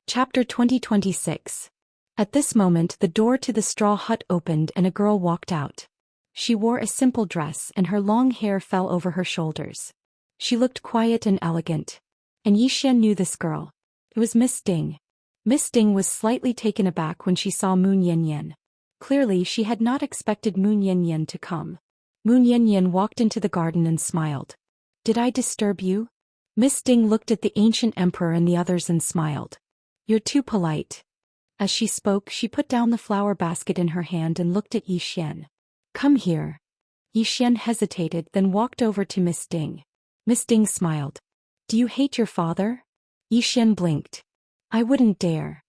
Chapter 2026. At this moment the door to the straw hut opened and a girl walked out. She wore a simple dress and her long hair fell over her shoulders. She looked quiet and elegant. And Zhou Xian knew this girl. It was Miss Ding. Miss Ding was slightly taken aback when she saw Moon Yanyan. Clearly she had not expected Moon Yanyan to come. Moon Yanyan walked into the garden and smiled. "Did I disturb you?" Miss Ding looked at the ancient emperor and the others and smiled. "You're too polite." As she spoke, she put down the flower basket in her hand and looked at Zhou Xian. "Come here." Zhou Xian hesitated, then walked over to Miss Ding. Miss Ding smiled. "Do you hate your father?" Zhou Xian blinked. "I wouldn't dare."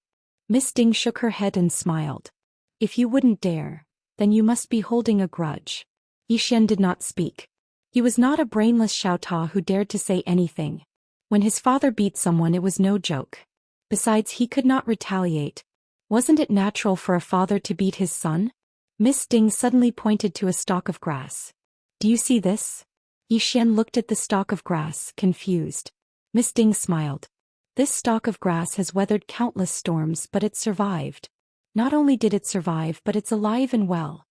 Miss Ding shook her head and smiled. "If you wouldn't dare, then you must be holding a grudge." Zhou Xian did not speak. He was not a brainless Xiaota who dared to say anything. When his father beat someone, it was no joke. Besides, he could not retaliate. Wasn't it natural for a father to beat his son? Miss Ding suddenly pointed to a stalk of grass. "Do you see this?" Zhou Xian looked at the stalk of grass, confused. Miss Ding smiled. "This stalk of grass has weathered countless storms, but it survived. Not only did it survive, but it's alive and well."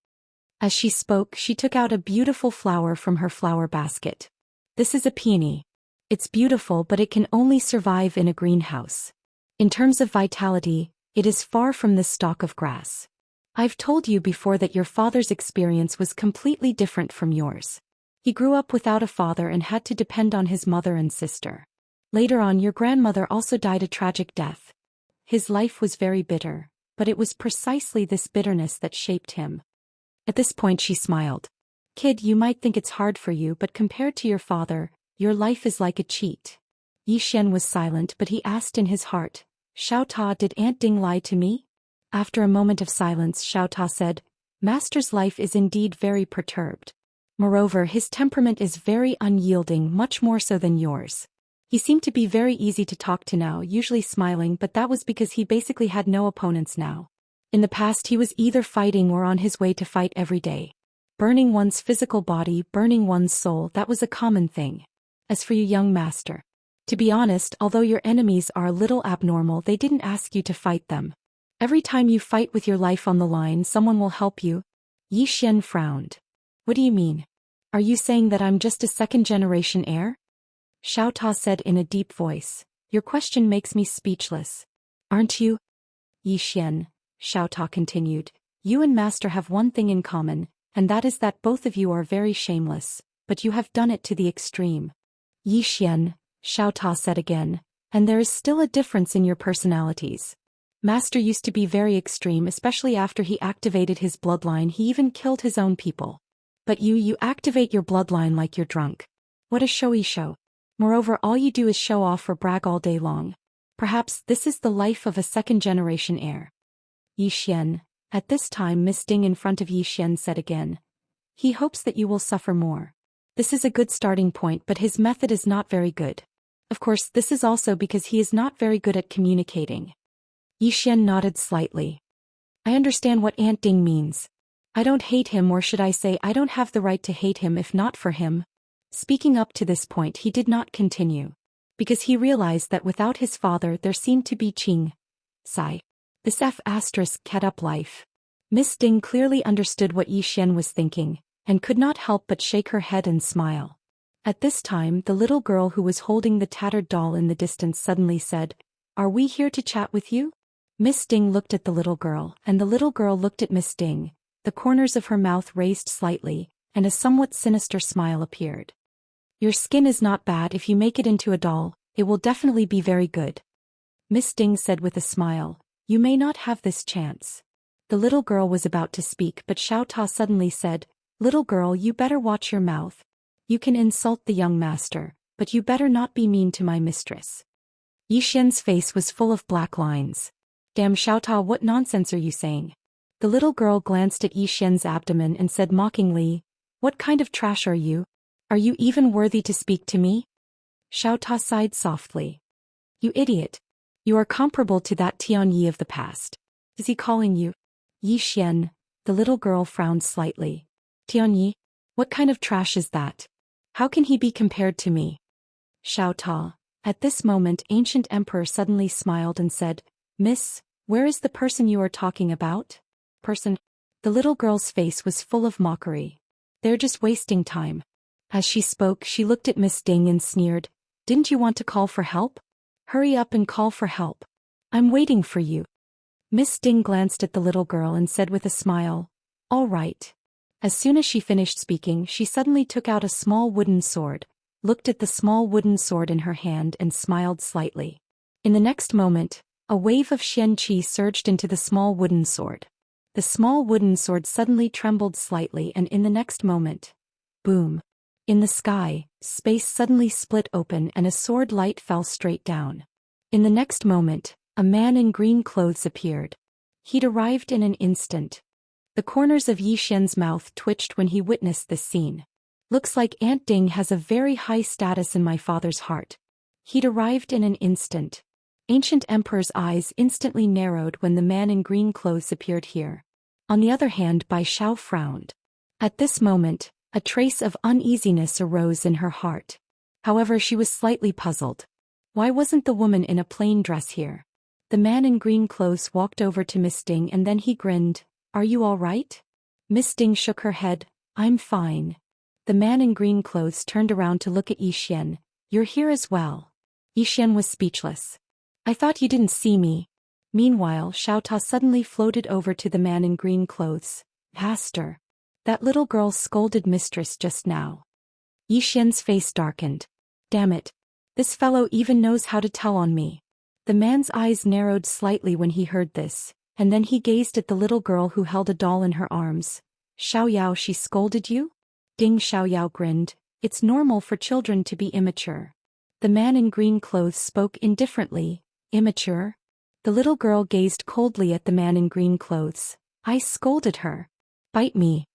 As she spoke, she took out a beautiful flower from her flower basket. "This is a peony. It's beautiful, but it can only survive in a greenhouse. In terms of vitality, it is far from this stalk of grass. I've told you before that your father's experience was completely different from yours. He grew up without a father and had to depend on his mother and sister. Later on, your grandmother also died a tragic death. His life was very bitter, but it was precisely this bitterness that shaped him." At this point she smiled. "Kid, you might think it's hard for you, but compared to your father, your life is like a cheat." Zhou Xian was silent, but he asked in his heart, "Xiaota, did Aunt Ding lie to me?" After a moment of silence, Xiaota said, "Master's life is indeed very perturbed. Moreover, his temperament is very unyielding, much more so than yours. He seemed to be very easy to talk to now, usually smiling, but that was because he basically had no opponents now. In the past he was either fighting or on his way to fight every day. Burning one's physical body, burning one's soul, that was a common thing. As for you, young master, to be honest, although your enemies are a little abnormal, they didn't ask you to fight them. Every time you fight with your life on the line, someone will help you." Zhou Xian frowned. "What do you mean? Are you saying that I'm just a second-generation heir?" Xiaota said in a deep voice, "Your question makes me speechless. Aren't you?" "Zhou Xian," Xiaota continued, "you and Master have one thing in common, and that is that both of you are very shameless, but you have done it to the extreme." "Zhou Xian," Xiaota said again, "and there is still a difference in your personalities. Master used to be very extreme, especially after he activated his bloodline. He even killed his own people. But you activate your bloodline like you're drunk. What a showy show. Moreover, all you do is show off or brag all day long. Perhaps this is the life of a second-generation heir." "Zhou Xian." At this time Miss Ding in front of Zhou Xian said again, "He hopes that you will suffer more. This is a good starting point, but his method is not very good. Of course, this is also because he is not very good at communicating." Zhou Xian nodded slightly. "I understand what Aunt Ding means. I don't hate him, or should I say I don't have the right to hate him if not for him." Speaking up to this point, he did not continue. Because he realized that without his father there seemed to be Qing. Sigh. This F** cat up life. Miss Ding clearly understood what Zhou Xian was thinking, and could not help but shake her head and smile. At this time the little girl who was holding the tattered doll in the distance suddenly said, "Are we here to chat with you?" Miss Ding looked at the little girl, and the little girl looked at Miss Ding. The corners of her mouth raised slightly, and a somewhat sinister smile appeared. "Your skin is not bad. If you make it into a doll, it will definitely be very good," Miss Ding said with a smile. "You may not have this chance." The little girl was about to speak, but Xiaota suddenly said, "Little girl, you better watch your mouth. You can insult the young master, but you better not be mean to my mistress." Zhou Xian's face was full of black lines. "Damn Xiaota, what nonsense are you saying?" The little girl glanced at Zhou Xian's abdomen and said mockingly, "What kind of trash are you? Are you even worthy to speak to me?" Xiaota sighed softly. "You idiot. You are comparable to that Tianyi of the past. Is he calling you?" "Zhou Xian," the little girl frowned slightly. "Tianyi? What kind of trash is that? How can he be compared to me?" "Xiaota." At this moment Ancient Emperor suddenly smiled and said, Miss, where is the person you are talking about? Person? The little girl's face was full of mockery. They're just wasting time. As she spoke, she looked at Miss Ding and sneered, didn't you want to call for help? Hurry up and call for help. I'm waiting for you. Miss Ding glanced at the little girl and said with a smile, all right. As soon as she finished speaking, she suddenly took out a small wooden sword, looked at the small wooden sword in her hand and smiled slightly. In the next moment, a wave of Xianxia surged into the small wooden sword. The small wooden sword suddenly trembled slightly and in the next moment, boom. In the sky, space suddenly split open and a sword light fell straight down. In the next moment, a man in green clothes appeared. He'd arrived in an instant. The corners of Yi Xian's mouth twitched when he witnessed this scene. Looks like Aunt Ding has a very high status in my father's heart. He'd arrived in an instant. Ancient Emperor's eyes instantly narrowed when the man in green clothes appeared here. On the other hand, Bai Xiao frowned. At this moment, a trace of uneasiness arose in her heart. However, she was slightly puzzled. Why wasn't the woman in a plain dress here? The man in green clothes walked over to Miss Ding and then he grinned. Are you all right? Miss Ding shook her head. I'm fine. The man in green clothes turned around to look at Yi Xian. You're here as well. Yi Xian was speechless. I thought you didn't see me. Meanwhile, Xiao Ta suddenly floated over to the man in green clothes. Pastor. That little girl scolded mistress just now. Yi Xian's face darkened. Damn it. This fellow even knows how to tell on me. The man's eyes narrowed slightly when he heard this, and then he gazed at the little girl who held a doll in her arms. Xiaoyao, she scolded you? Ding. Xiaoyao grinned. It's normal for children to be immature. The man in green clothes spoke indifferently. Immature? The little girl gazed coldly at the man in green clothes. I scolded her. Bite me.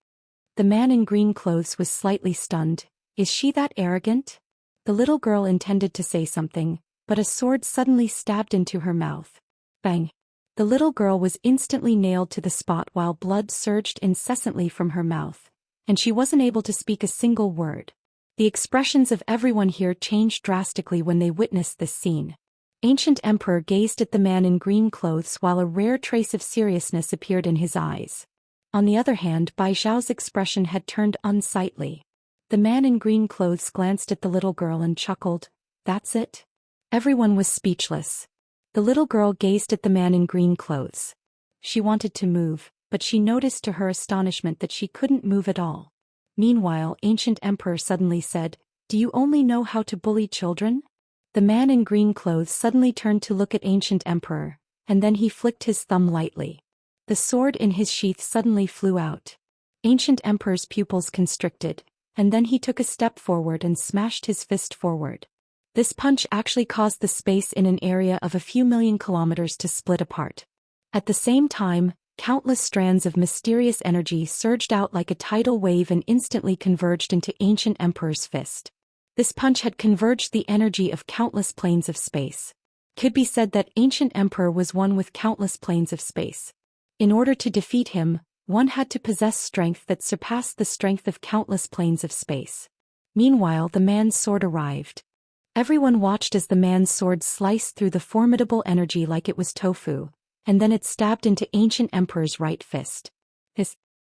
The man in green clothes was slightly stunned. Is she that arrogant? The little girl intended to say something, but a sword suddenly stabbed into her mouth. Bang! The little girl was instantly nailed to the spot while blood surged incessantly from her mouth, and she wasn't able to speak a single word. The expressions of everyone here changed drastically when they witnessed this scene. Ancient Emperor gazed at the man in green clothes while a rare trace of seriousness appeared in his eyes. On the other hand, Bai Xiao's expression had turned unsightly. The man in green clothes glanced at the little girl and chuckled. That's it? Everyone was speechless. The little girl gazed at the man in green clothes. She wanted to move, but she noticed to her astonishment that she couldn't move at all. Meanwhile, Ancient Emperor suddenly said, Do you only know how to bully children? The man in green clothes suddenly turned to look at Ancient Emperor, and then he flicked his thumb lightly. The sword in his sheath suddenly flew out. Ancient Emperor's pupils constricted, and then he took a step forward and smashed his fist forward. This punch actually caused the space in an area of a few million kilometers to split apart. At the same time, countless strands of mysterious energy surged out like a tidal wave and instantly converged into Ancient Emperor's fist. This punch had converged the energy of countless planes of space. Could be said that Ancient Emperor was one with countless planes of space. In order to defeat him, one had to possess strength that surpassed the strength of countless planes of space. Meanwhile, the man's sword arrived. Everyone watched as the man's sword sliced through the formidable energy like it was tofu, and then it stabbed into Ancient Emperor's right fist.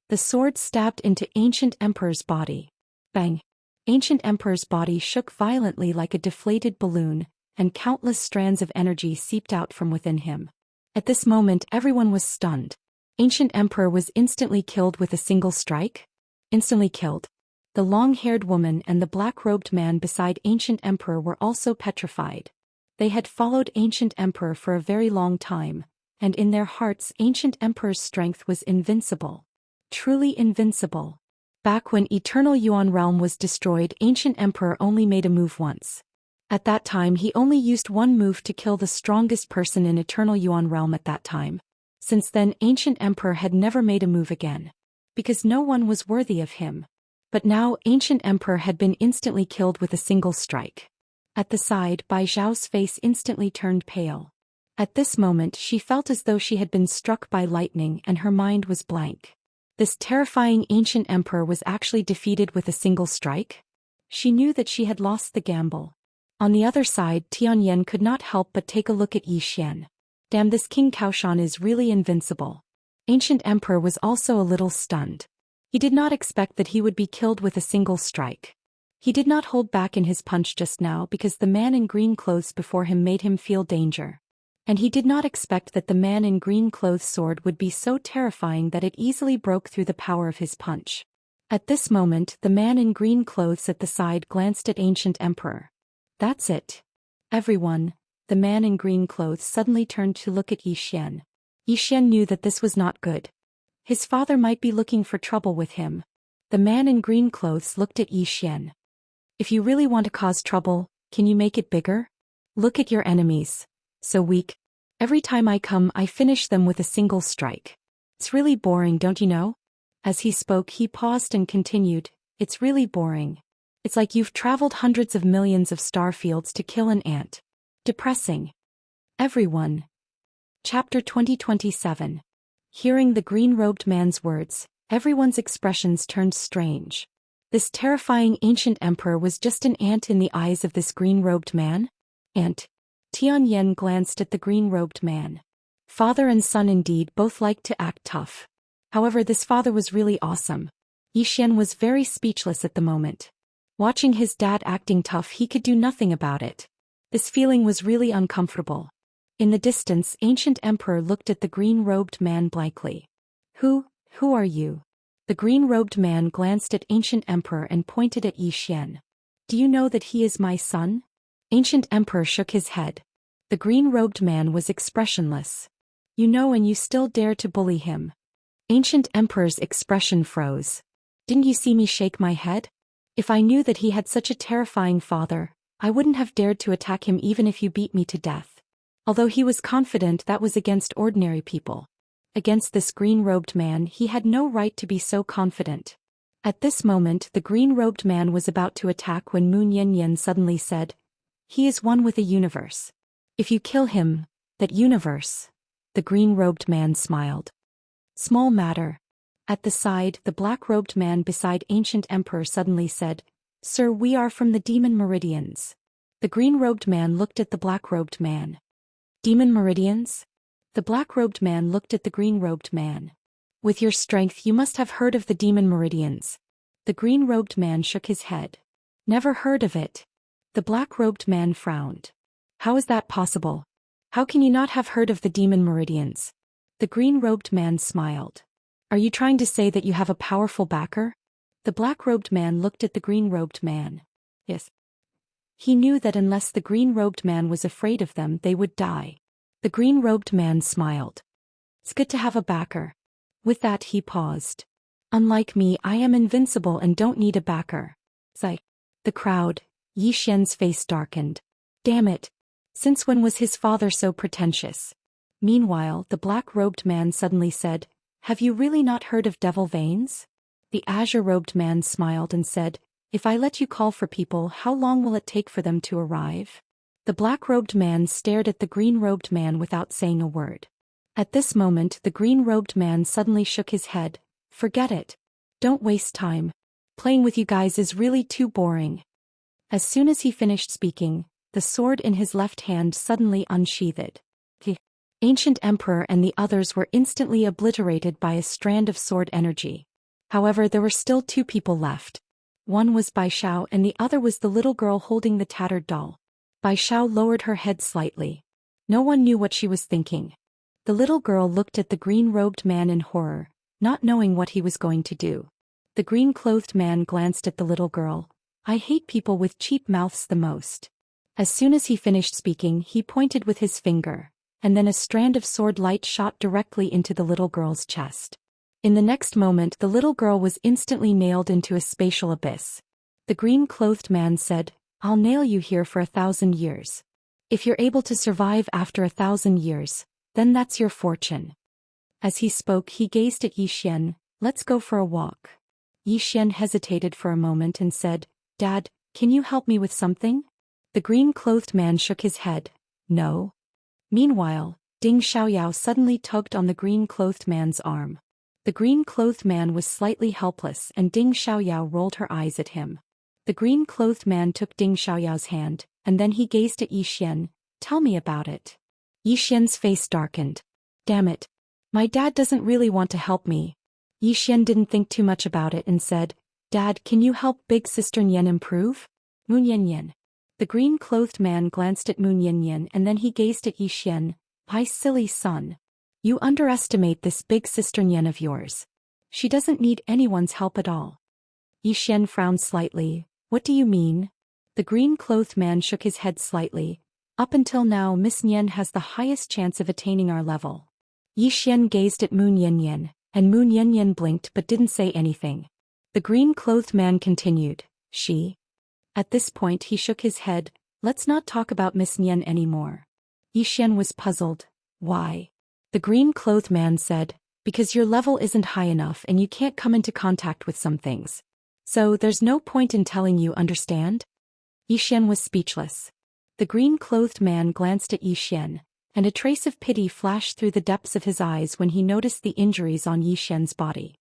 The sword stabbed into Ancient Emperor's body. Bang! Ancient Emperor's body shook violently like a deflated balloon, and countless strands of energy seeped out from within him. At this moment, everyone was stunned. Ancient Emperor was instantly killed with a single strike? Instantly killed. The long-haired woman and the black-robed man beside Ancient Emperor were also petrified. They had followed Ancient Emperor for a very long time, and in their hearts Ancient Emperor's strength was invincible. Truly invincible. Back when Eternal Yuan Realm was destroyed, Ancient Emperor only made a move once. At that time he only used one move to kill the strongest person in Eternal Yuan Realm at that time. Since then, Ancient Emperor had never made a move again. Because no one was worthy of him. But now, Ancient Emperor had been instantly killed with a single strike. At the side, Bai Zhao's face instantly turned pale. At this moment, she felt as though she had been struck by lightning and her mind was blank. This terrifying Ancient Emperor was actually defeated with a single strike? She knew that she had lost the gamble. On the other side, Tianyan could not help but take a look at Yi Xian. Damn, this King Kaoshan is really invincible. Ancient Emperor was also a little stunned. He did not expect that he would be killed with a single strike. He did not hold back in his punch just now because the man in green clothes before him made him feel danger. And he did not expect that the man in green clothes sword would be so terrifying that it easily broke through the power of his punch. At this moment, the man in green clothes at the side glanced at Ancient Emperor. That's it. Everyone. The man in green clothes suddenly turned to look at Zhou Xian. Zhou Xian knew that this was not good. His father might be looking for trouble with him. The man in green clothes looked at Zhou Xian. If you really want to cause trouble, can you make it bigger? Look at your enemies. So weak. Every time I come, I finish them with a single strike. It's really boring, don't you know? As he spoke, he paused and continued, it's really boring. It's like you've traveled hundreds of millions of star fields to kill an ant. Depressing. Everyone. Chapter 2027. Hearing the green-robed man's words, everyone's expressions turned strange. This terrifying ancient emperor was just an ant in the eyes of this green-robed man? Ant. Tianyan glanced at the green-robed man. Father and son indeed both liked to act tough. However, this father was really awesome. Zhou Xian was very speechless at the moment. Watching his dad acting tough, he could do nothing about it. This feeling was really uncomfortable. In the distance, Ancient Emperor looked at the green-robed man blankly. Who are you? The green-robed man glanced at Ancient Emperor and pointed at Zhou Xian. Do you know that he is my son? Ancient Emperor shook his head. The green-robed man was expressionless. You know, and you still dare to bully him. Ancient Emperor's expression froze. Didn't you see me shake my head? If I knew that he had such a terrifying father, I wouldn't have dared to attack him even if you beat me to death. Although he was confident that was against ordinary people. Against this green-robed man, he had no right to be so confident. At this moment, the green-robed man was about to attack when Moon Yen suddenly said, he is one with a universe. If you kill him, that universe. The green-robed man smiled. Small matter. At the side, the black-robed man beside Ancient Emperor suddenly said, Sir, we are from the Demon Meridians. The green-robed man looked at the black-robed man. Demon Meridians? The black-robed man looked at the green-robed man. With your strength you must have heard of the Demon Meridians. The green-robed man shook his head. Never heard of it. The black-robed man frowned. How is that possible? How can you not have heard of the Demon Meridians? The green-robed man smiled. Are you trying to say that you have a powerful backer? The black-robed man looked at the green-robed man. Yes. He knew that unless the green-robed man was afraid of them, they would die. The green-robed man smiled. It's good to have a backer. With that he paused. Unlike me, I am invincible and don't need a backer. Sigh. The crowd. Zhou Xian's face darkened. Damn it. Since when was his father so pretentious? Meanwhile, the black-robed man suddenly said, Have you really not heard of devil veins? The azure-robed man smiled and said, If I let you call for people, how long will it take for them to arrive? The black-robed man stared at the green-robed man without saying a word. At this moment, the green-robed man suddenly shook his head. Forget it. Don't waste time. Playing with you guys is really too boring. As soon as he finished speaking, the sword in his left hand suddenly unsheathed. The ancient emperor and the others were instantly obliterated by a strand of sword energy. However, there were still two people left. One was Bai Xiao and the other was the little girl holding the tattered doll. Bai Xiao lowered her head slightly. No one knew what she was thinking. The little girl looked at the green-robed man in horror, not knowing what he was going to do. The green-clothed man glanced at the little girl. I hate people with cheap mouths the most. As soon as he finished speaking, he pointed with his finger, and then a strand of sword light shot directly into the little girl's chest. In the next moment, the little girl was instantly nailed into a spatial abyss. The green-clothed man said, I'll nail you here for 1,000 years. If you're able to survive after 1,000 years, then that's your fortune. As he spoke, he gazed at Zhou Xian. Let's go for a walk. Zhou Xian hesitated for a moment and said, Dad, can you help me with something? The green-clothed man shook his head. No. Meanwhile, Ding Xiaoyao suddenly tugged on the green-clothed man's arm. The green-clothed man was slightly helpless and Ding Xiaoyao rolled her eyes at him. The green-clothed man took Ding Xiaoyao's hand, and then he gazed at Zhou Xian. Tell me about it. Yi Xian's face darkened. Damn it. My dad doesn't really want to help me. Yi Xian didn't think too much about it and said, Dad, can you help big sister Nian improve? Moon Yen. The green-clothed man glanced at Moon Yen and then he gazed at Yi Xian. My silly son. You underestimate this big sister Nian of yours. She doesn't need anyone's help at all. Yi Xian frowned slightly. What do you mean? The green-clothed man shook his head slightly. Up until now Miss Nian has the highest chance of attaining our level. Yi Xian gazed at Moon Yen, and Moon Yen blinked but didn't say anything. The green-clothed man continued, She? At this point he shook his head. Let's not talk about Miss Nian anymore. Yi Xian was puzzled. Why? The green-clothed man said, Because your level isn't high enough and you can't come into contact with some things. So there's no point in telling you, understand? Yi Xian was speechless. The green-clothed man glanced at Yi Xian, and a trace of pity flashed through the depths of his eyes when he noticed the injuries on Yi Xian's body.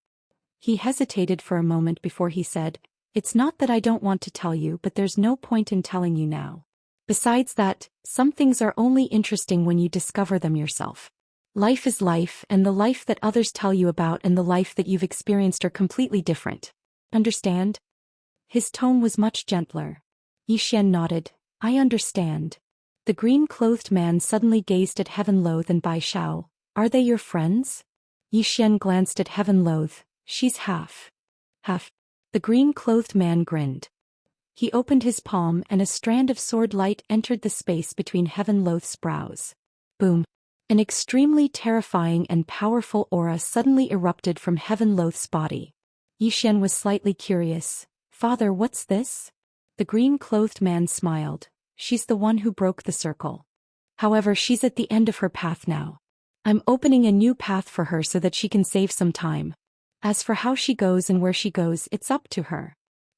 He hesitated for a moment before he said, It's not that I don't want to tell you, but there's no point in telling you now. Besides that, some things are only interesting when you discover them yourself. Life is life, and the life that others tell you about and the life that you've experienced are completely different. Understand? His tone was much gentler. Yi Xian nodded. I understand. The green-clothed man suddenly gazed at Heaven Loath and Bai Shao. Are they your friends? Yi Xian glanced at Heaven Loath. She's half. The green-clothed man grinned. He opened his palm and a strand of sword light entered the space between Heaven Loath's brows. Boom. An extremely terrifying and powerful aura suddenly erupted from Heaven Loath's body. Yi Xian was slightly curious. Father, what's this? The green-clothed man smiled. She's the one who broke the circle. However, she's at the end of her path now. I'm opening a new path for her so that she can save some time. As for how she goes and where she goes, it's up to her.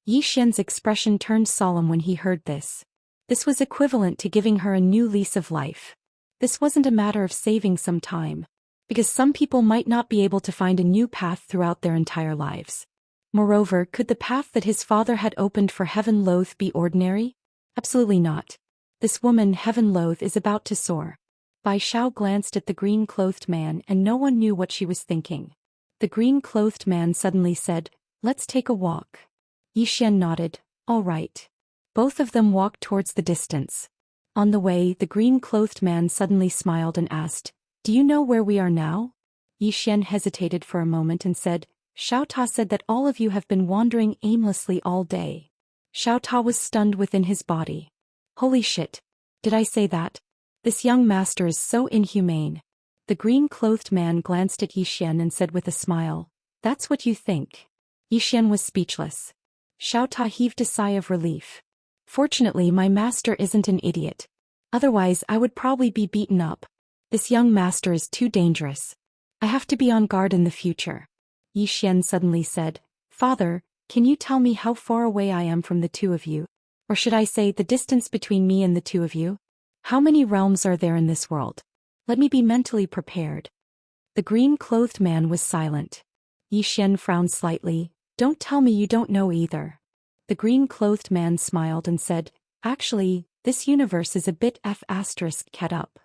Yi Xian's expression turned solemn when he heard this. This was equivalent to giving her a new lease of life. This wasn't a matter of saving some time, because some people might not be able to find a new path throughout their entire lives. Moreover, could the path that his father had opened for Heaven Loath be ordinary? Absolutely not. This woman, Heaven Loath, is about to soar. Bai Shao glanced at the green-clothed man and no one knew what she was thinking. The green-clothed man suddenly said, Let's take a walk. Yi Xian nodded. All right. Both of them walked towards the distance. On the way, the green-clothed man suddenly smiled and asked, Do you know where we are now? Yi Xian hesitated for a moment and said, Xiao Ta said that all of you have been wandering aimlessly all day. Xiao Ta was stunned within his body. Holy shit. Did I say that? This young master is so inhumane. The green-clothed man glanced at Yi Xian and said with a smile, That's what you think. Yi Xian was speechless. Xiao Ta heaved a sigh of relief. Fortunately, my master isn't an idiot. Otherwise, I would probably be beaten up. This young master is too dangerous. I have to be on guard in the future. Yi Xian suddenly said, Father, can you tell me how far away I am from the two of you? Or should I say the distance between me and the two of you? How many realms are there in this world? Let me be mentally prepared. The green-clothed man was silent. Yi Xian frowned slightly. Don't tell me you don't know either. The green-clothed man smiled and said, Actually, this universe is a bit *cat up.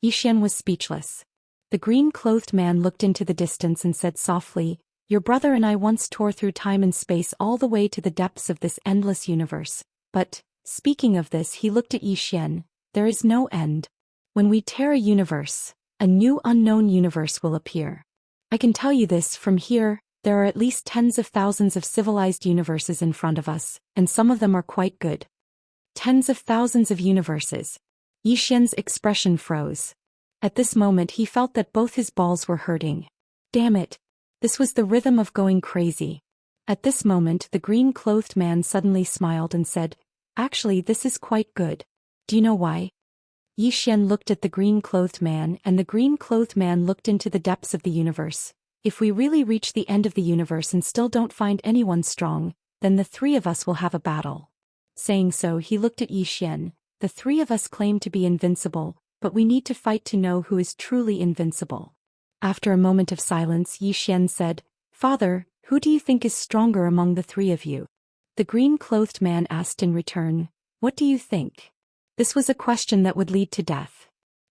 Yi Xian was speechless. The green-clothed man looked into the distance and said softly, Your brother and I once tore through time and space all the way to the depths of this endless universe. But, speaking of this, he looked at Yi Xian. There is no end. When we tear a universe, a new unknown universe will appear. I can tell you this from here, there are at least tens of thousands of civilized universes in front of us, and some of them are quite good. Tens of thousands of universes. Yi Xian's expression froze. At this moment he felt that both his balls were hurting. Damn it. This was the rhythm of going crazy. At this moment the green-clothed man suddenly smiled and said, Actually, this is quite good. Do you know why? Yi Xian looked at the green-clothed man and the green-clothed man looked into the depths of the universe. If we really reach the end of the universe and still don't find anyone strong, then the three of us will have a battle. Saying so, he looked at Yi Xian. The three of us claim to be invincible, but we need to fight to know who is truly invincible. After a moment of silence, Yi Xian said, Father, who do you think is stronger among the three of you? The green-clothed man asked in return, What do you think? This was a question that would lead to death.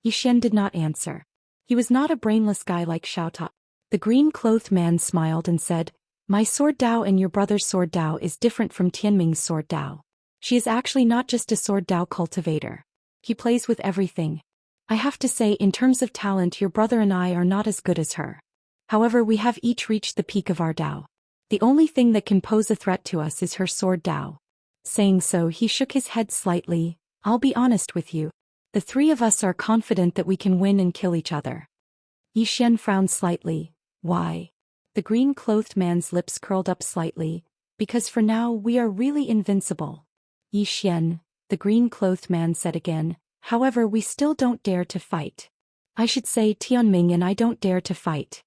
Yi Xian did not answer. He was not a brainless guy like Xiao Ta. The green-clothed man smiled and said, "My sword Dao and your brother's sword Dao is different from Tianming's sword Dao. She is actually not just a sword Dao cultivator. He plays with everything. I have to say, in terms of talent, your brother and I are not as good as her. However, we have each reached the peak of our Dao. The only thing that can pose a threat to us is her sword Dao." Saying so, he shook his head slightly. "I'll be honest with you. The three of us are confident that we can win and kill each other." Yi Xian frowned slightly. "Why?" The green-clothed man's lips curled up slightly. "Because for now we are really invincible." "Yi Xian," the green-clothed man said again, "however we still don't dare to fight. I should say Tianming and I don't dare to fight."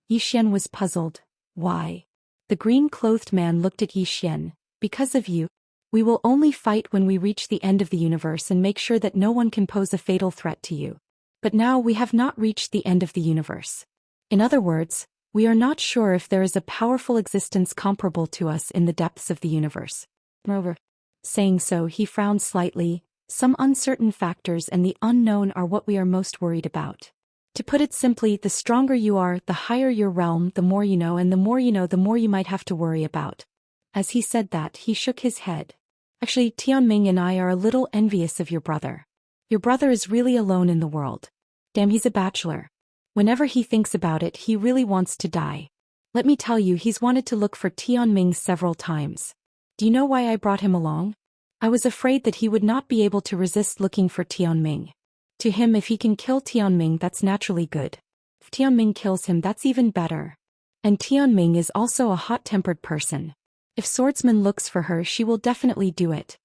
Yi Xian was puzzled. "Why?" The green-clothed man looked at Yi Xian. "Because of you. We will only fight when we reach the end of the universe and make sure that no one can pose a fatal threat to you. But now we have not reached the end of the universe. In other words, we are not sure if there is a powerful existence comparable to us in the depths of the universe." Moreover, saying so, he frowned slightly. "Some uncertain factors and the unknown are what we are most worried about. To put it simply, the stronger you are, the higher your realm, the more you know, and the more you know, the more you might have to worry about." As he said that, he shook his head. "Actually, Tianming and I are a little envious of your brother. Your brother is really alone in the world. Damn, he's a bachelor. Whenever he thinks about it, he really wants to die. Let me tell you, he's wanted to look for Tianming several times. Do you know why I brought him along? I was afraid that he would not be able to resist looking for Tianming. To him, if he can kill Tianming, that's naturally good. If Tianming kills him, that's even better. And Tianming is also a hot-tempered person. If swordsman looks for her, she will definitely do it."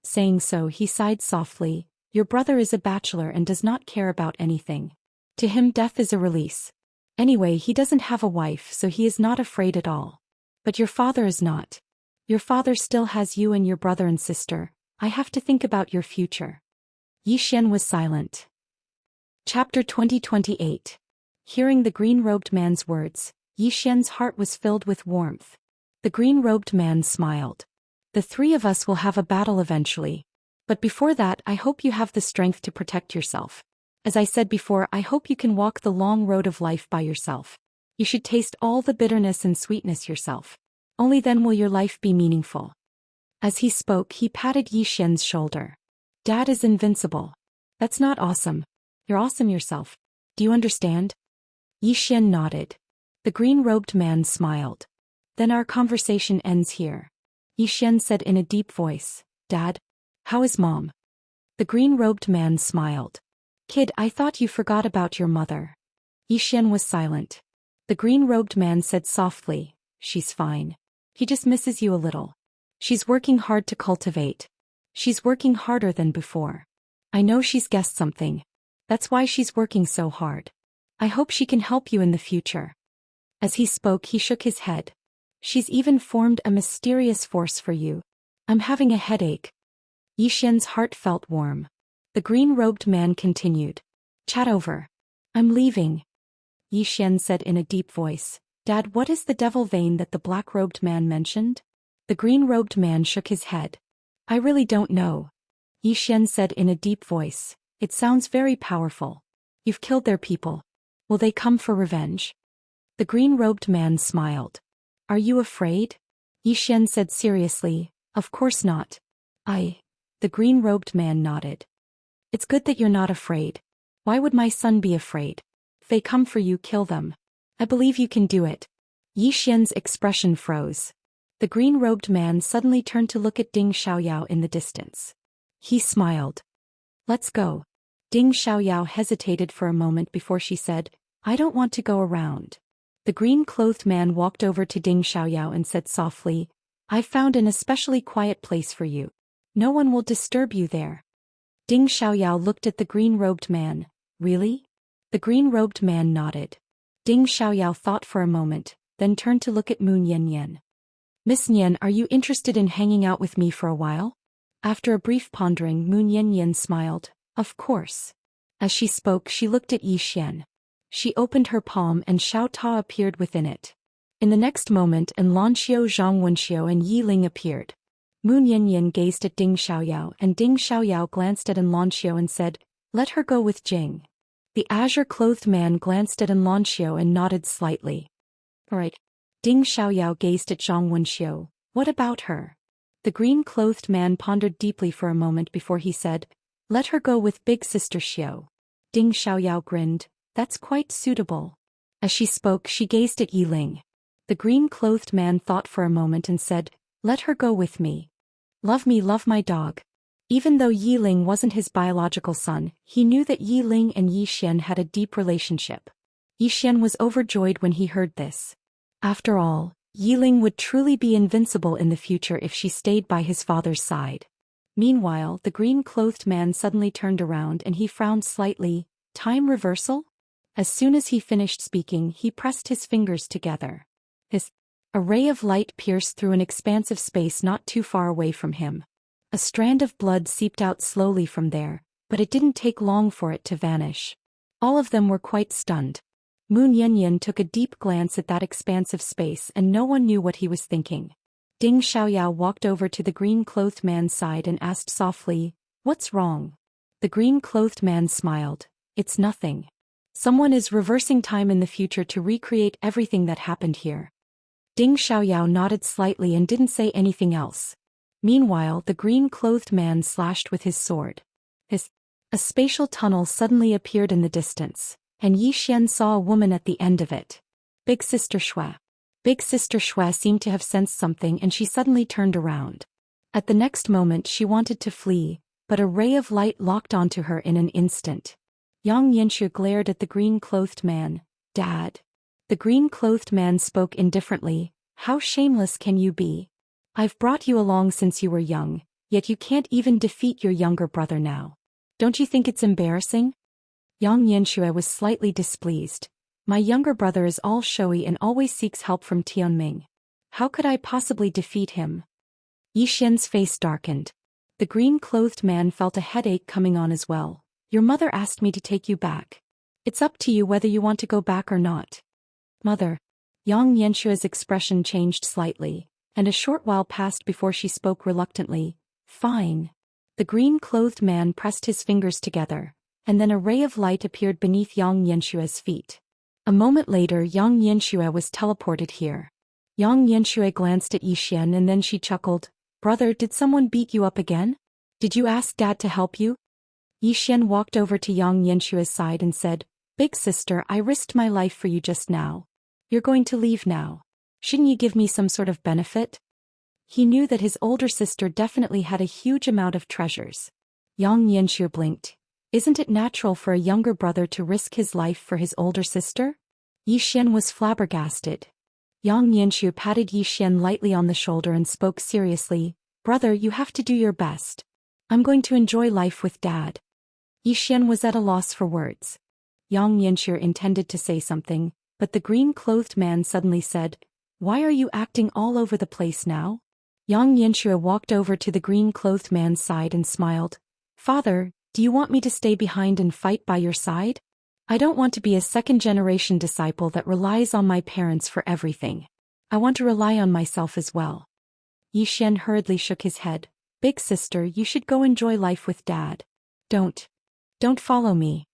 Saying so, he sighed softly. "Your brother is a bachelor and does not care about anything. To him, death is a release. Anyway, he doesn't have a wife, so he is not afraid at all. But your father is not. Your father still has you and your brother and sister. I have to think about your future." Yi Xian was silent. Chapter 2028. Hearing the green-robed man's words, Yi Xian's heart was filled with warmth. The green-robed man smiled. "The three of us will have a battle eventually. But before that, I hope you have the strength to protect yourself. As I said before, I hope you can walk the long road of life by yourself. You should taste all the bitterness and sweetness yourself. Only then will your life be meaningful." As he spoke, he patted Yi Xian's shoulder. "Dad is invincible. That's not awesome. You're awesome yourself. Do you understand?" Yi Xian nodded. The green-robed man smiled. "Then our conversation ends here." Yi Xian said in a deep voice. "Dad? How is Mom?" The green-robed man smiled. "Kid, I thought you forgot about your mother." Yi Xian was silent. The green-robed man said softly, "She's fine. He just misses you a little. She's working hard to cultivate. She's working harder than before. I know she's guessed something. That's why she's working so hard. I hope she can help you in the future." As he spoke, he shook his head. "She's even formed a mysterious force for you. I'm having a headache." Yi Xian's heart felt warm. The green-robed man continued. "Chat over. I'm leaving." Yi Xian said in a deep voice. "Dad, what is the devil vein that the black-robed man mentioned?" The green-robed man shook his head. "I really don't know." Yi Xian said in a deep voice. "It sounds very powerful. You've killed their people. Will they come for revenge?" The green-robed man smiled. "Are you afraid?" Yi Xian said seriously. "Of course not." The green-robed man nodded. "It's good that you're not afraid. Why would my son be afraid? If they come for you, kill them. I believe you can do it." Yi Xian's expression froze. The green-robed man suddenly turned to look at Ding Xiaoyao in the distance. He smiled. "Let's go." Ding Xiaoyao hesitated for a moment before she said, "I don't want to go around." The green-clothed man walked over to Ding Xiaoyao and said softly, "I've found an especially quiet place for you. No one will disturb you there." Ding Xiaoyao looked at the green-robed man. "Really?" The green-robed man nodded. Ding Xiaoyao thought for a moment, then turned to look at Moon Yanyan. "Miss Nian, are you interested in hanging out with me for a while?" After a brief pondering, Moon Yanyan smiled. "Of course." As she spoke, she looked at Yi Xian. She opened her palm and Xiao Ta appeared within it. In the next moment, Lanxiu, Zhang Wenxiu and Yi Ling appeared. Moon Yanyan gazed at Ding Xiaoyao and Ding Xiaoyao glanced at Lanxiu and said, Let her go with Jing. The azure-clothed man glanced at Xianxia and nodded slightly. All right. Ding Xiaoyao gazed at Zhang Wenxiu. What about her? The green-clothed man pondered deeply for a moment before he said, Let her go with big sister Xiao. Ding Xiaoyao grinned. That's quite suitable. As she spoke, she gazed at Yiling. The green-clothed man thought for a moment and said, Let her go with me. Me, love my dog. Even though Yiling wasn't his biological son, he knew that Yiling and Yi Xian had a deep relationship. Yi Xian was overjoyed when he heard this. After all, Yiling would truly be invincible in the future if she stayed by his father's side. Meanwhile, the green-clothed man suddenly turned around and he frowned slightly. Time reversal? As soon as he finished speaking, he pressed his fingers together. A ray of light pierced through an expansive space not too far away from him. A strand of blood seeped out slowly from there, but it didn't take long for it to vanish. All of them were quite stunned. Moon Yanyan took a deep glance at that expansive space and no one knew what he was thinking. Ding Xiaoyao walked over to the green-clothed man's side and asked softly, What's wrong? The green-clothed man smiled. It's nothing. Someone is reversing time in the future to recreate everything that happened here. Ding Xiaoyao nodded slightly and didn't say anything else. Meanwhile, the green-clothed man slashed with his sword. A spatial tunnel suddenly appeared in the distance, and Yi Xian saw a woman at the end of it. Big Sister Shui. Big Sister Shui seemed to have sensed something and she suddenly turned around. At the next moment she wanted to flee, but a ray of light locked onto her in an instant. Yang Yanxia glared at the green-clothed man. Dad. The green-clothed man spoke indifferently. How shameless can you be? I've brought you along since you were young, yet you can't even defeat your younger brother now. Don't you think it's embarrassing? Yang Yanxia was slightly displeased. My younger brother is all showy and always seeks help from Tianming. How could I possibly defeat him? Yi Xian's face darkened. The green-clothed man felt a headache coming on as well. Your mother asked me to take you back. It's up to you whether you want to go back or not. Mother. Yang Yanxia's expression changed slightly, and a short while passed before she spoke reluctantly. Fine. The green-clothed man pressed his fingers together, and then a ray of light appeared beneath Yang Yanxia's feet. A moment later, Yang Yanxia was teleported here. Yang Yanxia glanced at Yi Xian and then she chuckled. Brother, did someone beat you up again? Did you ask Dad to help you? Yi Xian walked over to Yang Yanxia's side and said, Big sister, I risked my life for you just now. You're going to leave now. Shouldn't you give me some sort of benefit? He knew that his older sister definitely had a huge amount of treasures. Yang Yanxia blinked. Isn't it natural for a younger brother to risk his life for his older sister? Yi Xian was flabbergasted. Yang Yanxia patted Yi Xian lightly on the shoulder and spoke seriously. Brother, you have to do your best. I'm going to enjoy life with Dad. Yi Xian was at a loss for words. Yang Yanxia intended to say something, but the green-clothed man suddenly said, Why are you acting all over the place now? Yang Yanxia walked over to the green-clothed man's side and smiled. Father, do you want me to stay behind and fight by your side? I don't want to be a second-generation disciple that relies on my parents for everything. I want to rely on myself as well. Yi Xian hurriedly shook his head. Big sister, you should go enjoy life with Dad. Don't follow me.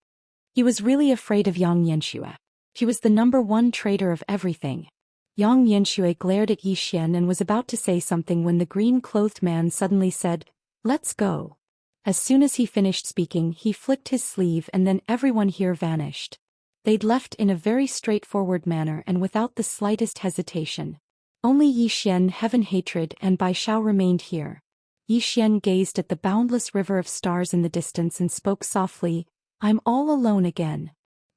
He was really afraid of Yang Yanxia. He was the #1 trader of everything. Yang Yanxia glared at Yi Xian and was about to say something when the green-clothed man suddenly said, Let's go. As soon as he finished speaking, he flicked his sleeve and then everyone here vanished. They'd left in a very straightforward manner and without the slightest hesitation. Only Yi Xian, Heaven Hatred, and Bai Shao remained here. Yi Xian gazed at the boundless river of stars in the distance and spoke softly, I'm all alone again.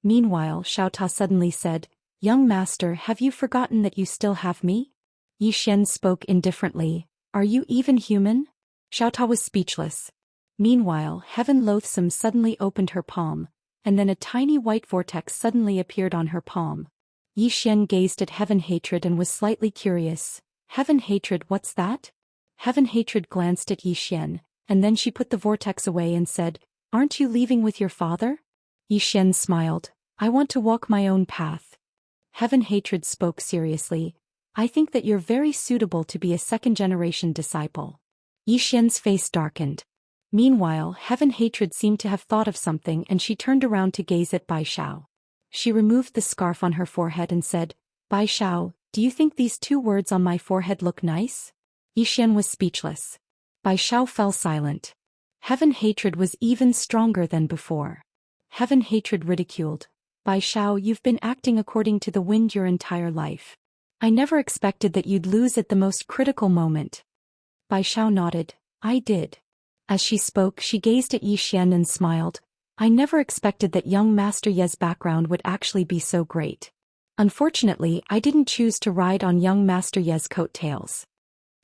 Meanwhile, Xiao Ta suddenly said, Young master, have you forgotten that you still have me? Yi Xian spoke indifferently, Are you even human? Xiao Ta was speechless. Meanwhile, Heaven Loathsome suddenly opened her palm, and then a tiny white vortex suddenly appeared on her palm. Yi Xian gazed at Heaven Hatred and was slightly curious. Heaven Hatred, what's that? Heaven Hatred glanced at Yi Xian, and then she put the vortex away and said, Aren't you leaving with your father? Yi Xian smiled. I want to walk my own path. Heaven Hatred spoke seriously. I think that you're very suitable to be a second-generation disciple. Yi Xian's face darkened. Meanwhile, Heaven Hatred seemed to have thought of something and she turned around to gaze at Bai Xiao. She removed the scarf on her forehead and said, Bai Xiao, do you think these 2 words on my forehead look nice? Zhou Xian was speechless. Bai Xiao fell silent. Heaven Hatred was even stronger than before. Heaven Hatred ridiculed, Bai Xiao, you've been acting according to the wind your entire life. I never expected that you'd lose at the most critical moment. Bai Xiao nodded, I did. As she spoke, she gazed at Zhou Xian and smiled. I never expected that young Master Ye's background would actually be so great. Unfortunately, I didn't choose to ride on young Master Ye's coattails.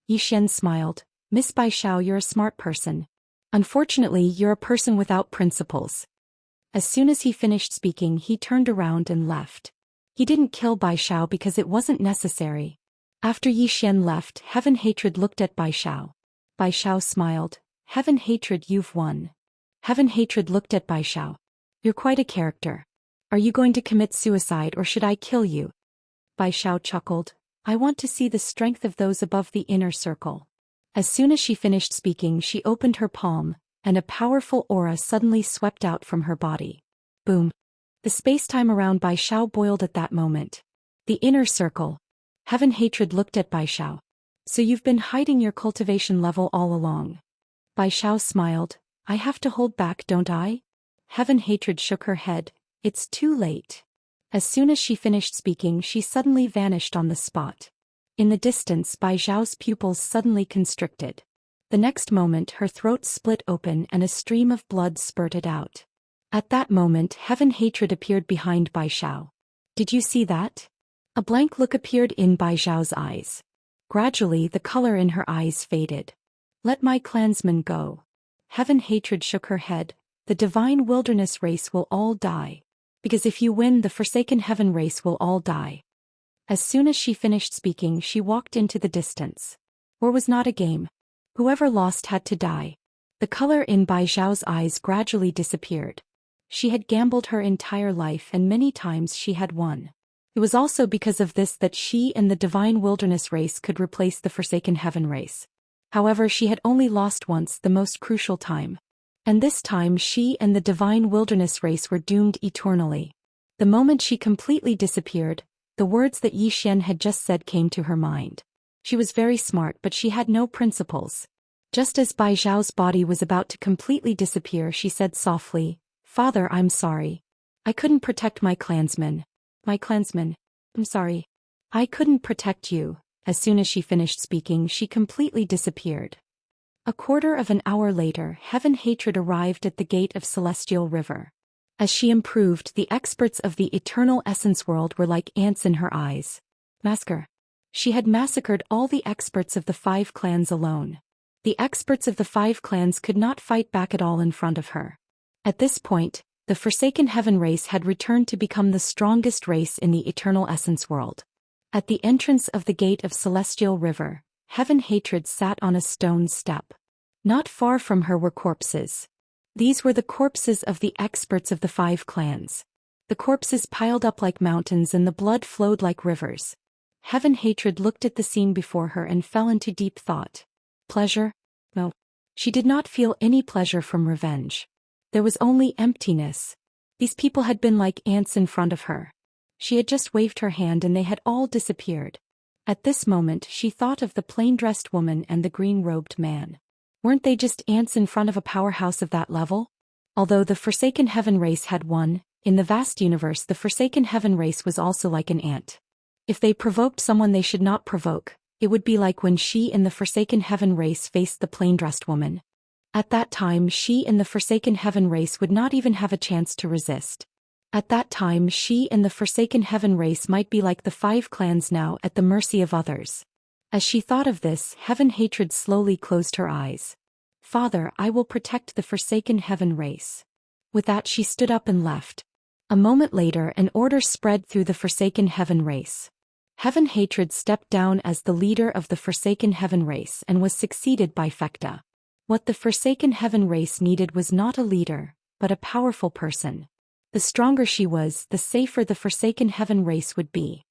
Zhou Xian smiled. Miss Bai Xiao, you're a smart person. Unfortunately, you're a person without principles. As soon as he finished speaking, he turned around and left. He didn't kill Bai Xiao because it wasn't necessary. After Zhou Xian left, Heaven Hatred looked at Bai Xiao. Bai Xiao smiled. Heaven Hatred, you've won. Heaven Hatred looked at Bai Xiao. You're quite a character. Are you going to commit suicide or should I kill you? Bai Xiao chuckled. I want to see the strength of those above the inner circle. As soon as she finished speaking, she opened her palm, and a powerful aura suddenly swept out from her body. Boom. The space-time around Bai Xiao boiled at that moment. The inner circle. Heaven Hatred looked at Bai Xiao. So you've been hiding your cultivation level all along. Bai Xiao smiled. I have to hold back, don't I? Heaven Hatred shook her head. It's too late. As soon as she finished speaking, she suddenly vanished on the spot. In the distance, Bai Xiao's pupils suddenly constricted. The next moment, her throat split open and a stream of blood spurted out. At that moment, Heaven Hatred appeared behind Bai Xiao. Did you see that? A blank look appeared in Bai Xiao's eyes. Gradually, the color in her eyes faded. Let my clansmen go. Heaven Hatred shook her head. The divine wilderness race will all die. Because if you win, the Forsaken Heaven race will all die. As soon as she finished speaking, she walked into the distance. War was not a game. Whoever lost had to die. The color in Bai Xiao's eyes gradually disappeared. She had gambled her entire life and many times she had won. It was also because of this that she and the divine wilderness race could replace the Forsaken Heaven race. However, she had only lost once, the most crucial time. And this time she and the divine wilderness race were doomed eternally. The moment she completely disappeared, the words that Zhou Xian had just said came to her mind. She was very smart, but she had no principles. Just as Bai Xiao's body was about to completely disappear, she said softly, Father, I'm sorry. I couldn't protect my clansmen. My clansmen. I'm sorry. I couldn't protect you. As soon as she finished speaking, she completely disappeared. A quarter of an hour later, Heaven Hatred arrived at the gate of Celestial River. As she improved, the experts of the Eternal Essence world were like ants in her eyes. Massacre. She had massacred all the experts of the 5 clans alone. The experts of the 5 clans could not fight back at all in front of her. At this point, the Forsaken Heaven race had returned to become the strongest race in the Eternal Essence world. At the entrance of the gate of Celestial River, Heaven Hatred sat on a stone step. Not far from her were corpses. These were the corpses of the experts of the 5 clans. The corpses piled up like mountains and the blood flowed like rivers. Heaven Hatred looked at the scene before her and fell into deep thought. Pleasure? No. She did not feel any pleasure from revenge. There was only emptiness. These people had been like ants in front of her. She had just waved her hand and they had all disappeared. At this moment, she thought of the plain-dressed woman and the green-robed man. Weren't they just ants in front of a powerhouse of that level? Although the Forsaken Heaven race had won, in the vast universe the Forsaken Heaven race was also like an ant. If they provoked someone they should not provoke, it would be like when she and the Forsaken Heaven race faced the plain-dressed woman. At that time, she and the Forsaken Heaven race would not even have a chance to resist. At that time, she and the Forsaken Heaven race might be like the 5 clans now, at the mercy of others. As she thought of this, Heaven Hatred slowly closed her eyes. Father, I will protect the Forsaken Heaven race. With that, she stood up and left. A moment later, an order spread through the Forsaken Heaven race. Heaven Hatred stepped down as the leader of the Forsaken Heaven race and was succeeded by Fekta. What the Forsaken Heaven race needed was not a leader, but a powerful person. The stronger she was, the safer the Forsaken Heaven race would be.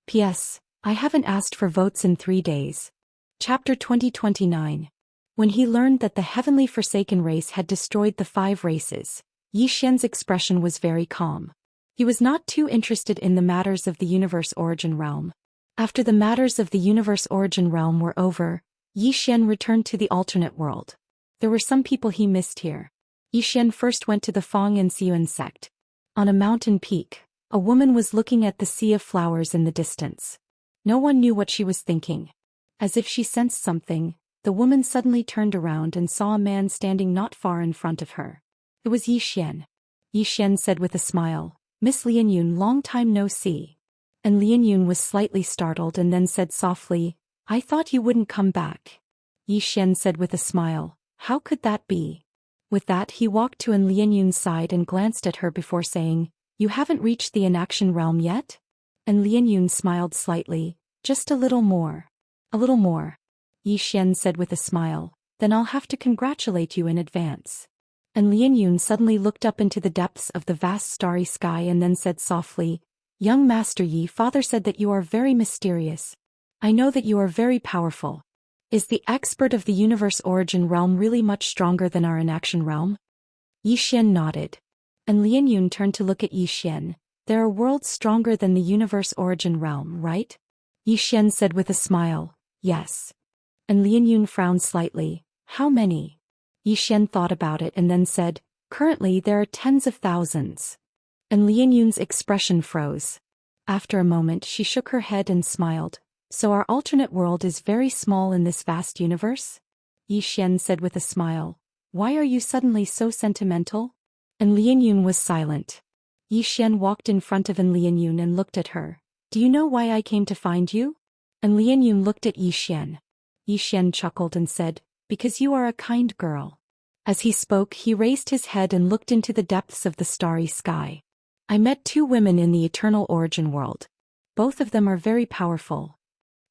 P.S. I haven't asked for votes in 3 days. Chapter 2029. When he learned that the heavenly Forsaken race had destroyed the 5 races, Zhou Xian's expression was very calm. He was not too interested in the matters of the universe origin realm. After the matters of the universe origin realm were over, Zhou Xian returned to the alternate world. There were some people he missed here. Zhou Xian first went to the Fang and Xian sect. On a mountain peak, a woman was looking at the sea of flowers in the distance. No one knew what she was thinking. As if she sensed something, the woman suddenly turned around and saw a man standing not far in front of her. It was Zhou Xian. Zhou Xian said with a smile, "Miss Lianyun, long time no see." And Lianyun was slightly startled and then said softly, "I thought you wouldn't come back." Zhou Xian said with a smile, "How could that be?" With that he walked to Lianyun's side and glanced at her before saying, "You haven't reached the inaction realm yet?" And Lianyun smiled slightly, "Just a little more." "A little more," Zhou Xian said with a smile, "Then I'll have to congratulate you in advance." And Lianyun suddenly looked up into the depths of the vast starry sky and then said softly, "Young Master Yi, father said that you are very mysterious. I know that you are very powerful. Is the expert of the universe origin realm really much stronger than our inaction realm?" Zhou Xian nodded. And Lianyun turned to look at Zhou Xian. "There are worlds stronger than the universe origin realm, right?" Zhou Xian said with a smile, "Yes." And Lianyun frowned slightly. "How many?" Zhou Xian thought about it and then said, "Currently there are tens of thousands." And Lianyun's expression froze. After a moment she shook her head and smiled. "So our alternate world is very small in this vast universe?" Zhou Xian said with a smile. "Why are you suddenly so sentimental?" And Lianyun was silent. Zhou Xian walked in front of Lianyun and looked at her. "Do you know why I came to find you?" And Lianyun looked at Zhou Xian. Zhou Xian chuckled and said, "Because you are a kind girl." As he spoke he raised his head and looked into the depths of the starry sky. "I met 2 women in the eternal origin world. Both of them are very powerful."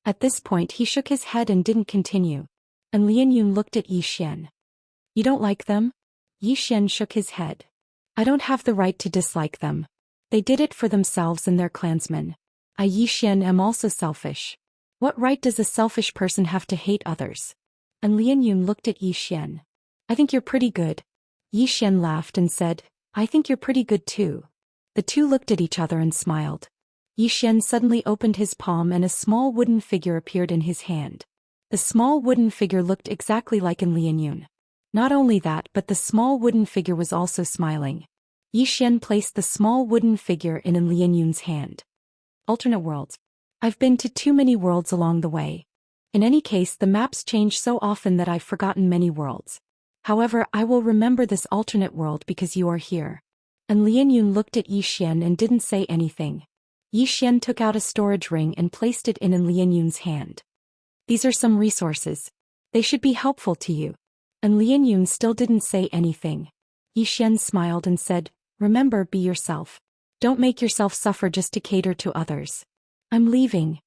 At this point he shook his head and didn't continue. And Lianyun looked at Zhou Xian. "You don't like them?" Zhou Xian shook his head. "I don't have the right to dislike them. They did it for themselves and their clansmen. I, Zhou Xian, am also selfish. What right does a selfish person have to hate others?" And Lianyun looked at Zhou Xian. "I think you're pretty good." Zhou Xian laughed and said, "I think you're pretty good too." The two looked at each other and smiled. Zhou Xian suddenly opened his palm and a small wooden figure appeared in his hand. The small wooden figure looked exactly like Lianyun. Not only that, but the small wooden figure was also smiling. Zhou Xian placed the small wooden figure in Lianyun's hand. Alternate worlds. I've been to too many worlds along the way. In any case, the maps change so often that I've forgotten many worlds. However, I will remember this alternate world because you are here. And Lianyun looked at Zhou Xian and didn't say anything. Zhou Xian took out a storage ring and placed it in Lianyun's hand. "These are some resources. They should be helpful to you." And Lianyun still didn't say anything. Zhou Xian smiled and said, "Remember, be yourself. Don't make yourself suffer just to cater to others. I'm leaving."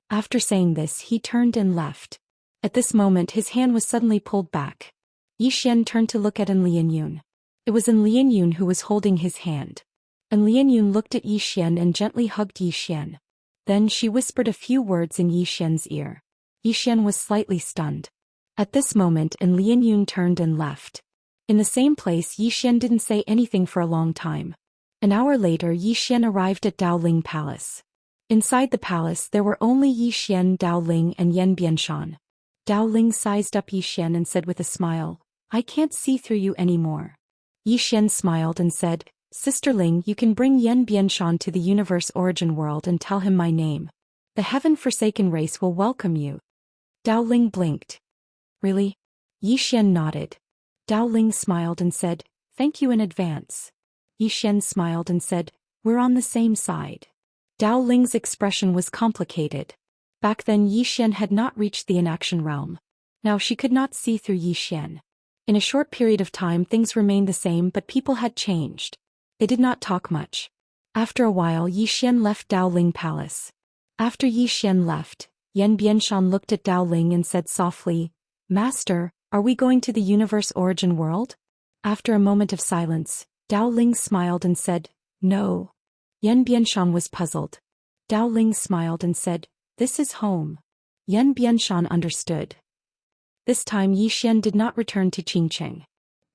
After saying this he turned and left. At this moment his hand was suddenly pulled back. Zhou Xian turned to look at Lianyun. It was Lianyun who was holding his hand. And Lianyun looked at Zhou Xian and gently hugged Zhou Xian. Then she whispered a few words in Zhou Xian's ear. Zhou Xian was slightly stunned. At this moment Lianyun turned and left. In the same place Zhou Xian didn't say anything for a long time. An hour later Zhou Xian arrived at Daoling Palace. Inside the palace there were only Zhou Xian, Daoling and Yan Bianshan. Daoling sized up Zhou Xian and said with a smile, "I can't see through you anymore." Zhou Xian smiled and said, "Sister Ling, you can bring Yan Bianshan to the universe origin world and tell him my name. The heaven forsaken race will welcome you." Daoling blinked. "Really?" Zhou Xian nodded. Daoling smiled and said, "Thank you in advance." Zhou Xian smiled and said, "We're on the same side." Daoling's expression was complicated. Back then Zhou Xian had not reached the inaction realm. Now she could not see through Zhou Xian. In a short period of time things remained the same, but people had changed. They did not talk much. After a while Zhou Xian left Daoling Palace. After Zhou Xian left, Yan Bianshan looked at Daoling and said softly, "Master, are we going to the universe origin world?" After a moment of silence, Daoling smiled and said, "No." Yan Bianshan was puzzled. Daoling smiled and said, "This is home." Yan Bianshan understood. This time Yi Xian did not return to Qingcheng.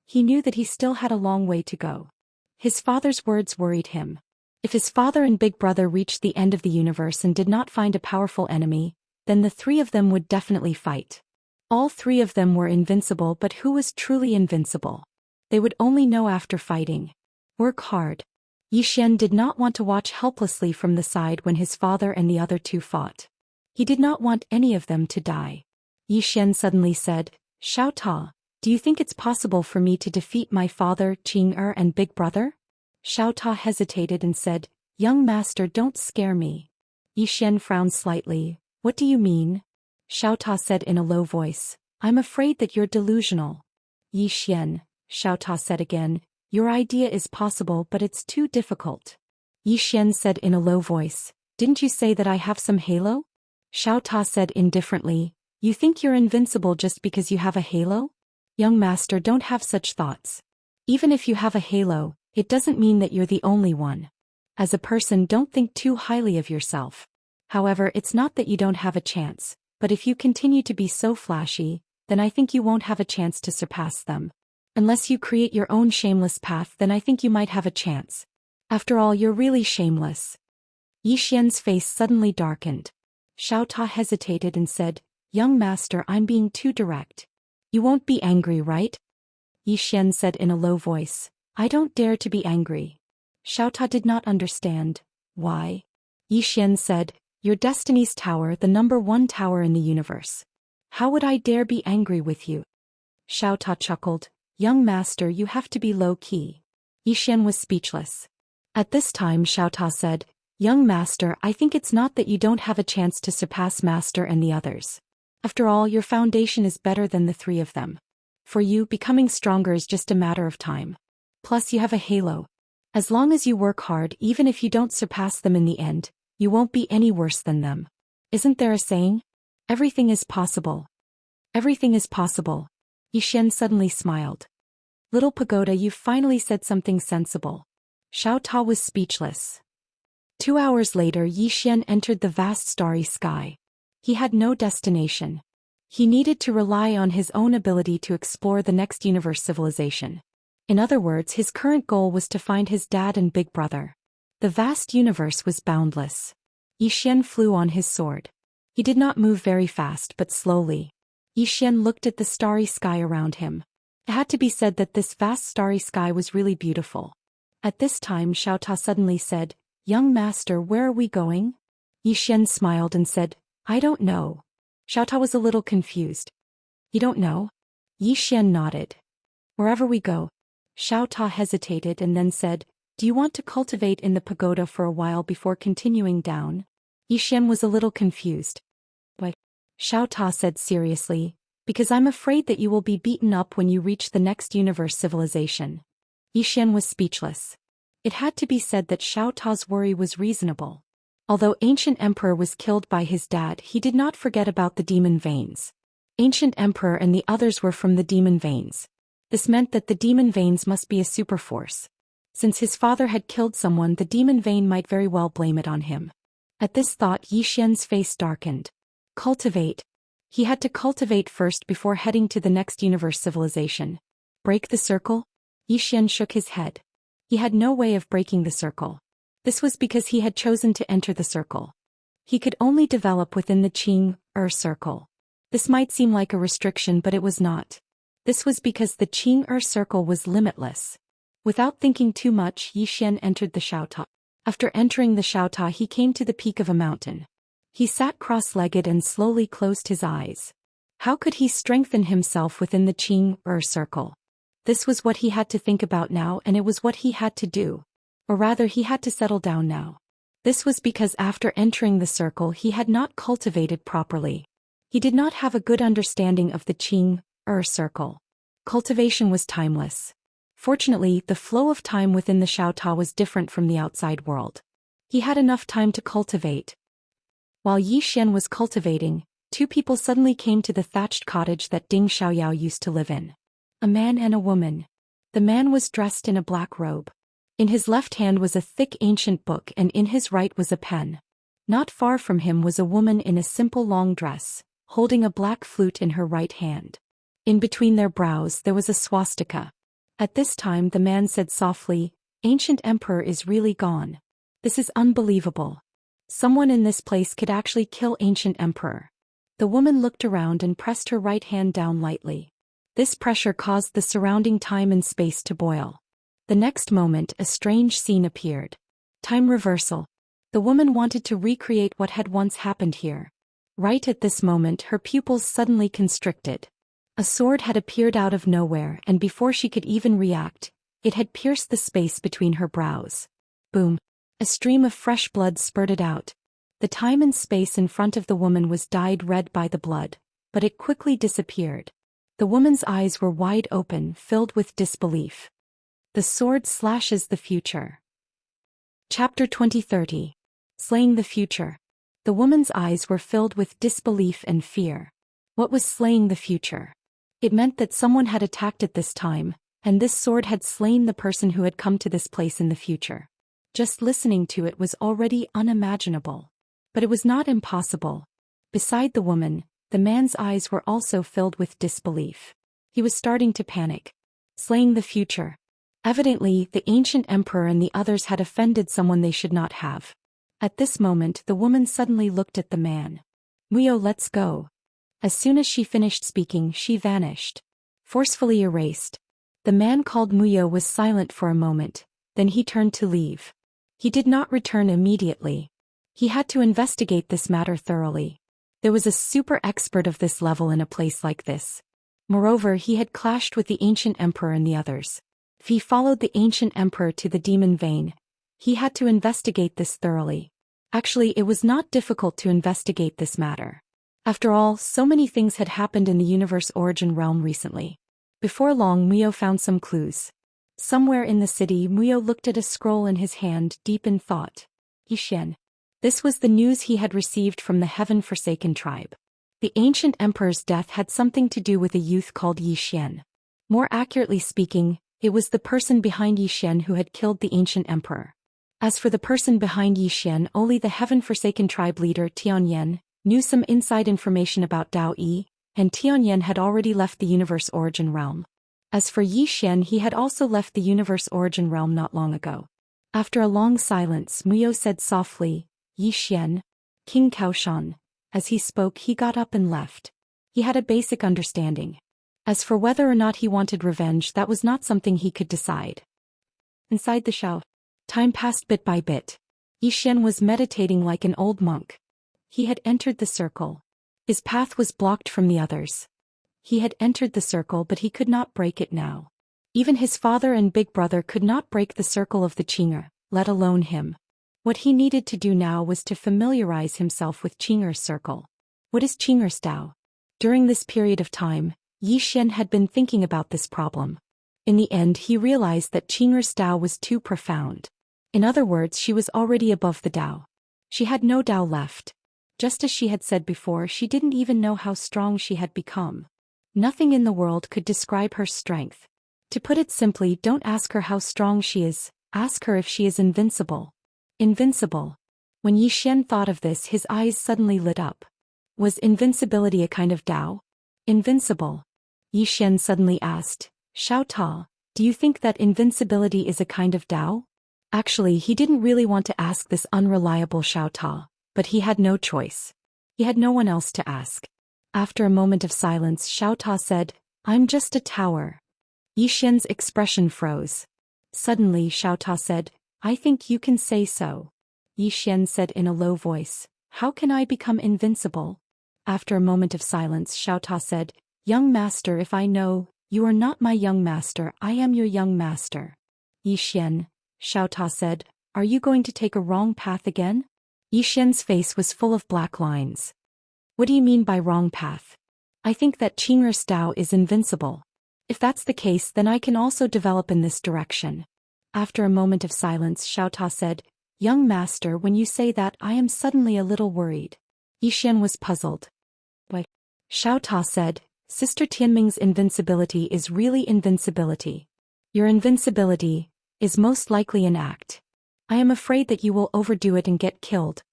He knew that he still had a long way to go. His father's words worried him. If his father and big brother reached the end of the universe and did not find a powerful enemy, then the three of them would definitely fight. All three of them were invincible, but who was truly invincible? They would only know after fighting. Work hard. Yi Xian did not want to watch helplessly from the side when his father and the other two fought. He did not want any of them to die. Yi Xian suddenly said, "Xiao Ta, do you think it's possible for me to defeat my father, Qing and big brother?" Xiao Ta hesitated and said, "Young master, don't scare me." Yi Xian frowned slightly. "What do you mean?" Xiao Ta said in a low voice, "I'm afraid that you're delusional." "Yi Xian," Xiao Ta said again, "your idea is possible, but it's too difficult." Yi Xian said in a low voice, "Didn't you say that I have some halo?" Xiao Ta said indifferently, "You think you're invincible just because you have a halo? Young master, don't have such thoughts. Even if you have a halo, it doesn't mean that you're the only one. As a person, don't think too highly of yourself. However, it's not that you don't have a chance, but if you continue to be so flashy, then I think you won't have a chance to surpass them. Unless you create your own shameless path, then I think you might have a chance. After all, you're really shameless." Yi Xian's face suddenly darkened. Xiao Ta hesitated and said, "Young master, I'm being too direct. You won't be angry, right?" Yi Xian said in a low voice, "I don't dare to be angry." Xiao Ta did not understand. "Why?" Yi Xian said, "Your destiny's tower, the #1 tower in the universe. How would I dare be angry with you?" Xiao Ta chuckled, "Young master, you have to be low-key." Yi Xian was speechless. At this time Xiao Ta said, "Young master, I think it's not that you don't have a chance to surpass master and the others. After all, your foundation is better than the three of them. For you, becoming stronger is just a matter of time. Plus you have a halo. As long as you work hard, even if you don't surpass them in the end, you won't be any worse than them. Isn't there a saying? Everything is possible. Everything is possible." Yi Xian suddenly smiled. "Little pagoda, you've finally said something sensible." Xiao Ta was speechless. 2 hours later, Yi Xian entered the vast starry sky. He had no destination. He needed to rely on his own ability to explore the next universe civilization. In other words, his current goal was to find his dad and big brother. The vast universe was boundless. Yi Xian flew on his sword. He did not move very fast, but slowly. Yi Xian looked at the starry sky around him. It had to be said that this vast starry sky was really beautiful. At this time Xiao Ta suddenly said, "Young master, where are we going?" Yi Xian smiled and said, "I don't know." Xiao Ta was a little confused. "You don't know?" Yi Xian nodded. "Wherever we go." Xiao Ta hesitated and then said, "Do you want to cultivate in the pagoda for a while before continuing down?" Yi Xian was a little confused. "What?" Xiao Ta said seriously, "Because I'm afraid that you will be beaten up when you reach the next universe civilization." Yi Xian was speechless. It had to be said that Xiao Ta's worry was reasonable. Although Ancient Emperor was killed by his dad, he did not forget about the demon veins. Ancient Emperor and the others were from the demon veins. This meant that the demon veins must be a superforce. Since his father had killed someone, the demon vein might very well blame it on him. At this thought, Yi Xian's face darkened. Cultivate. He had to cultivate first before heading to the next universe civilization. Break the circle? Yi Xian shook his head. He had no way of breaking the circle. This was because he had chosen to enter the circle. He could only develop within the Qing circle. This might seem like a restriction, but it was not. This was because the Qing circle was limitless. Without thinking too much, Yi Xian entered the Xiaota. After entering the Xiaota, he came to the peak of a mountain. He sat cross-legged and slowly closed his eyes. How could he strengthen himself within the Qing circle? This was what he had to think about now, and it was what he had to do. Or rather, he had to settle down now. This was because after entering the circle, he had not cultivated properly. He did not have a good understanding of the Qing circle. Cultivation was timeless. Fortunately, the flow of time within the Xiaota was different from the outside world. He had enough time to cultivate. While Yi Xian was cultivating, two people suddenly came to the thatched cottage that Ding Xiaoyao used to live in. A man and a woman. The man was dressed in a black robe. In his left hand was a thick ancient book, and in his right was a pen. Not far from him was a woman in a simple long dress, holding a black flute in her right hand. In between their brows there was a swastika. At this time the man said softly, "Ancient Emperor is really gone. This is unbelievable. Someone in this place could actually kill Ancient Emperor." The woman looked around and pressed her right hand down lightly. This pressure caused the surrounding time and space to boil. The next moment a strange scene appeared. Time reversal. The woman wanted to recreate what had once happened here. Right at this moment her pupils suddenly constricted. A sword had appeared out of nowhere, and before she could even react, it had pierced the space between her brows. Boom. A stream of fresh blood spurted out. The time and space in front of the woman was dyed red by the blood, but it quickly disappeared. The woman's eyes were wide open, filled with disbelief. The sword slashes the future. Chapter 2030. Slaying the future. The woman's eyes were filled with disbelief and fear. What was slaying the future? It meant that someone had attacked at this time, and this sword had slain the person who had come to this place in the future. Just listening to it was already unimaginable. But it was not impossible. Beside the woman, the man's eyes were also filled with disbelief. He was starting to panic. Slaying the future. Evidently, the ancient emperor and the others had offended someone they should not have. At this moment the woman suddenly looked at the man. "Muyo, let's go." As soon as she finished speaking, she vanished. Forcefully erased. The man called Muyo was silent for a moment, then he turned to leave. He did not return immediately. He had to investigate this matter thoroughly. There was a super expert of this level in a place like this. Moreover, he had clashed with the ancient emperor and the others. If he followed the ancient emperor to the demon vein, he had to investigate this thoroughly. Actually, it was not difficult to investigate this matter. After all, so many things had happened in the universe origin realm recently. Before long, Muyo found some clues. Somewhere in the city, Muyo looked at a scroll in his hand, deep in thought. Zhou Xian. This was the news he had received from the heaven-forsaken tribe. The ancient emperor's death had something to do with a youth called Zhou Xian. More accurately speaking, it was the person behind Zhou Xian who had killed the ancient emperor. As for the person behind Zhou Xian, only the heaven-forsaken tribe leader Tianyan knew some inside information about Daoist, and Tianyan had already left the universe origin realm. As for Zhou Xian, he had also left the universe origin realm not long ago. After a long silence, Muyo said softly, "Zhou Xian, King Kaoshan." As he spoke, he got up and left. He had a basic understanding. As for whether or not he wanted revenge, that was not something he could decide. Inside the Shao, time passed bit by bit. Zhou Xian was meditating like an old monk. He had entered the circle. His path was blocked from the others. He had entered the circle, but he could not break it now. Even his father and big brother could not break the circle of the Qing'er, let alone him. What he needed to do now was to familiarize himself with Qing'er's circle. What is Qing'er's Dao? During this period of time, Zhou Xian had been thinking about this problem. In the end, he realized that Qing'er's Dao was too profound. In other words, she was already above the Dao. She had no Dao left. Just as she had said before, she didn't even know how strong she had become. Nothing in the world could describe her strength. To put it simply, don't ask her how strong she is, ask her if she is invincible. Invincible. When Zhou Xian thought of this, his eyes suddenly lit up. Was invincibility a kind of Dao? Invincible. Zhou Xian suddenly asked, "Xiao Ta, do you think that invincibility is a kind of Dao?" Actually, he didn't really want to ask this unreliable Xiao Ta, but he had no choice. He had no one else to ask. After a moment of silence, Xiao Ta said, "I'm just a tower." Zhou Xian's expression froze. Suddenly Xiao Ta said, "I think you can say so." Zhou Xian said in a low voice, "How can I become invincible?" After a moment of silence, Xiao Ta said, "Young master, if I know, you are not my young master, I am your young master." Zhou Xian, Xiao Ta said, "Are you going to take a wrong path again?" Zhou Xian's face was full of black lines. "What do you mean by wrong path? I think that Qing'er's Dao is invincible. If that's the case, then I can also develop in this direction." After a moment of silence, Xiao Ta said, "Young master, when you say that, I am suddenly a little worried." Zhou Xian was puzzled. "What?" Xiao Ta said, "Sister Tianming's invincibility is really invincibility. Your invincibility is most likely an act. I am afraid that you will overdo it and get killed."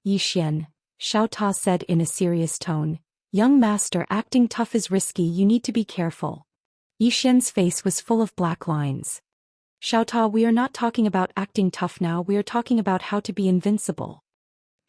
Zhou Xian, Xiao Ta said in a serious tone, Young master, acting tough is risky, you need to be careful. Yi Xian's face was full of black lines. Xiaota, we are not talking about acting tough now, we are talking about how to be invincible.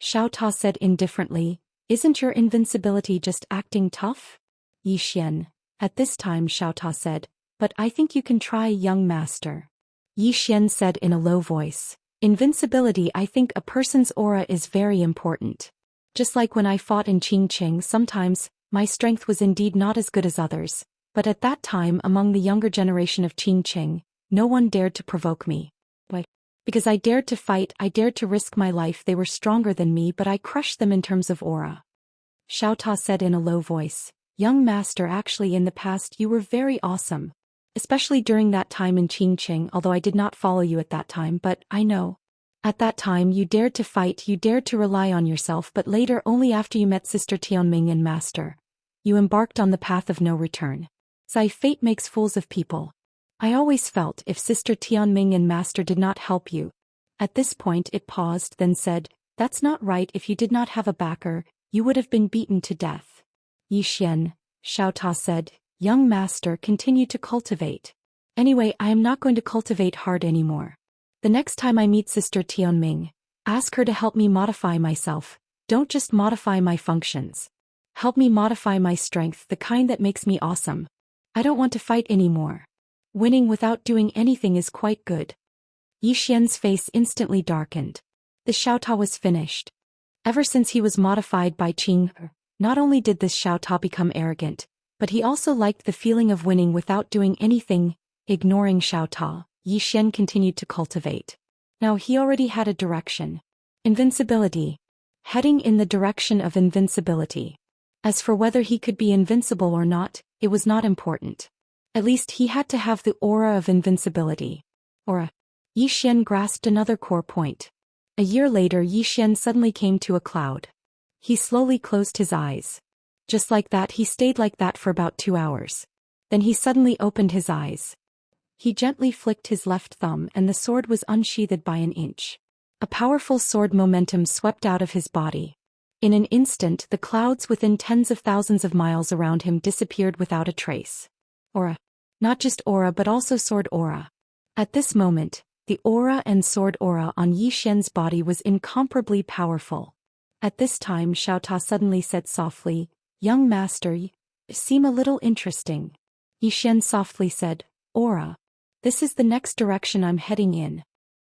Xiaota said indifferently, isn't your invincibility just acting tough? Yi Xian. At this time Xiaota said, but I think you can try, young master. Yi Xian said in a low voice, invincibility, I think a person's aura is very important. Just like when I fought in Qingqing, sometimes, my strength was indeed not as good as others, but at that time among the younger generation of Qingqing, no one dared to provoke me. Why? Because I dared to fight, I dared to risk my life, they were stronger than me but I crushed them in terms of aura. Xiaota said in a low voice, young master, actually in the past you were very awesome. Especially during that time in Qingqing, although I did not follow you at that time, but I know. At that time you dared to fight, you dared to rely on yourself, but later, only after you met Sister Tianming and Master, you embarked on the path of no return. Fate makes fools of people. I always felt if Sister Tianming and Master did not help you. At this point it paused, then said, that's not right, if you did not have a backer, you would have been beaten to death. Yi Xian, Xiaota said, young master, continue to cultivate. Anyway, I am not going to cultivate hard anymore. The next time I meet Sister Tianming, ask her to help me modify myself, don't just modify my functions. Help me modify my strength, the kind that makes me awesome. I don't want to fight anymore. Winning without doing anything is quite good. Yi Xian's face instantly darkened. The Xiaota was finished. Ever since he was modified by Qing, not only did this Xiaota become arrogant, but he also liked the feeling of winning without doing anything. Ignoring Xiaota, Yi Xian continued to cultivate. Now he already had a direction. Invincibility. Heading in the direction of invincibility. As for whether he could be invincible or not, it was not important. At least he had to have the aura of invincibility. Aura. Yi Xian grasped another core point. A year later Yi Xian suddenly came to a cloud. He slowly closed his eyes. Just like that he stayed like that for about 2 hours. Then he suddenly opened his eyes. He gently flicked his left thumb and the sword was unsheathed by an inch. A powerful sword momentum swept out of his body. In an instant the clouds within tens of thousands of miles around him disappeared without a trace. Aura. Not just aura but also sword aura. At this moment, the aura and sword aura on Yi Xian's body was incomparably powerful. At this time Xiaota suddenly said softly, young master, you seem a little interesting. Yi Xian softly said, aura. This is the next direction I'm heading in.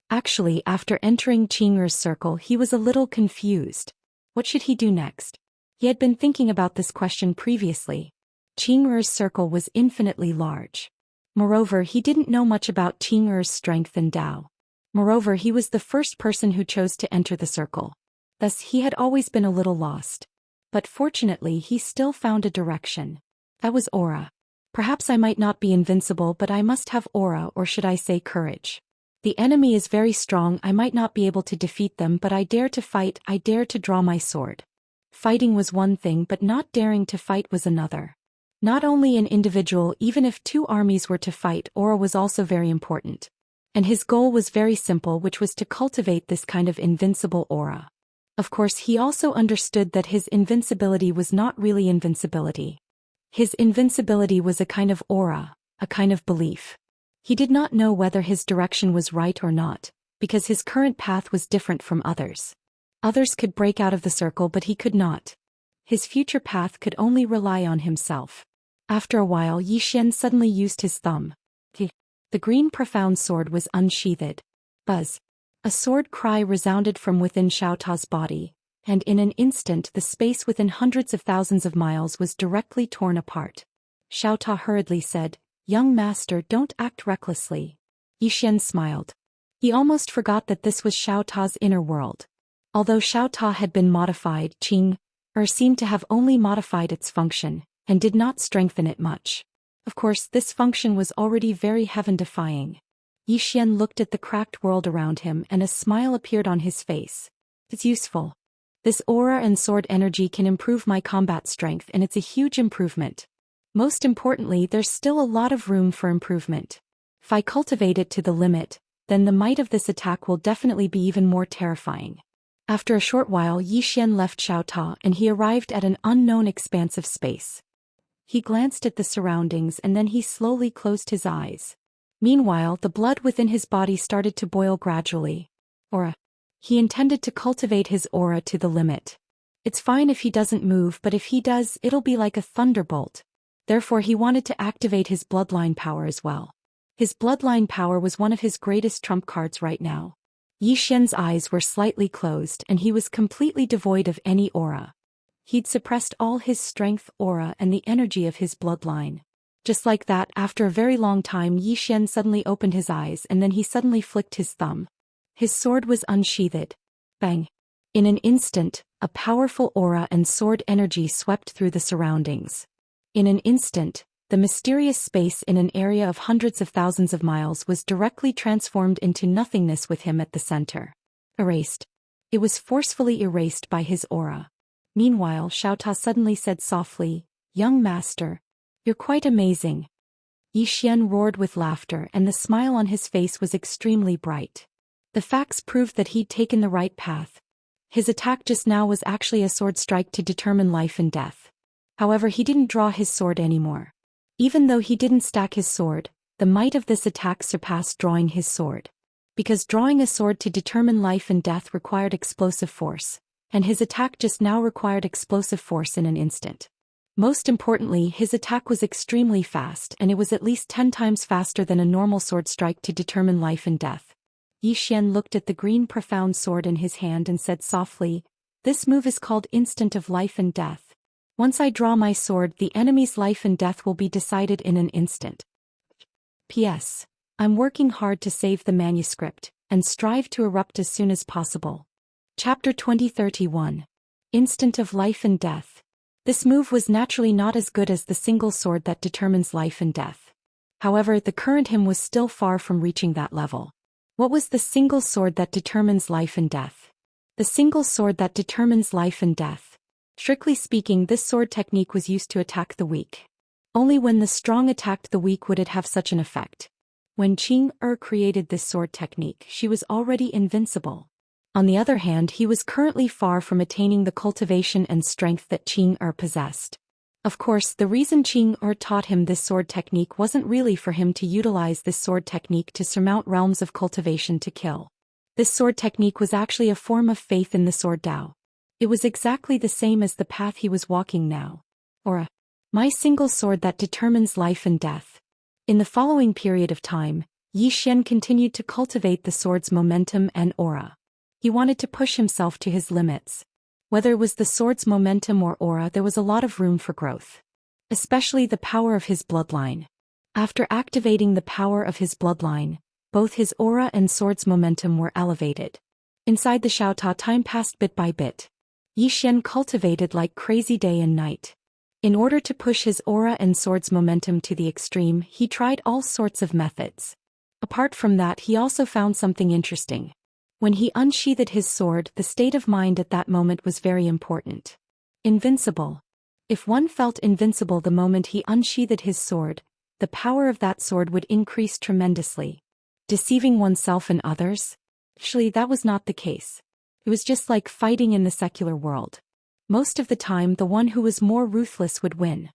Actually, after entering Qing'er's circle he was a little confused. What should he do next? He had been thinking about this question previously. Qing'er's circle was infinitely large. Moreover, he didn't know much about Qing'er's strength and Dao. Moreover, he was the first person who chose to enter the circle. Thus he had always been a little lost. But fortunately he still found a direction. That was aura. Perhaps I might not be invincible but I must have aura, or should I say courage. The enemy is very strong, I might not be able to defeat them but I dare to fight, I dare to draw my sword. Fighting was one thing but not daring to fight was another. Not only an individual, even if 2 armies were to fight, aura was also very important. And his goal was very simple, which was to cultivate this kind of invincible aura. Of course he also understood that his invincibility was not really invincibility. His invincibility was a kind of aura, a kind of belief. He did not know whether his direction was right or not, because his current path was different from others. Others could break out of the circle but he could not. His future path could only rely on himself. After a while Yi Xian suddenly used his thumb. The green profound sword was unsheathed. Buzz. A sword cry resounded from within Xiaota's body, and in an instant the space within hundreds of thousands of miles was directly torn apart. Xiaota hurriedly said, young master, don't act recklessly. Yi Xian smiled. He almost forgot that this was Xiaota's inner world. Although Xiaota had been modified, Qing-er seemed to have only modified its function, and did not strengthen it much. Of course, this function was already very heaven-defying. Yi Xian looked at the cracked world around him and a smile appeared on his face. It's useful. This aura and sword energy can improve my combat strength and it's a huge improvement. Most importantly, there's still a lot of room for improvement. If I cultivate it to the limit, then the might of this attack will definitely be even more terrifying. After a short while Yi Xian left Xiaota and he arrived at an unknown expanse of space. He glanced at the surroundings and then he slowly closed his eyes. Meanwhile, the blood within his body started to boil gradually. Aura. He intended to cultivate his aura to the limit. It's fine if he doesn't move, but if he does, it'll be like a thunderbolt. Therefore he wanted to activate his bloodline power as well. His bloodline power was one of his greatest trump cards right now. Yi Xian's eyes were slightly closed and he was completely devoid of any aura. He'd suppressed all his strength, aura, and the energy of his bloodline. Just like that, after a very long time, Yi Xian suddenly opened his eyes and then he suddenly flicked his thumb. His sword was unsheathed. Bang! In an instant, a powerful aura and sword energy swept through the surroundings. In an instant, the mysterious space in an area of hundreds of thousands of miles was directly transformed into nothingness with him at the center. Erased. It was forcefully erased by his aura. Meanwhile, Xiaota suddenly said softly, "Young master, you're quite amazing." Yi Xian roared with laughter and the smile on his face was extremely bright. The facts proved that he'd taken the right path. His attack just now was actually a sword strike to determine life and death. However, he didn't draw his sword anymore. Even though he didn't stack his sword, the might of this attack surpassed drawing his sword. Because drawing a sword to determine life and death required explosive force, and his attack just now required explosive force in an instant. Most importantly, his attack was extremely fast and it was at least 10 times faster than a normal sword strike to determine life and death. Yi Xian looked at the green profound sword in his hand and said softly, "This move is called Instant of Life and Death. Once I draw my sword, the enemy's life and death will be decided in an instant." P.S. I'm working hard to save the manuscript, and strive to erupt as soon as possible. Chapter 2031. Instant of Life and Death. This move was naturally not as good as the single sword that determines life and death. However, the current him was still far from reaching that level. What was the single sword that determines life and death? The single sword that determines life and death. Strictly speaking, this sword technique was used to attack the weak. Only when the strong attacked the weak would it have such an effect. When Qing created this sword technique, she was already invincible. On the other hand, he was currently far from attaining the cultivation and strength that Qing possessed. Of course, the reason Qing taught him this sword technique wasn't really for him to utilize this sword technique to surmount realms of cultivation to kill. This sword technique was actually a form of faith in the sword Dao. It was exactly the same as the path he was walking now. Aura. My single sword that determines life and death. In the following period of time, Yi Xian continued to cultivate the sword's momentum and aura. He wanted to push himself to his limits. Whether it was the sword's momentum or aura, there was a lot of room for growth. Especially the power of his bloodline. After activating the power of his bloodline, both his aura and sword's momentum were elevated. Inside the Xiaota, time passed bit by bit. Yi Xian cultivated like crazy day and night. In order to push his aura and sword's momentum to the extreme, he tried all sorts of methods. Apart from that, he also found something interesting. When he unsheathed his sword, the state of mind at that moment was very important. Invincible. If one felt invincible the moment he unsheathed his sword, the power of that sword would increase tremendously. Deceiving oneself and others? Actually, that was not the case. It was just like fighting in the secular world. Most of the time, the one who was more ruthless would win.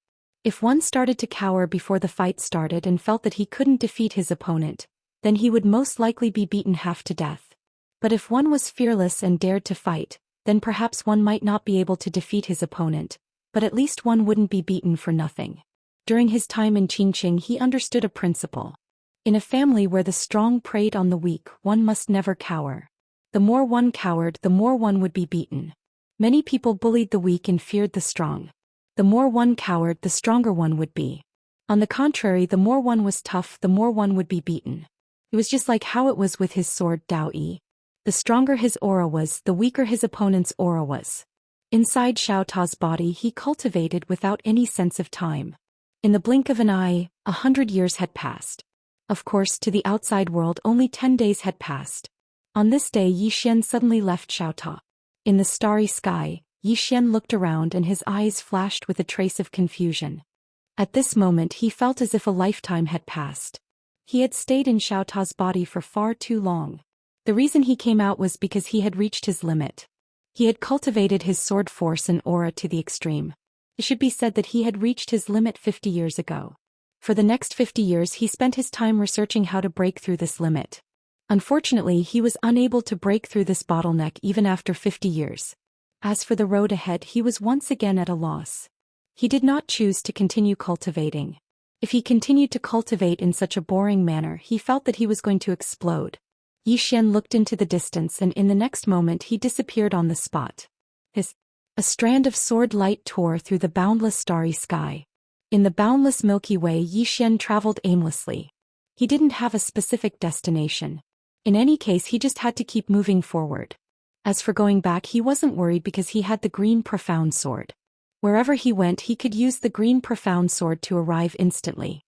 If one started to cower before the fight started and felt that he couldn't defeat his opponent, then he would most likely be beaten half to death. But if one was fearless and dared to fight, then perhaps one might not be able to defeat his opponent, but at least one wouldn't be beaten for nothing. During his time in Qingqing, he understood a principle. In a family where the strong preyed on the weak, one must never cower. The more one cowered, the more one would be beaten. Many people bullied the weak and feared the strong. The more one cowered, the stronger one would be. On the contrary, the more one was tough, the more one would be beaten. It was just like how it was with his sword Daoist. The stronger his aura was, the weaker his opponent's aura was. Inside Xiaota's body he cultivated without any sense of time. In the blink of an eye, 100 years had passed. Of course, to the outside world only 10 days had passed. On this day Yi Xian suddenly left Xiaota. In the starry sky, Yi Xian looked around and his eyes flashed with a trace of confusion. At this moment he felt as if a lifetime had passed. He had stayed in Xiaota's body for far too long. The reason he came out was because he had reached his limit. He had cultivated his sword force and aura to the extreme. It should be said that he had reached his limit 50 years ago. For the next 50 years he spent his time researching how to break through this limit. Unfortunately, he was unable to break through this bottleneck even after 50 years. As for the road ahead, he was once again at a loss. He did not choose to continue cultivating. If he continued to cultivate in such a boring manner, he felt that he was going to explode. Zhou Xian looked into the distance and in the next moment he disappeared on the spot. A strand of sword light tore through the boundless starry sky. In the boundless Milky Way, Zhou Xian traveled aimlessly. He didn't have a specific destination. In any case, he just had to keep moving forward. As for going back, he wasn't worried because he had the green profound sword. Wherever he went, he could use the green profound sword to arrive instantly.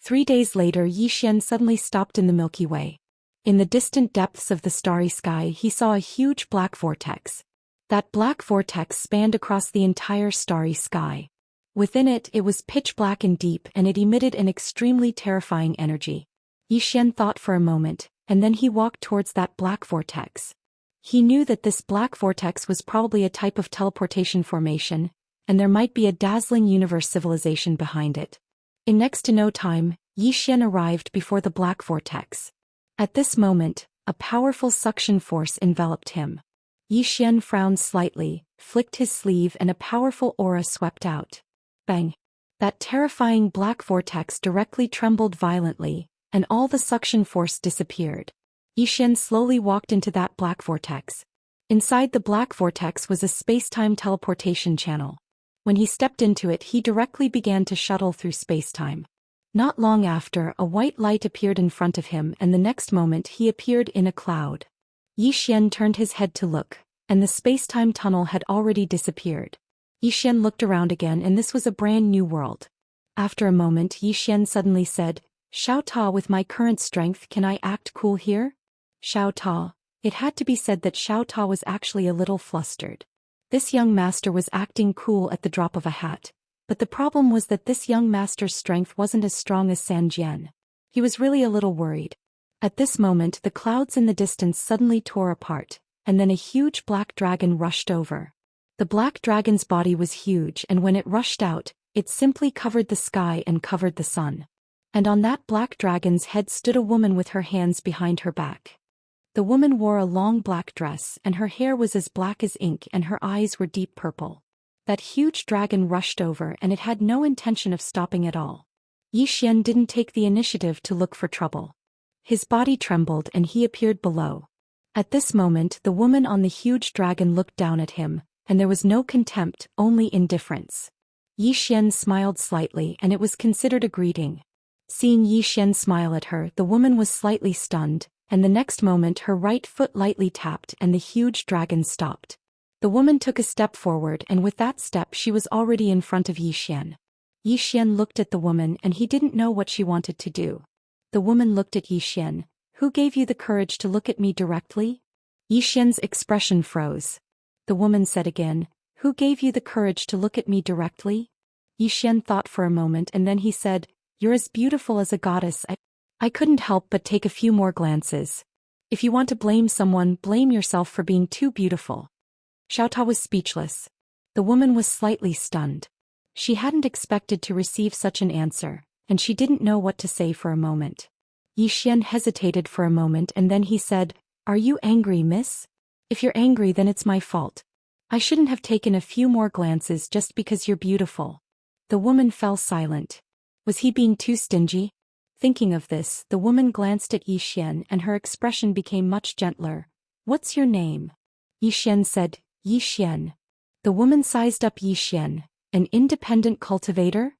3 days later, Zhou Xian suddenly stopped in the Milky Way. In the distant depths of the starry sky, he saw a huge black vortex. That black vortex spanned across the entire starry sky. Within it, it was pitch black and deep, and it emitted an extremely terrifying energy. Zhou Xian thought for a moment, and then he walked towards that black vortex. He knew that this black vortex was probably a type of teleportation formation, and there might be a dazzling universe civilization behind it. In next to no time, Zhou Xian arrived before the black vortex. At this moment, a powerful suction force enveloped him. Zhou Xian frowned slightly, flicked his sleeve, and a powerful aura swept out. Bang! That terrifying black vortex directly trembled violently, and all the suction force disappeared. Zhou Xian slowly walked into that black vortex. Inside the black vortex was a space-time teleportation channel. When he stepped into it, he directly began to shuttle through space-time. Not long after, a white light appeared in front of him, and the next moment he appeared in a cloud. Zhou Xian turned his head to look, and the space-time tunnel had already disappeared. Zhou Xian looked around again, and this was a brand new world. After a moment, Zhou Xian suddenly said, "Xiao Ta, with my current strength, can I act cool here?" Xiao Ta. It had to be said that Xiao Ta was actually a little flustered. This young master was acting cool at the drop of a hat. But the problem was that this young master's strength wasn't as strong as San Jian. He was really a little worried. At this moment, the clouds in the distance suddenly tore apart, and then a huge black dragon rushed over. The black dragon's body was huge, and when it rushed out, it simply covered the sky and covered the sun. And on that black dragon's head stood a woman with her hands behind her back. The woman wore a long black dress, and her hair was as black as ink, and her eyes were deep purple. That huge dragon rushed over, and it had no intention of stopping at all. Zhou Xian didn't take the initiative to look for trouble. His body trembled and he appeared below. At this moment, the woman on the huge dragon looked down at him, and there was no contempt, only indifference. Zhou Xian smiled slightly, and it was considered a greeting. Seeing Zhou Xian smile at her, the woman was slightly stunned, and the next moment her right foot lightly tapped and the huge dragon stopped. The woman took a step forward, and with that step she was already in front of Zhou Xian. Zhou Xian looked at the woman, and he didn't know what she wanted to do. The woman looked at Zhou Xian. "Who gave you the courage to look at me directly?" Zhou Xian's expression froze. The woman said again, "Who gave you the courage to look at me directly?" Zhou Xian thought for a moment, and then he said, "You're as beautiful as a goddess. I couldn't help but take a few more glances. If you want to blame someone, blame yourself for being too beautiful." Xiao Ta was speechless. The woman was slightly stunned. She hadn't expected to receive such an answer, and she didn't know what to say for a moment. Zhou Xian hesitated for a moment, and then he said, "Are you angry, miss? If you're angry, then it's my fault. I shouldn't have taken a few more glances just because you're beautiful." The woman fell silent. Was he being too stingy? Thinking of this, the woman glanced at Zhou Xian, and her expression became much gentler. "What's your name?" Zhou Xian said, "Zhou Xian." The woman sized up Zhou Xian. "An independent cultivator?"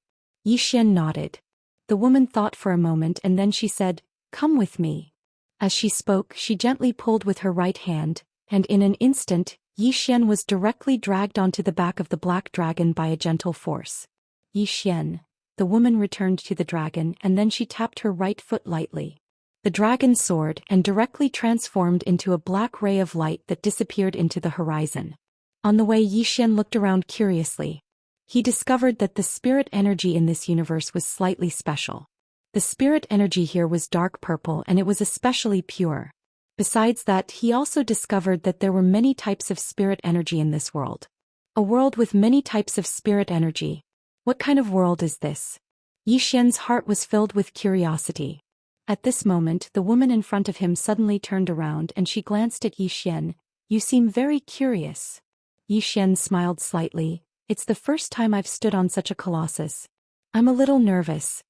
Zhou Xian nodded. The woman thought for a moment, and then she said, "Come with me." As she spoke, she gently pulled with her right hand, and in an instant, Zhou Xian was directly dragged onto the back of the black dragon by a gentle force. "Zhou Xian." The woman returned to the dragon, and then she tapped her right foot lightly. The dragon soared and directly transformed into a black ray of light that disappeared into the horizon. On the way, Zhou Xian looked around curiously. He discovered that the spirit energy in this universe was slightly special. The spirit energy here was dark purple, and it was especially pure. Besides that, he also discovered that there were many types of spirit energy in this world. A world with many types of spirit energy. What kind of world is this? Yi Xian's heart was filled with curiosity. At this moment, the woman in front of him suddenly turned around and she glanced at Yi Xian. You seem very curious. Yi Xian smiled slightly. It's the first time I've stood on such a colossus. I'm a little nervous.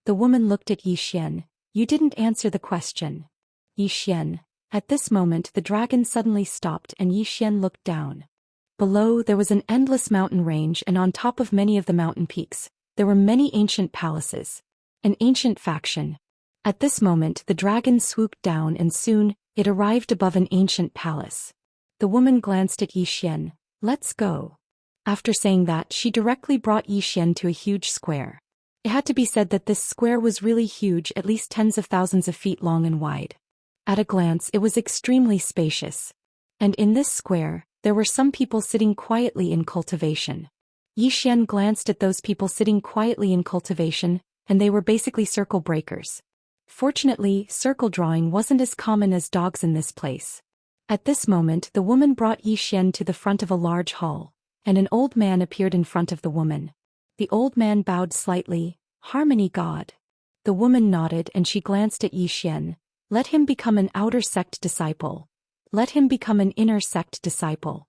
The woman looked at Yi Xian. You didn't answer the question. Yi Xian. At this moment, the dragon suddenly stopped and Yi Xian looked down. Below, there was an endless mountain range, and on top of many of the mountain peaks, there were many ancient palaces. An ancient faction. At this moment, the dragon swooped down and soon, it arrived above an ancient palace. The woman glanced at Yi Xian. Let's go. After saying that, she directly brought Yi Xian to a huge square. It had to be said that this square was really huge, at least tens of thousands of feet long and wide. At a glance, it was extremely spacious. And in this square, there were some people sitting quietly in cultivation. Yi Xian glanced at those people sitting quietly in cultivation, and they were basically circle breakers. Fortunately, circle drawing wasn't as common as dogs in this place. At this moment, the woman brought Yi Xian to the front of a large hall, and an old man appeared in front of the woman. The old man bowed slightly. Harmony God. The woman nodded and she glanced at Yi Xian. Let him become an outer sect disciple. Let him become an inner sect disciple.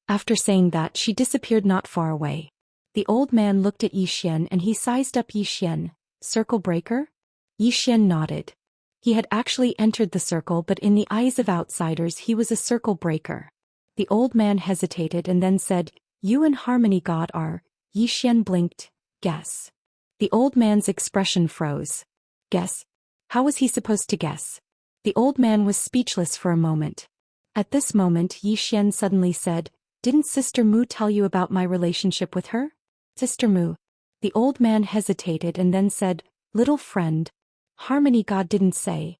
After saying that, she disappeared not far away. The old man looked at Yi Xian and he sized up Yi Xian. Circle breaker? Yi Xian nodded. He had actually entered the circle, but in the eyes of outsiders he was a circle breaker. The old man hesitated and then said, You and Harmony God are. Yi Xian blinked. Guess. The old man's expression froze. Guess? How was he supposed to guess? The old man was speechless for a moment. At this moment, Yi Xian suddenly said, Didn't Sister Mu tell you about my relationship with her? Sister Mu. The old man hesitated and then said, Little friend. Harmony God didn't say.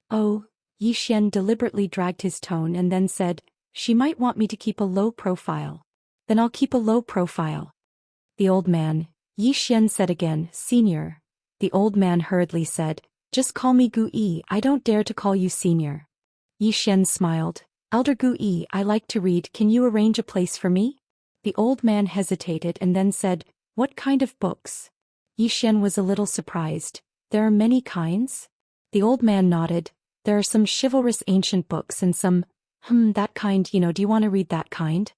Oh, Yi Xian deliberately dragged his tone and then said, She might want me to keep a low profile. Then I'll keep a low profile. The old man, Yi Xian said again, Senior. The old man hurriedly said, Just call me Gu Yi, I don't dare to call you Senior. Yi Xian smiled. Elder Gu Yi, I like to read, can you arrange a place for me? The old man hesitated and then said, What kind of books? Yi Xian was a little surprised. There are many kinds? The old man nodded. There are some chivalrous ancient books and some, that kind, do you want to read that kind?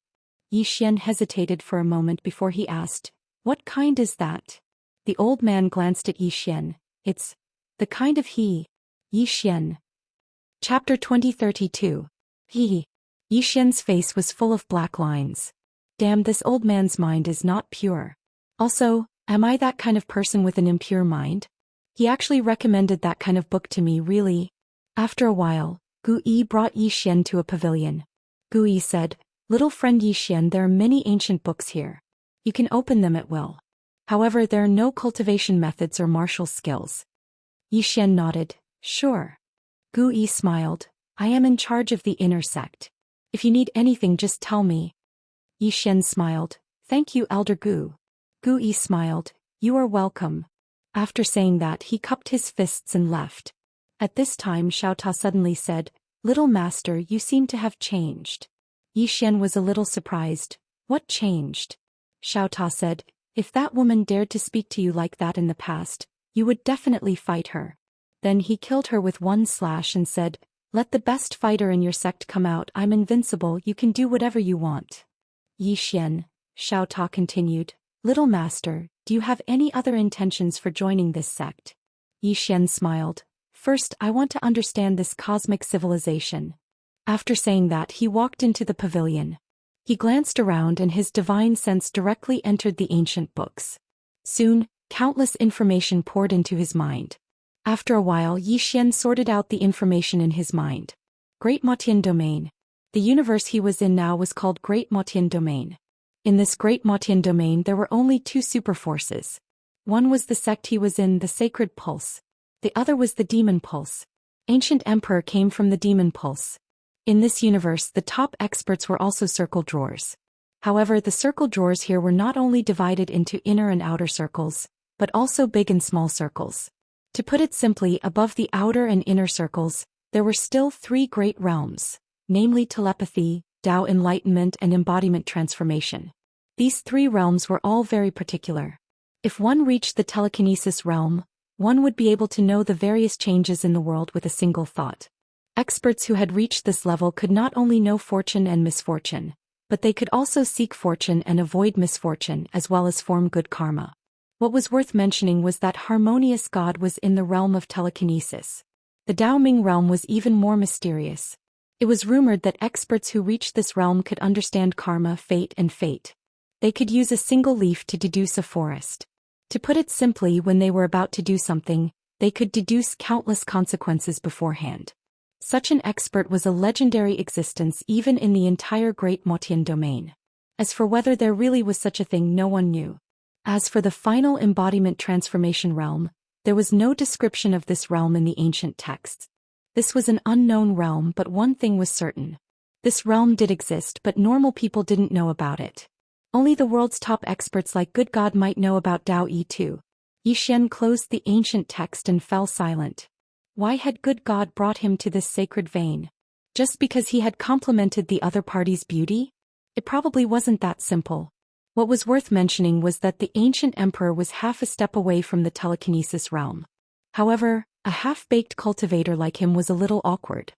Yi Xian hesitated for a moment before he asked, What kind is that? The old man glanced at Yi Xian. It's the kind of Yi Xian. Chapter 2032. Yi Xian's face was full of black lines. Damn, this old man's mind is not pure. Also, am I that kind of person with an impure mind? He actually recommended that kind of book to me, really? After a while, Gu Yi brought Yi Xian to a pavilion. Gu Yi said, Little friend Yi Xian, there are many ancient books here. You can open them at will. However, there are no cultivation methods or martial skills. Yi Xian nodded. Sure. Gu Yi smiled. I am in charge of the inner sect. If you need anything, just tell me. Yi Xian smiled. Thank you, Elder Gu. Gu Yi smiled. You are welcome. After saying that, he cupped his fists and left. At this time, Xiaota suddenly said, Little master, you seem to have changed. Yi Xian was a little surprised. What changed? Xiaota said, If that woman dared to speak to you like that in the past, you would definitely fight her. Then he killed her with one slash and said, Let the best fighter in your sect come out. I'm invincible, you can do whatever you want. Yi Xian, Xiaota continued, Little master, do you have any other intentions for joining this sect? Yi Xian smiled. First, I want to understand this cosmic civilization. After saying that, he walked into the pavilion. He glanced around and his divine sense directly entered the ancient books. Soon, countless information poured into his mind. After a while, Yi Xian sorted out the information in his mind. Great Motian Domain. The universe he was in now was called Great Motian Domain. In this Great Motian Domain there were only two superforces. One was the sect he was in, the Sacred Pulse. The other was the Demon Pulse. Ancient Emperor came from the Demon Pulse. In this universe, the top experts were also circle drawers. However, the circle drawers here were not only divided into inner and outer circles, but also big and small circles. To put it simply, above the outer and inner circles, there were still 3 great realms, namely telepathy, Tao enlightenment and embodiment transformation. These 3 realms were all very particular. If one reached the telekinesis realm, one would be able to know the various changes in the world with a single thought. Experts who had reached this level could not only know fortune and misfortune, but they could also seek fortune and avoid misfortune as well as form good karma. What was worth mentioning was that harmonious God was in the realm of telekinesis. The Daoming realm was even more mysterious. It was rumored that experts who reached this realm could understand karma, fate, and fate. They could use a single leaf to deduce a forest. To put it simply, when they were about to do something, they could deduce countless consequences beforehand. Such an expert was a legendary existence even in the entire Great Motian domain. As for whether there really was such a thing, no one knew. As for the final embodiment transformation realm, there was no description of this realm in the ancient texts. This was an unknown realm, but one thing was certain. This realm did exist, but normal people didn't know about it. Only the world's top experts like Good God might know about Dao Yi too. Yi Xian closed the ancient text and fell silent. Why had Good God brought him to this sacred vein? Just because he had complimented the other party's beauty? It probably wasn't that simple. What was worth mentioning was that the ancient emperor was half a step away from the telekinesis realm. However, a half-baked cultivator like him was a little awkward.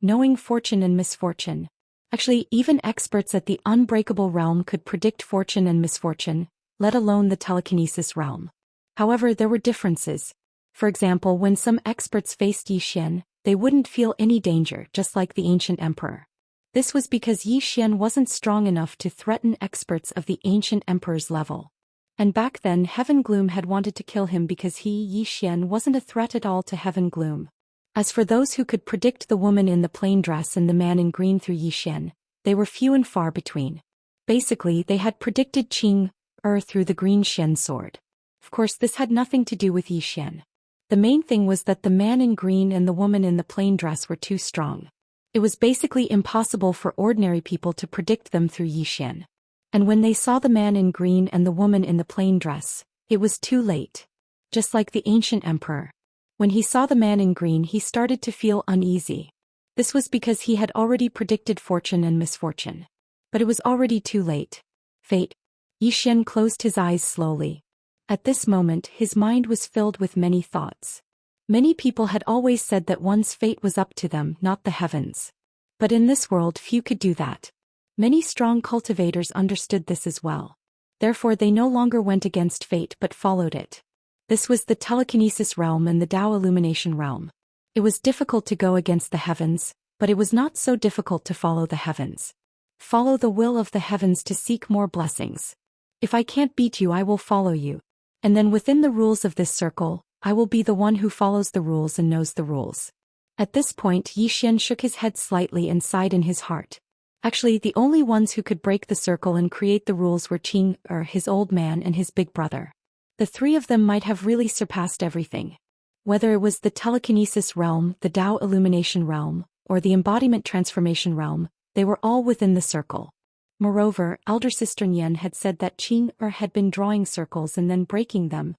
Knowing fortune and misfortune. Actually, even experts at the unbreakable realm could predict fortune and misfortune, let alone the telekinesis realm. However, there were differences. For example, when some experts faced Yi Xian, they wouldn't feel any danger, just like the ancient emperor. This was because Yi Xian wasn't strong enough to threaten experts of the ancient emperor's level. And back then Heaven Gloom had wanted to kill him because he, Yi Xian, wasn't a threat at all to Heaven Gloom. As for those who could predict the woman in the plain dress and the man in green through Yi Xian, they were few and far between. Basically, they had predicted Qing through the green Xian sword. Of course, this had nothing to do with Yi Xian. The main thing was that the man in green and the woman in the plain dress were too strong. It was basically impossible for ordinary people to predict them through Yi Xian. And when they saw the man in green and the woman in the plain dress, it was too late. Just like the ancient emperor. When he saw the man in green, he started to feel uneasy. This was because he had already predicted fortune and misfortune. But it was already too late. Fate. Yi Xian closed his eyes slowly. At this moment, his mind was filled with many thoughts. Many people had always said that one's fate was up to them, not the heavens. But in this world, few could do that. Many strong cultivators understood this as well. Therefore, they no longer went against fate but followed it. This was the telekinesis realm and the Tao illumination realm. It was difficult to go against the heavens, but it was not so difficult to follow the heavens. Follow the will of the heavens to seek more blessings. If I can't beat you, I will follow you. And then within the rules of this circle, I will be the one who follows the rules and knows the rules. At this point, Yi Xian shook his head slightly and sighed in his heart. Actually, the only ones who could break the circle and create the rules were Qing, his old man, and his big brother. The 3 of them might have really surpassed everything. Whether it was the telekinesis realm, the Tao illumination realm, or the embodiment transformation realm, they were all within the circle. Moreover, elder sister Nian had said that Qing had been drawing circles and then breaking them.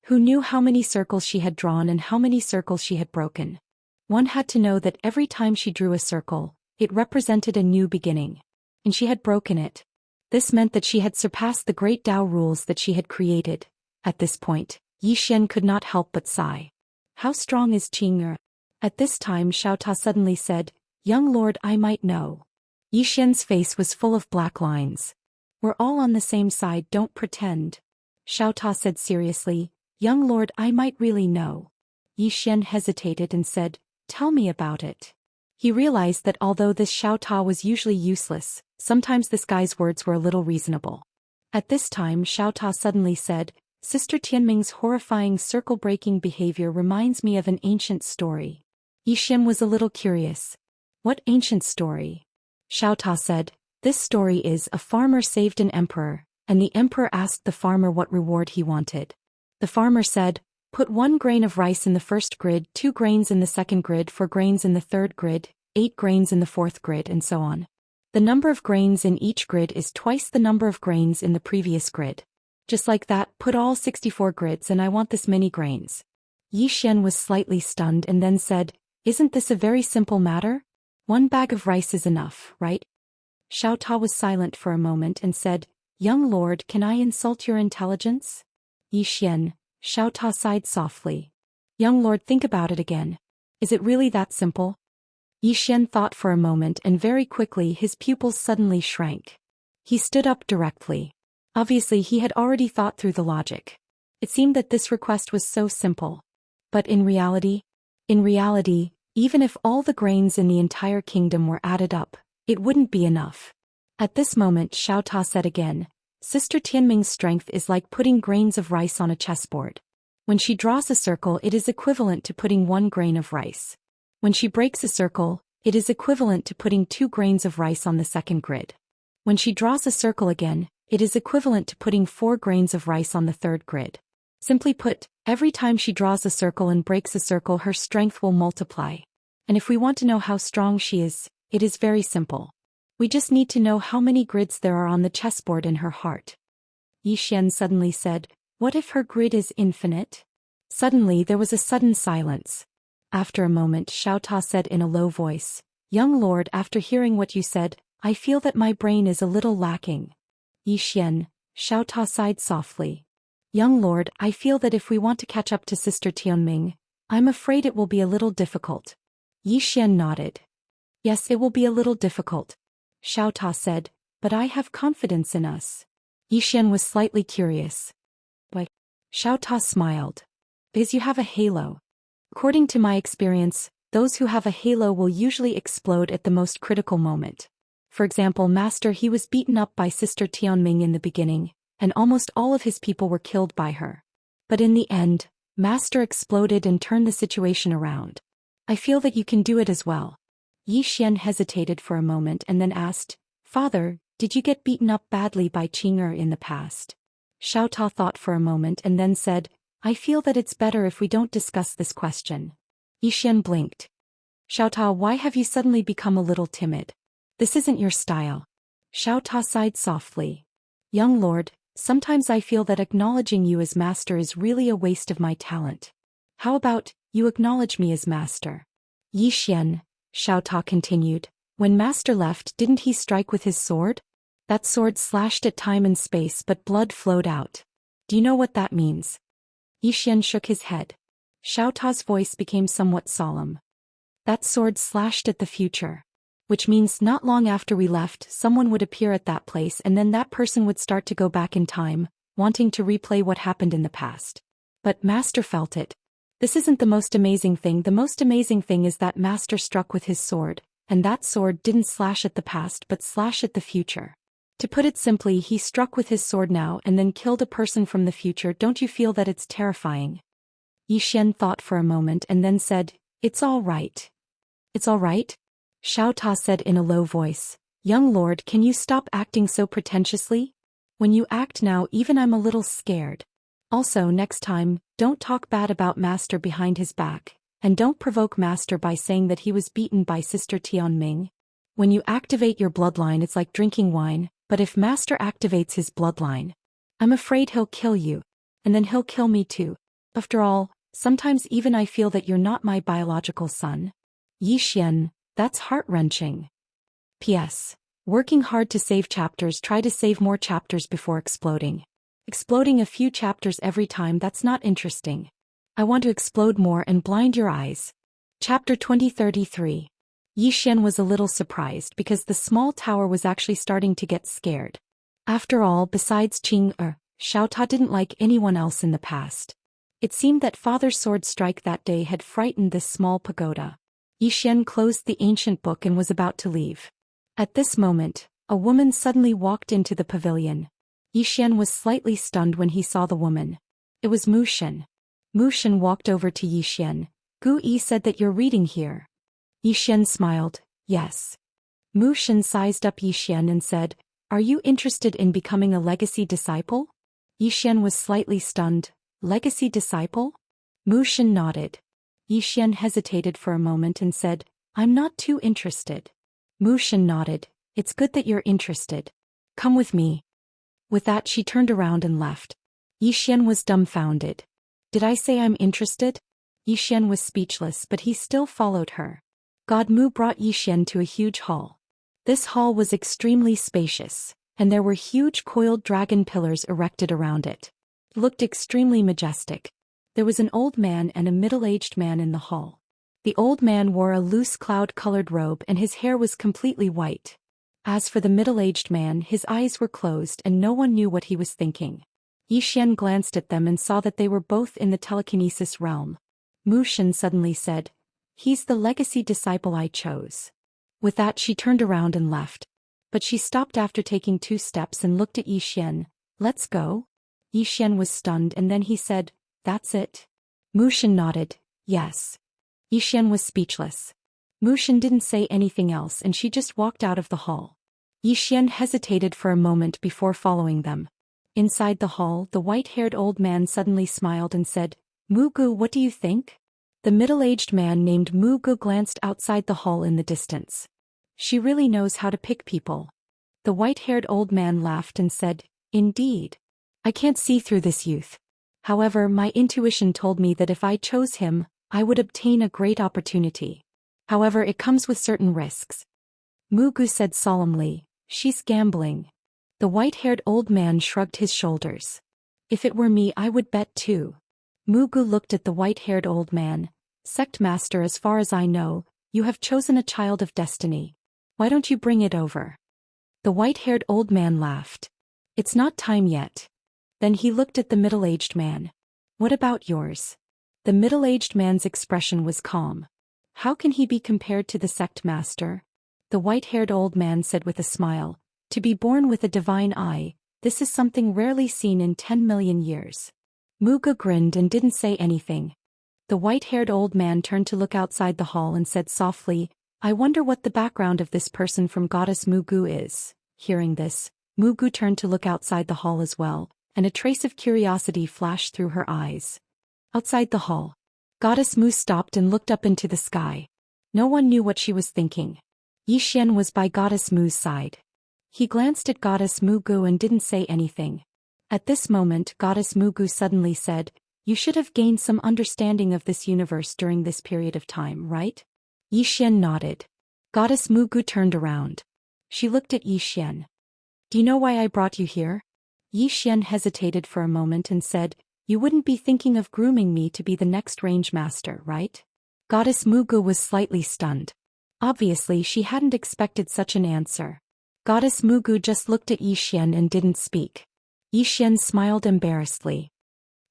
Who knew how many circles she had drawn and how many circles she had broken? One had to know that every time she drew a circle, it represented a new beginning. And she had broken it. This meant that she had surpassed the great Tao rules that she had created. At this point, Yi Xian could not help but sigh. How strong is Qing? At this time Xiao Ta suddenly said, "Young lord, I might know." Yi Xian's face was full of black lines. "We're all on the same side, don't pretend." Xiao Ta said seriously, "Young lord, I might really know." Yi Xian hesitated and said, "Tell me about it." He realized that although this Xiao Ta was usually useless, sometimes this guy's words were a little reasonable. At this time Xiao Ta suddenly said, "Sister Tianming's horrifying circle-breaking behavior reminds me of an ancient story." Yi Xian was a little curious. "What ancient story?" Xiao Ta said, "This story is a farmer saved an emperor, and the emperor asked the farmer what reward he wanted. The farmer said, 'Put 1 grain of rice in the first grid, 2 grains in the second grid, 4 grains in the third grid, 8 grains in the fourth grid, and so on. The number of grains in each grid is twice the number of grains in the previous grid. Just like that, put all 64 grids and I want this many grains.'" Yi Xian was slightly stunned and then said, Isn't this a very simple matter? 1 bag of rice is enough, right? Xiao was silent for a moment and said, Young lord, can I insult your intelligence? Yi Xian, Xiao sighed softly. Young lord, think about it again. Is it really that simple? Yi Xian thought for a moment and very quickly his pupils suddenly shrank. He stood up directly. Obviously he had already thought through the logic. It seemed that this request was so simple. But in reality, even if all the grains in the entire kingdom were added up, it wouldn't be enough. At this moment Xiao said again, Sister Tianming's strength is like putting grains of rice on a chessboard. When she draws a circle, it is equivalent to putting 1 grain of rice. When she breaks a circle, it is equivalent to putting 2 grains of rice on the second grid. When she draws a circle again, it is equivalent to putting 4 grains of rice on the third grid. Simply put, every time she draws a circle and breaks a circle, her strength will multiply. And if we want to know how strong she is, it is very simple. We just need to know how many grids there are on the chessboard in her heart. Yi Xian suddenly said, What if her grid is infinite? Suddenly there was a sudden silence. After a moment Xiao said in a low voice, Young lord, after hearing what you said, I feel that my brain is a little lacking. Yi Xian, Xiao sighed softly. Young lord, I feel that if we want to catch up to Sister Tianming, I'm afraid it will be a little difficult. Yi Xian nodded. Yes, it will be a little difficult. Xiao said, but I have confidence in us. Yi Xian was slightly curious. Why? Xiao smiled. Because you have a halo. According to my experience, those who have a halo will usually explode at the most critical moment. For example, Master, he was beaten up by Sister Tianming in the beginning, and almost all of his people were killed by her. But in the end, Master exploded and turned the situation around. I feel that you can do it as well. Yi Xian hesitated for a moment and then asked, Father, did you get beaten up badly by Qing'er in the past? Xiao thought for a moment and then said, I feel that it's better if we don't discuss this question. Yi Xian blinked. Xiao, why have you suddenly become a little timid? This isn't your style. Xiao sighed softly. Young lord, sometimes I feel that acknowledging you as master is really a waste of my talent. How about, you acknowledge me as master? Yi Xian, Xiao continued, when master left, didn't he strike with his sword? That sword slashed at time and space, but blood flowed out. Do you know what that means? Yi Xian shook his head. Xiao voice became somewhat solemn. That sword slashed at the future. Which means not long after we left, someone would appear at that place and then that person would start to go back in time, wanting to replay what happened in the past. But master felt it. This isn't the most amazing thing. The most amazing thing is that master struck with his sword, and that sword didn't slash at the past but slash at the future. To put it simply, he struck with his sword now and then killed a person from the future. Don't you feel that it's terrifying? Yi Xian thought for a moment and then said, It's all right. It's all right? Xiao said in a low voice, Young lord, can you stop acting so pretentiously? When you act now, even I'm a little scared. Also, next time, don't talk bad about master behind his back, and don't provoke master by saying that he was beaten by Sister Tianming. When you activate your bloodline, it's like drinking wine, but if master activates his bloodline, I'm afraid he'll kill you. And then he'll kill me too. After all, sometimes even I feel that you're not my biological son. Yi Xian, that's heart-wrenching. P.S. Working hard to save chapters. Try to save more chapters before exploding. Exploding a few chapters every time, that's not interesting. I want to explode more and blind your eyes. Chapter 2033. Yi Xian was a little surprised because the small tower was actually starting to get scared. After all, besides Qing'er, Xiao didn't like anyone else in the past. It seemed that Father's sword strike that day had frightened this small pagoda. Yi Xian closed the ancient book and was about to leave. At this moment, a woman suddenly walked into the pavilion. Yi Xian was slightly stunned when he saw the woman. It was Mu Shen. Mu Shen walked over to Yi Xian. Gu Yi said that you're reading here. Yi Xian smiled, yes. Mu Shen sized up Yi Xian and said, Are you interested in becoming a legacy disciple? Yi Xian was slightly stunned. Legacy disciple? Mu Shen nodded. Yi Xian hesitated for a moment and said, I'm not too interested. Mu Shen nodded. It's good that you're interested. Come with me. With that she turned around and left. Yi Xian was dumbfounded. Did I say I'm interested? Yi Xian was speechless, but he still followed her. God Mu brought Yi Xian to a huge hall. This hall was extremely spacious, and there were huge coiled dragon pillars erected around it. It looked extremely majestic. There was an old man and a middle-aged man in the hall. The old man wore a loose cloud-colored robe and his hair was completely white. As for the middle-aged man, his eyes were closed and no one knew what he was thinking. Yi Xian glanced at them and saw that they were both in the telekinesis realm. Mu Shen suddenly said, "He's the legacy disciple I chose." With that she turned around and left. But she stopped after taking 2 steps and looked at Yi Xian. "Let's go?" Yi Xian was stunned and then he said, "That's it?" Mu Shen nodded, "Yes." Yi Xian was speechless. Mu Shen didn't say anything else and she just walked out of the hall. Yi Xian hesitated for a moment before following them. Inside the hall, the white-haired old man suddenly smiled and said, "Mu Gu, what do you think?" The middle-aged man named Mu Gu glanced outside the hall in the distance. "She really knows how to pick people." The white-haired old man laughed and said, "Indeed. I can't see through this youth. However, my intuition told me that if I chose him, I would obtain a great opportunity. However, it comes with certain risks." Mu Gu said solemnly, "She's gambling." The white-haired old man shrugged his shoulders. "If it were me, I would bet too." Mu Gu looked at the white-haired old man. "Sect master, as far as I know, you have chosen a child of destiny. Why don't you bring it over?" The white-haired old man laughed. "It's not time yet." Then he looked at the middle-aged man. "What about yours?" The middle-aged man's expression was calm. "How can he be compared to the sect master?" The white-haired old man said with a smile, "To be born with a divine eye, this is something rarely seen in 10 million years." Mu Gu grinned and didn't say anything. The white-haired old man turned to look outside the hall and said softly, "I wonder what the background of this person from Goddess Mu Gu is." Hearing this, Mu Gu turned to look outside the hall as well, and a trace of curiosity flashed through her eyes. Outside the hall, Goddess Mu stopped and looked up into the sky. No one knew what she was thinking. Yi Xian was by Goddess Mu's side. He glanced at Goddess Mu Gu and didn't say anything. At this moment, Goddess Mu Gu suddenly said, "You should have gained some understanding of this universe during this period of time, right?" Yi Xian nodded. Goddess Mu Gu turned around. She looked at Yi Xian. "Do you know why I brought you here?" Yi Xian hesitated for a moment and said, "You wouldn't be thinking of grooming me to be the next range master, right?" Goddess Mu Gu was slightly stunned. Obviously, she hadn't expected such an answer. Goddess Mu Gu just looked at Yi Xian and didn't speak. Yi Xian smiled embarrassedly.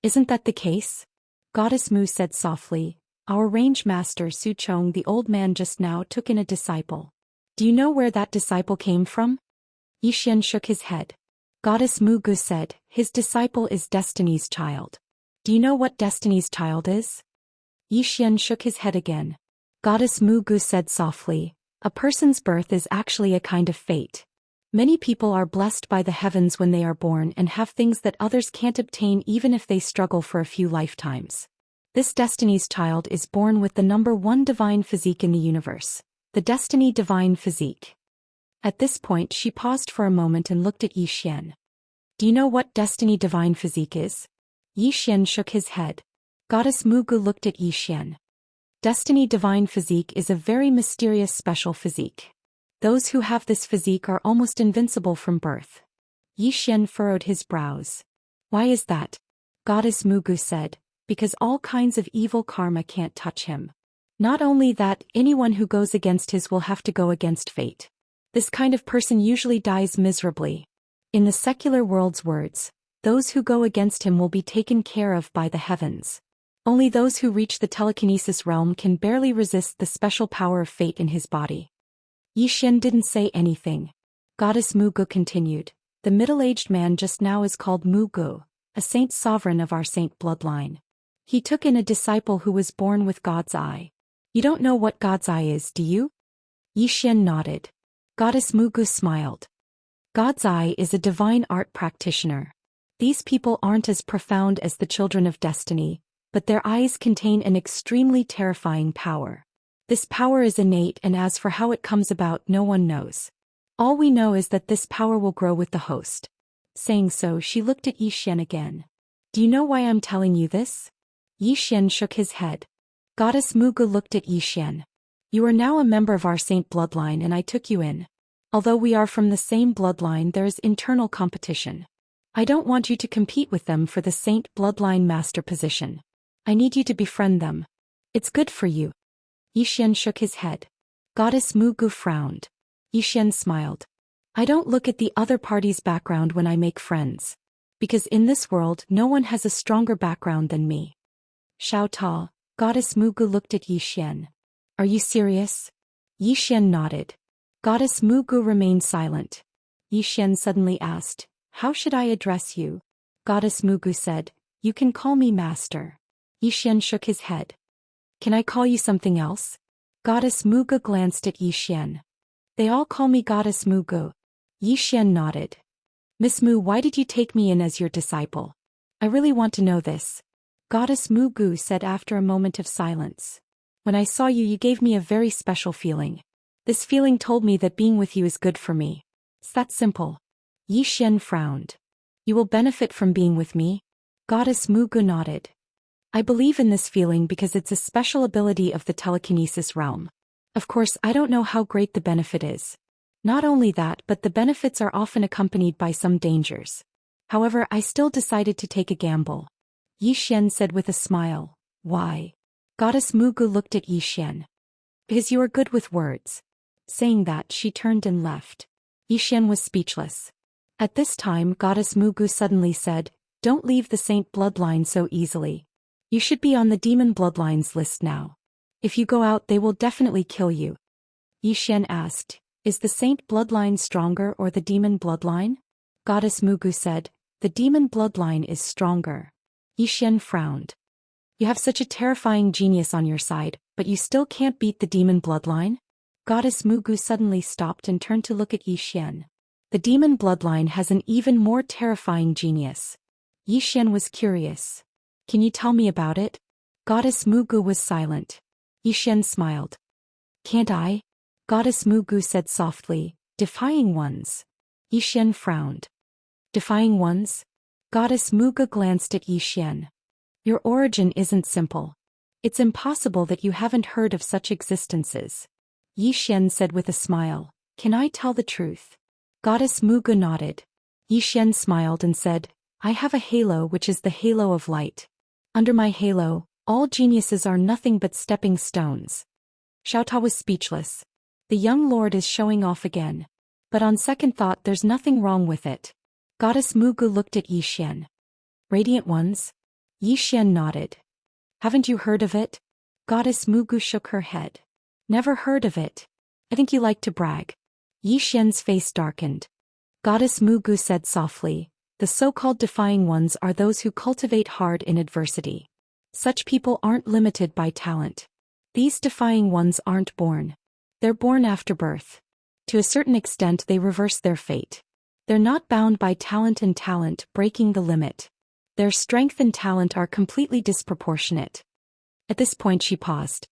"Isn't that the case?" Goddess Mu said softly, "Our range master Su Chong, the old man just now, took in a disciple. Do you know where that disciple came from?" Yi Xian shook his head. Goddess Mu Gu said, "His disciple is Destiny's child." "Do you know what Destiny's child is?" Yi Xian shook his head again. Goddess Mu Gu said softly, "A person's birth is actually a kind of fate. Many people are blessed by the heavens when they are born and have things that others can't obtain even if they struggle for a few lifetimes. This Destiny's child is born with the number 1 divine physique in the universe, the Destiny Divine Physique." At this point she paused for a moment and looked at Yi Xian. "Do you know what Destiny Divine Physique is?" Yi Xian shook his head. Goddess Mu Gu looked at Yi Xian. "Destiny Divine Physique is a very mysterious special physique. Those who have this physique are almost invincible from birth." Yi Xian furrowed his brows. "Why is that?" Goddess Mu Gu said, "Because all kinds of evil karma can't touch him. Not only that, anyone who goes against his will have to go against fate. This kind of person usually dies miserably. In the secular world's words, those who go against him will be taken care of by the heavens. Only those who reach the telekinesis realm can barely resist the special power of fate in his body." Yi Xian didn't say anything. Goddess Mu Gu continued, "The middle-aged man just now is called Mu Gu, a saint sovereign of our saint bloodline. He took in a disciple who was born with God's eye. You don't know what God's eye is, do you?" Yi Xian nodded. Goddess Mu Gu smiled. "God's eye is a divine art practitioner. These people aren't as profound as the children of destiny, but their eyes contain an extremely terrifying power. This power is innate, and as for how it comes about, no one knows. All we know is that this power will grow with the host." Saying so, she looked at Yi Xian again. "Do you know why I'm telling you this?" Yi Xian shook his head. Goddess Mugu looked at Xian. You are now a member of our saint bloodline and I took you in. Although we are from the same bloodline, there is internal competition. I don't want you to compete with them for the saint bloodline master position. I need you to befriend them. It's good for you. Xian shook his head. Goddess Mugu frowned. Xian smiled. I don't look at the other party's background when I make friends. Because in this world no one has a stronger background than me. Xiao Ta, Goddess Mugu looked at Xian. Are you serious? Xian nodded. Goddess Mugu remained silent. Xian suddenly asked, how should I address you? Goddess Mugu said, you can call me master. Xian shook his head. Can I call you something else? Goddess Mugu glanced at Xian. They all call me Goddess Mugu. Xian nodded. Miss Mu, why did you take me in as your disciple? I really want to know this. Goddess Mugu said after a moment of silence. When I saw you, you gave me a very special feeling. This feeling told me that being with you is good for me. It's that simple. Xian frowned. You will benefit from being with me? Goddess Mugu nodded. I believe in this feeling because it's a special ability of the telekinesis realm. Of course, I don't know how great the benefit is. Not only that, but the benefits are often accompanied by some dangers. However, I still decided to take a gamble. Xian said with a smile. Why? Goddess Mugu looked at Xian. Because you are good with words. Saying that, she turned and left. Xian was speechless. At this time, Goddess Mugu suddenly said, don't leave the saint bloodline so easily. You should be on the demon bloodlines list now. If you go out, they will definitely kill you. Xian asked, is the saint bloodline stronger or the demon bloodline? Goddess Mugu said, the demon bloodline is stronger. Xian frowned. You have such a terrifying genius on your side, but you still can't beat the demon bloodline? Goddess Mugu suddenly stopped and turned to look at Xian. The demon bloodline has an even more terrifying genius. Xian was curious. Can you tell me about it? Goddess Mugu was silent. Xian smiled. Can't I? Goddess Mugu said softly, defying ones. Xian frowned. Defying ones? Goddess Mugu glanced at Xian. Your origin isn't simple. It's impossible that you haven't heard of such existences. Xian said with a smile, can I tell the truth? Goddess Mugu nodded. Xian smiled and said, I have a halo which is the halo of light. Under my halo, all geniuses are nothing but stepping stones. Xiao Ta was speechless. The young lord is showing off again. But on second thought, there's nothing wrong with it. Goddess Mugu looked at Xian. Radiant ones? Xian nodded. Haven't you heard of it? Goddess Mugu shook her head. Never heard of it. I think you like to brag. Xian's face darkened. Goddess Mugu said softly, the so-called defying ones are those who cultivate hard in adversity. Such people aren't limited by talent. These defying ones aren't born. They're born after birth. To a certain extent, they reverse their fate. They're not bound by talent and talent breaking the limit. Their strength and talent are completely disproportionate. At this point she paused.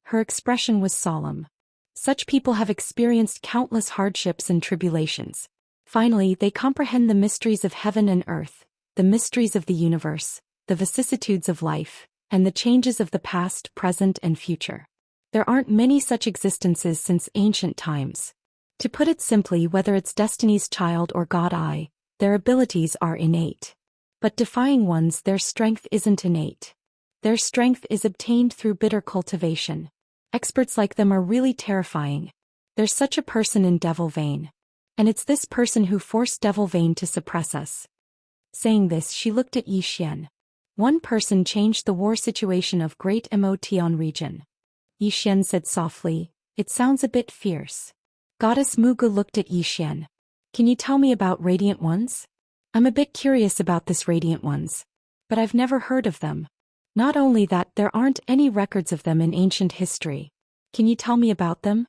Her expression was solemn. Such people have experienced countless hardships and tribulations. Finally, they comprehend the mysteries of heaven and earth, the mysteries of the universe, the vicissitudes of life, and the changes of the past, present, and future. There aren't many such existences since ancient times. To put it simply, whether it's Destiny's Child or God-Eye, their abilities are innate. But defying ones, their strength isn't innate. Their strength is obtained through bitter cultivation. Experts like them are really terrifying. There's such a person in Devil Vein. And it's this person who forced Devil Vein to suppress us. Saying this, she looked at Xian. One person changed the war situation of Great Motion region. Xian said softly, it sounds a bit fierce. Goddess Mugu looked at Xian. Can you tell me about Radiant Ones? I'm a bit curious about this Radiant Ones. But I've never heard of them. Not only that, there aren't any records of them in ancient history. Can you tell me about them?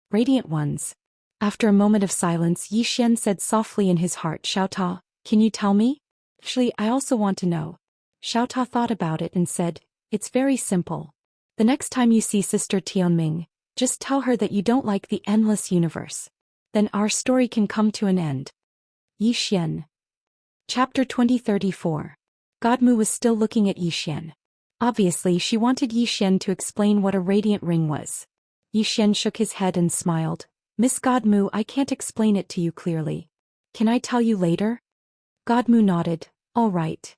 Radiant Ones. After a moment of silence, Xian said softly in his heart, Xiao Ta, can you tell me? Actually, I also want to know. Xiao Ta thought about it and said, it's very simple. The next time you see Sister Tianming, just tell her that you don't like the endless universe. Then our story can come to an end. Xian. Chapter 2034. Godmu was still looking at Xian. Obviously she wanted Yi Xian to explain what a radiant ring was. Yi Xian shook his head and smiled. Miss Godmu, I can't explain it to you clearly. Can I tell you later? Godmu nodded. All right.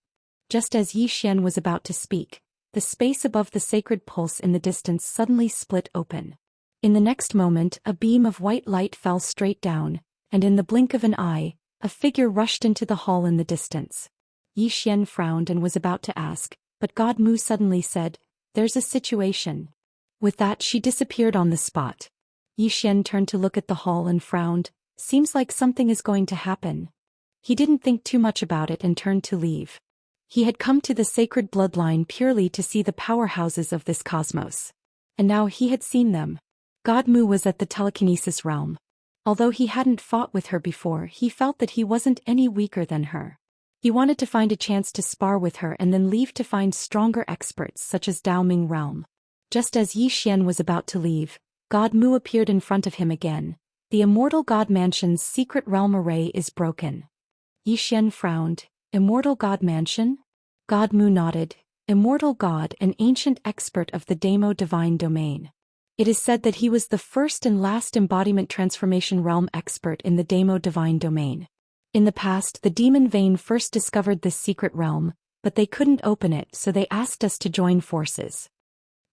Just as Yi Xian was about to speak, the space above the sacred pulse in the distance suddenly split open. In the next moment, a beam of white light fell straight down, and in the blink of an eye, a figure rushed into the hall in the distance. Yi Xian frowned and was about to ask, but Godmu suddenly said, There's a situation. With that she disappeared on the spot. Yi Xian turned to look at the hall and frowned. Seems like something is going to happen. He didn't think too much about it and turned to leave. He had come to the sacred bloodline purely to see the powerhouses of this cosmos. And now he had seen them. Godmu was at the telekinesis realm. Although he hadn't fought with her before, he felt that he wasn't any weaker than her. He wanted to find a chance to spar with her and then leave to find stronger experts such as Daoming realm. Just as Yi Xian was about to leave, Godmu appeared in front of him again. The Immortal God Mansion's secret realm array is broken. Yi Xian frowned. Immortal God Mansion? Godmu nodded. Immortal God, an ancient expert of the Demo divine domain. It is said that he was the first and last embodiment transformation realm expert in the Demo divine domain. In the past, the demon vein first discovered this secret realm, but they couldn't open it, so they asked us to join forces.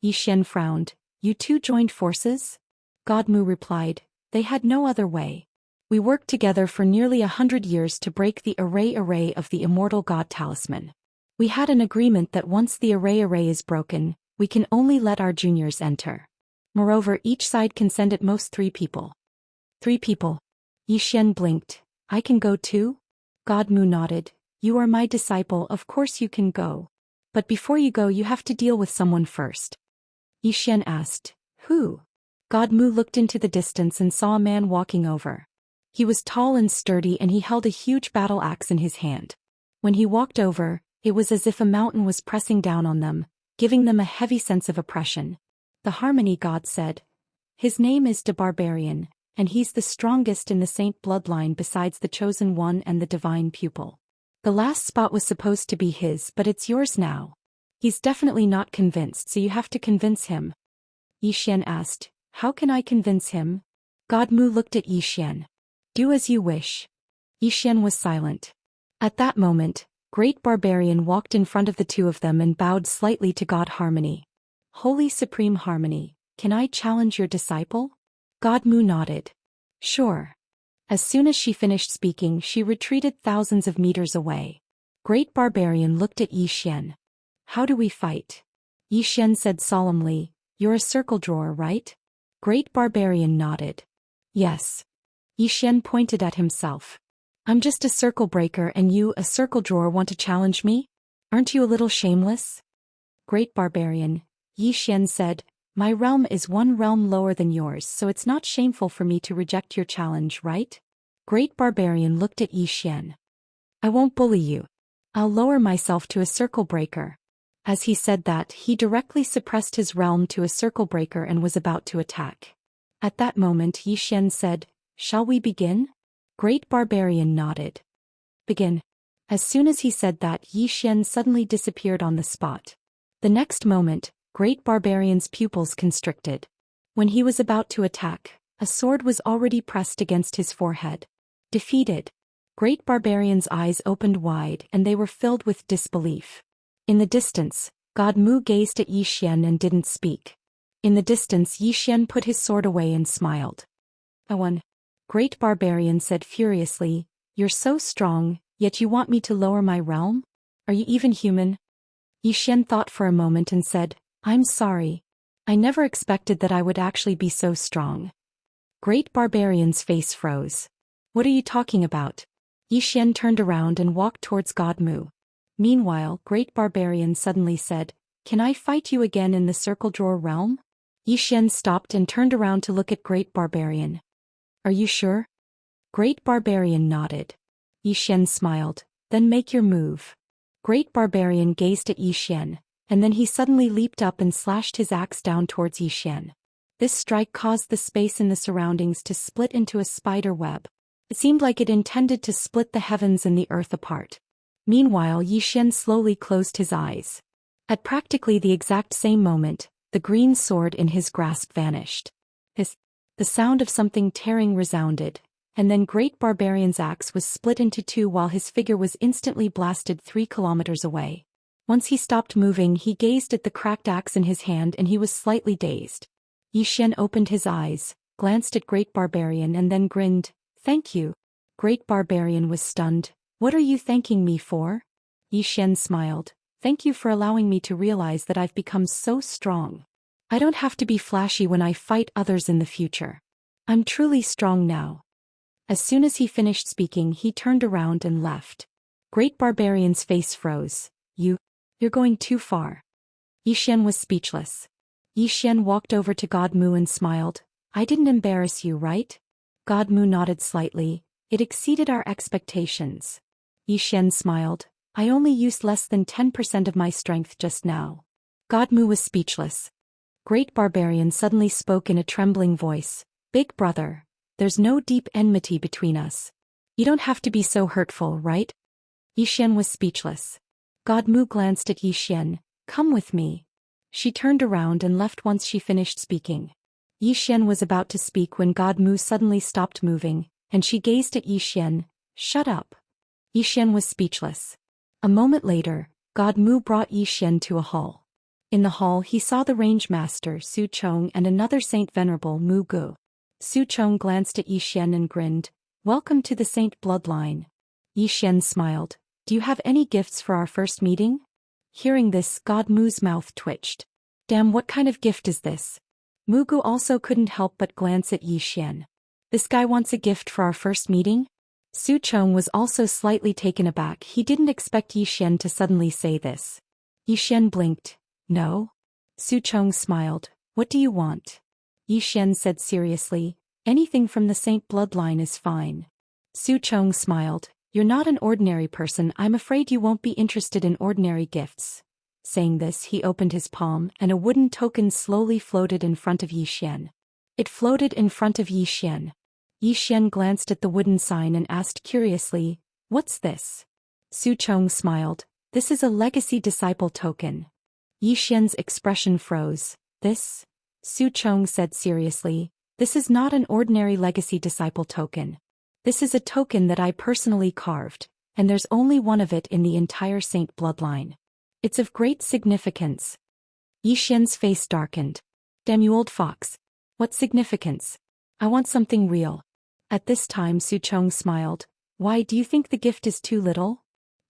Yi Xian frowned. You two joined forces? Godmu replied. They had no other way. We worked together for nearly 100 years to break the array of the Immortal God Talisman. We had an agreement that once the array is broken, we can only let our juniors enter. Moreover, each side can send at most 3 people. 3 people. Yi Xian blinked. I can go too? Godmu nodded. You are my disciple, of course you can go. But before you go you have to deal with someone first. Yi Xian asked. Who? Godmu looked into the distance and saw a man walking over. He was tall and sturdy and he held a huge battle axe in his hand. When he walked over, it was as if a mountain was pressing down on them, giving them a heavy sense of oppression. The Harmony God said. His name is the Barbarian, and he's the strongest in the Saint bloodline besides the Chosen One and the Divine Pupil. The last spot was supposed to be his, but it's yours now. He's definitely not convinced, so you have to convince him. Yi Xian asked. How can I convince him? Godmu looked at Yi Xian. Do as you wish. Yi Xian was silent. At that moment, Great Barbarian walked in front of the two of them and bowed slightly to God Harmony. Holy Supreme Harmony, can I challenge your disciple? Godmu nodded. Sure. As soon as she finished speaking, she retreated thousands of meters away. Great Barbarian looked at Yi Xian. How do we fight? Yi Xian said solemnly. You're a circle drawer, right? Great Barbarian nodded. Yes. Yi Xian pointed at himself. I'm just a circle breaker and you, a circle drawer, want to challenge me? Aren't you a little shameless? Great Barbarian, Yi Xian said, my realm is 1 realm lower than yours, so it's not shameful for me to reject your challenge, right? Great Barbarian looked at Yi Xian. I won't bully you. I'll lower myself to a circle breaker. As he said that, he directly suppressed his realm to a circle breaker and was about to attack. At that moment Yi Xian said, Shall we begin? Great Barbarian nodded. Begin. As soon as he said that, Yi Xian suddenly disappeared on the spot. The next moment, Great Barbarian's pupils constricted. When he was about to attack, a sword was already pressed against his forehead. Defeated. Great Barbarian's eyes opened wide and they were filled with disbelief. In the distance, God Mu gazed at Yi Xian and didn't speak. In the distance Yi Xian put his sword away and smiled. I won. Great Barbarian said furiously, You're so strong, yet you want me to lower my realm? Are you even human? Yi Xian thought for a moment and said, I'm sorry. I never expected that I would actually be so strong. Great Barbarian's face froze. What are you talking about? Yi Xian turned around and walked towards God Mu. Meanwhile, Great Barbarian suddenly said, Can I fight you again in the circle drawer realm? Yi Xian stopped and turned around to look at Great Barbarian. Are you sure? Great Barbarian nodded. Yi Xian smiled. Then make your move. Great Barbarian gazed at Yi Xian, and then he suddenly leaped up and slashed his axe down towards Yi Xian. This strike caused the space in the surroundings to split into a spider web. It seemed like it intended to split the heavens and the earth apart. Meanwhile, Yi Xian slowly closed his eyes. At practically the exact same moment, the green sword in his grasp vanished. The sound of something tearing resounded, and then Great Barbarian's axe was split into two while his figure was instantly blasted 3 kilometers away. Once he stopped moving, he gazed at the cracked axe in his hand and he was slightly dazed. Xian opened his eyes, glanced at Great Barbarian and then grinned. "Thank you." Great Barbarian was stunned. "What are you thanking me for?" Xian smiled. "Thank you for allowing me to realize that I've become so strong. I don't have to be flashy when I fight others in the future. I'm truly strong now." As soon as he finished speaking, he turned around and left. Great Barbarian's face froze. You're going too far." Xian was speechless. Xian walked over to God Mu and smiled. "I didn't embarrass you, right?" God Mu nodded slightly. "It exceeded our expectations." Xian smiled. "I only used less than 10% of my strength just now." God Mu was speechless. Great Barbarian suddenly spoke in a trembling voice. "Big brother, there's no deep enmity between us. You don't have to be so hurtful, right?" Xian was speechless. God Mu glanced at Xian. "Come with me." She turned around and left once she finished speaking. Xian was about to speak when God Mu suddenly stopped moving, and she gazed at Xian. "Shut up." Xian was speechless. A moment later, God Mu brought Xian to a hall. In the hall he saw the range master Su Chong and another saint venerable Mu Gu. Su Chong glanced at Xian and grinned. "Welcome to the saint bloodline." Xian smiled. "Do you have any gifts for our first meeting?" Hearing this, God Mu's mouth twitched. "Damn, what kind of gift is this?" Mu Gu also couldn't help but glance at Xian. "This guy wants a gift for our first meeting?" Su Chong was also slightly taken aback. He didn't expect Xian to suddenly say this. Xian blinked. "No?" Su Chong smiled. "What do you want?" Xian said seriously. "Anything from the saint bloodline is fine." Su Chong smiled. "You're not an ordinary person. I'm afraid you won't be interested in ordinary gifts." Saying this, he opened his palm and a wooden token slowly floated in front of Xian. It floated in front of Xian. Xian glanced at the wooden sign and asked curiously, "What's this?" Su Chong smiled. "This is a legacy disciple token." Xian's expression froze. "This?" Su Chong said seriously. "This is not an ordinary legacy disciple token. This is a token that I personally carved, and there's only one of it in the entire saint bloodline. It's of great significance." Xian's face darkened. "Damn you old fox. What significance? I want something real." At this time Su Chong smiled. "Why, do you think the gift is too little?"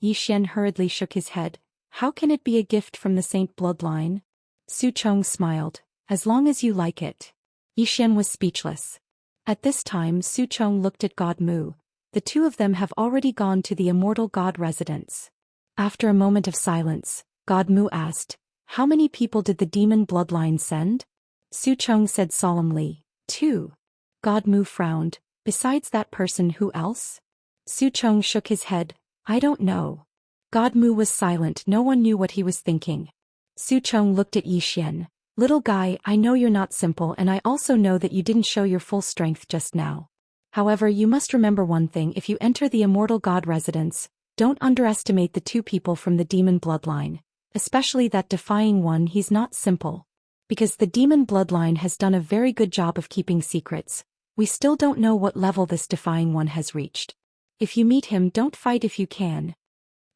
Xian hurriedly shook his head. "How can it be a gift from the saint bloodline?" Su Chong smiled. "As long as you like it." Xian was speechless. At this time Su Chong looked at God Mu. The two of them have already gone to the immortal god residence. After a moment of silence, God Mu asked, "How many people did the demon bloodline send?" Su Chong said solemnly, "2." God Mu frowned. "Besides that person, who else?" Su Chong shook his head. "I don't know." God Mu was silent. No one knew what he was thinking. Su Chong looked at Xian. "Little guy, I know you're not simple and I also know that you didn't show your full strength just now. However, you must remember one thing: if you enter the immortal god residence, don't underestimate the two people from the demon bloodline, especially that defying one. He's not simple. Because the demon bloodline has done a very good job of keeping secrets, we still don't know what level this defying one has reached. If you meet him, don't fight if you can."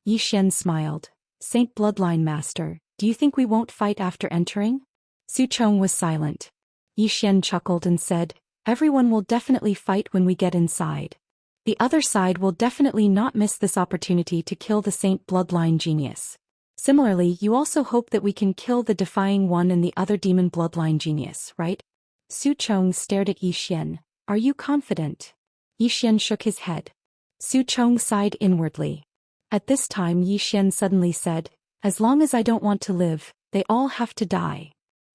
Xian smiled. "Saint Bloodline Master, do you think we won't fight after entering?" Su Chong was silent. Xian chuckled and said, "Everyone will definitely fight when we get inside. The other side will definitely not miss this opportunity to kill the Saint Bloodline genius. Similarly, you also hope that we can kill the defying one and the other demon bloodline genius, right?" Su Chong stared at Xian. "Are you confident?" Xian shook his head. Su Chong sighed inwardly. At this time Xian suddenly said, "As long as I don't want to live, they all have to die."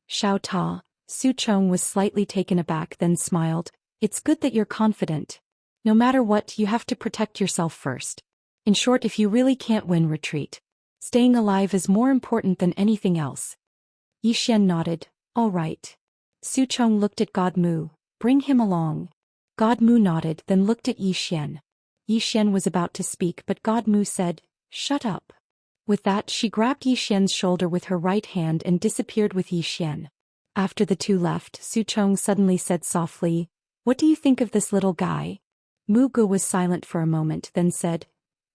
Xiao Ta. Su Chong was slightly taken aback then smiled. "It's good that you're confident. No matter what, you have to protect yourself first. In short, if you really can't win, retreat. Staying alive is more important than anything else." Xian nodded. "All right." Su Chong looked at God Mu. "Bring him along." God Mu nodded then looked at Xian. Xian was about to speak but God Mu said, "Shut up." With that, she grabbed Yi Xian's shoulder with her right hand and disappeared with Yi Xian. After the two left, Su Chong suddenly said softly, "What do you think of this little guy?" Mu Gu was silent for a moment, then said,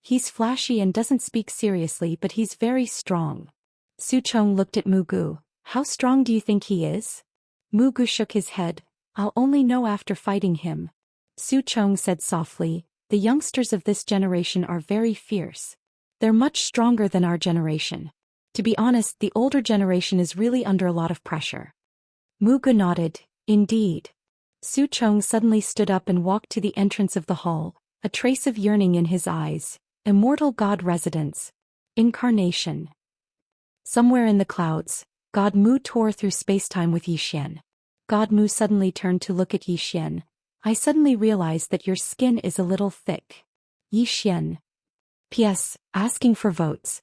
"He's flashy and doesn't speak seriously, but he's very strong." Su Chong looked at Mu Gu. "How strong do you think he is?" Mu Gu shook his head. "I'll only know after fighting him." Su Chong said softly, "The youngsters of this generation are very fierce. They're much stronger than our generation. To be honest, the older generation is really under a lot of pressure." Mu Gu nodded. "Indeed." Su Chong suddenly stood up and walked to the entrance of the hall, a trace of yearning in his eyes. Immortal God Residence. Incarnation. Somewhere in the clouds, God Mu tore through spacetime with Yi Xian. God Mu suddenly turned to look at Yi Xian. "I suddenly realized that your skin is a little thick." Yi Xian. P.S. Asking for votes.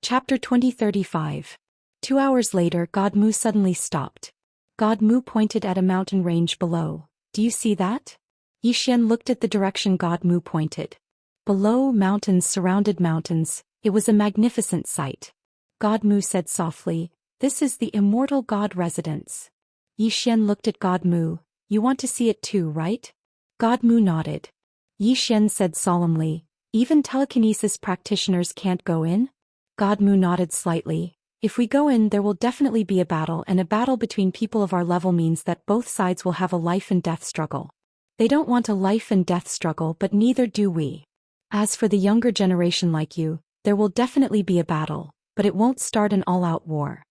Chapter 2035. 2 hours later, God Mu suddenly stopped. God Mu pointed at a mountain range below. "Do you see that?" Yi Xian looked at the direction God Mu pointed. Below, mountains surrounded mountains. It was a magnificent sight. God Mu said softly, "This is the Immortal God Residence." Yi Xian looked at God Mu. "You want to see it too, right?" God Mu nodded. Yi Xian said solemnly, "Even telekinesis practitioners can't go in?" God Mu nodded slightly. "If we go in, there will definitely be a battle, and a battle between people of our level means that both sides will have a life and death struggle. They don't want a life and death struggle, but neither do we. As for the younger generation like you, there will definitely be a battle, but it won't start an all-out war."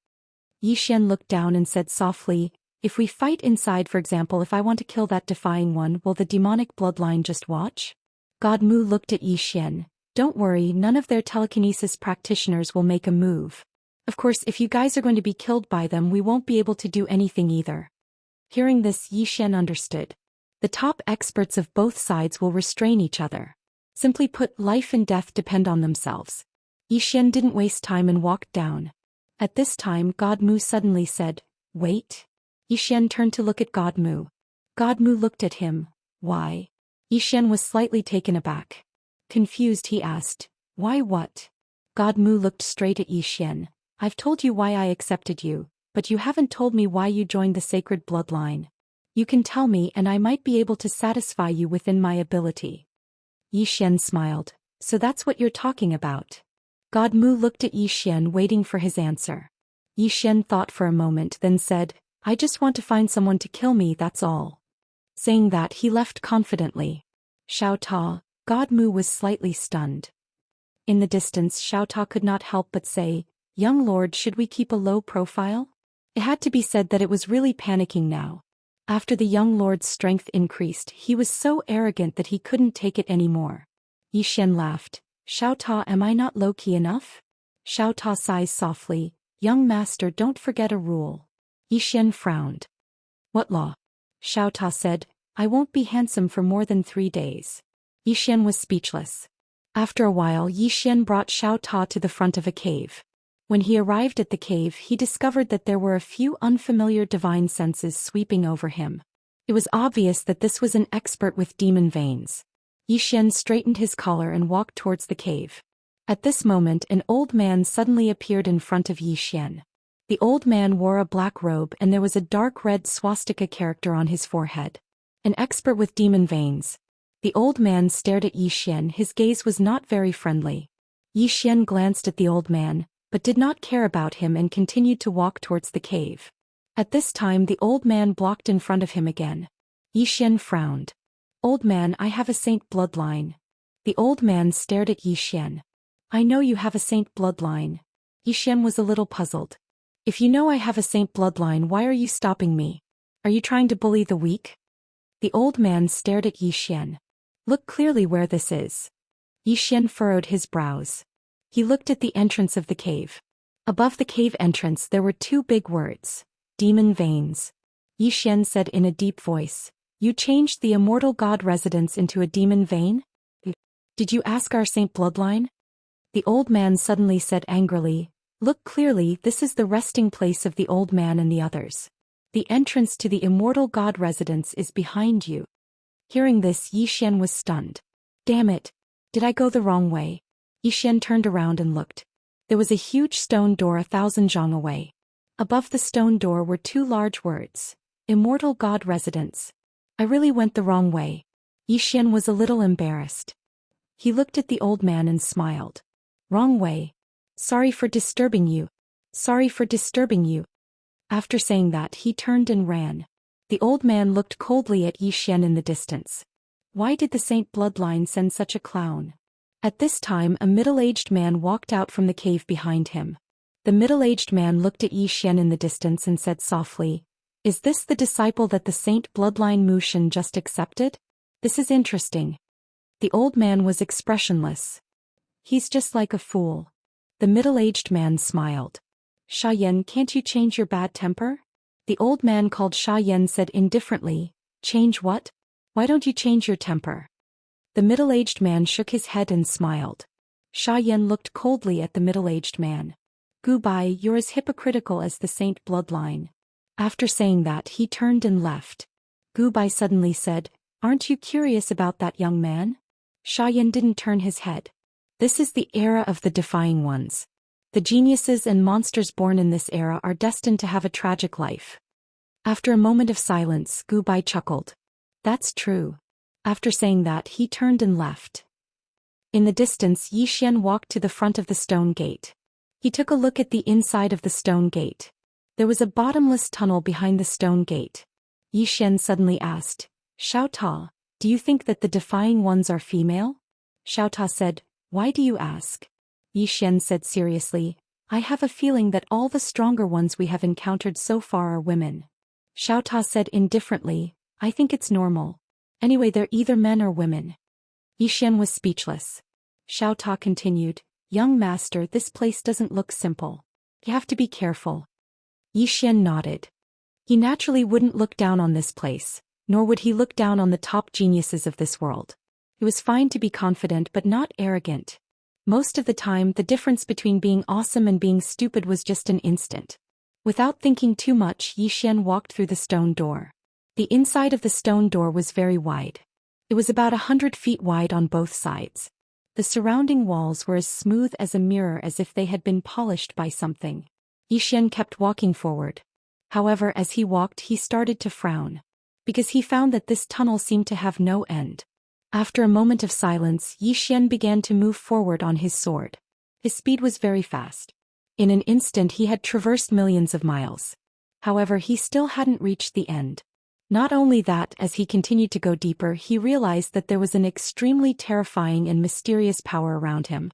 Yi Xian looked down and said softly, "If we fight inside, for example, if I want to kill that defying one, will the demonic bloodline just watch?" God Mu looked at Yi Xian. "Don't worry, none of their telekinesis practitioners will make a move. Of course, if you guys are going to be killed by them, we won't be able to do anything either." Hearing this, Yi Xian understood. The top experts of both sides will restrain each other. Simply put, life and death depend on themselves. Yi Xian didn't waste time and walked down. At this time, God Mu suddenly said, "Wait." Yi Xian turned to look at God Mu. God Mu looked at him. "Why?" Yi Xian was slightly taken aback. Confused, he asked, "Why what?" God Mu looked straight at Yi Xian. "I've told you why I accepted you, but you haven't told me why you joined the sacred bloodline. You can tell me and I might be able to satisfy you within my ability." Yi Xian smiled. "So that's what you're talking about." God Mu looked at Yi Xian, waiting for his answer. Yi Xian thought for a moment, then said, "I just want to find someone to kill me, that's all." Saying that, he left confidently. Xiao Ta. God Mu was slightly stunned. In the distance, Xiao Ta could not help but say, "Young lord, should we keep a low profile?" It had to be said that it was really panicking now. After the young lord's strength increased, he was so arrogant that he couldn't take it anymore. Yi Xian laughed. "Xiao Ta, am I not low-key enough?" Xiao Ta sighs softly. "Young master, don't forget a rule." Yi Xian frowned. "What law?" Xiao Ta said, "I won't be handsome for more than 3 days." Yi Xian was speechless. After a while, Yi Xian brought Xiao Ta to the front of a cave. When he arrived at the cave, he discovered that there were a few unfamiliar divine senses sweeping over him. It was obvious that this was an expert with demon veins. Yi Xian straightened his collar and walked towards the cave. At this moment, an old man suddenly appeared in front of Yi Xian. The old man wore a black robe and there was a dark red swastika character on his forehead. An expert with demon veins. The old man stared at Yi Xian. His gaze was not very friendly. Yi Xian glanced at the old man, but did not care about him and continued to walk towards the cave. At this time, the old man blocked in front of him again. Yi Xian frowned. "Old man, I have a saint bloodline." The old man stared at Yi Xian. "I know you have a saint bloodline." Yi Xian was a little puzzled. "If you know I have a saint bloodline, why are you stopping me? Are you trying to bully the weak?" The old man stared at Yi Xian. "Look clearly where this is." Yi Xian furrowed his brows. He looked at the entrance of the cave. Above the cave entrance there were 2 big words. Demon veins. Yi Xian said in a deep voice, "You changed the Immortal God Residence into a demon vein? Did you ask our saint bloodline?" The old man suddenly said angrily, "Look clearly, this is the resting place of the old man and the others. The entrance to the Immortal God Residence is behind you." Hearing this, Yi Xian was stunned. "Damn it! Did I go the wrong way?" Yi Xian turned around and looked. There was a huge stone door 1,000 zhang away. Above the stone door were 2 large words. Immortal God Residence. I really went the wrong way. Zhou Xian was a little embarrassed. He looked at the old man and smiled. Wrong way. Sorry for disturbing you. Sorry for disturbing you. After saying that, he turned and ran. The old man looked coldly at Zhou Xian in the distance. Why did the saint bloodline send such a clown? At this time, a middle-aged man walked out from the cave behind him. The middle-aged man looked at Zhou Xian in the distance and said softly, "Is this the disciple that the saint bloodline Mushin just accepted? This is interesting." The old man was expressionless. He's just like a fool. The middle-aged man smiled. Xiayan, can't you change your bad temper? The old man called Xiayan said indifferently, Change what? Why don't you change your temper? The middle-aged man shook his head and smiled. Xiayan looked coldly at the middle-aged man. Goodbye, you're as hypocritical as the saint bloodline. After saying that, he turned and left. Goodbye suddenly said, Aren't you curious about that young man? Xiayan didn't turn his head. This is the era of the defying ones. The geniuses and monsters born in this era are destined to have a tragic life. After a moment of silence, Goodbye chuckled. That's true. After saying that, he turned and left. In the distance, Zhou Xian walked to the front of the stone gate. He took a look at the inside of the stone gate. There was a bottomless tunnel behind the stone gate. Zhou Xian suddenly asked, Xiao Ta, do you think that the defying ones are female? Xiao Ta said, Why do you ask? Zhou Xian said seriously, I have a feeling that all the stronger ones we have encountered so far are women. Xiao Ta said indifferently, I think it's normal. Anyway, they're either men or women. Zhou Xian was speechless. Xiao Ta continued, Young master, this place doesn't look simple. You have to be careful. Zhou Xian nodded. He naturally wouldn't look down on this place, nor would he look down on the top geniuses of this world. It was fine to be confident but not arrogant. Most of the time, the difference between being awesome and being stupid was just an instant. Without thinking too much, Zhou Xian walked through the stone door. The inside of the stone door was very wide. It was about 100 feet wide on both sides. The surrounding walls were as smooth as a mirror, as if they had been polished by something. Zhou Xian kept walking forward. However, as he walked, he started to frown. Because he found that this tunnel seemed to have no end. After a moment of silence, Zhou Xian began to move forward on his sword. His speed was very fast. In an instant he had traversed millions of miles. However, he still hadn't reached the end. Not only that, as he continued to go deeper, he realized that there was an extremely terrifying and mysterious power around him.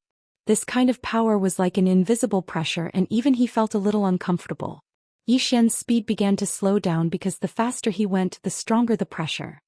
This kind of power was like an invisible pressure, and even he felt a little uncomfortable. Zhou Xian's speed began to slow down because the faster he went, the stronger the pressure.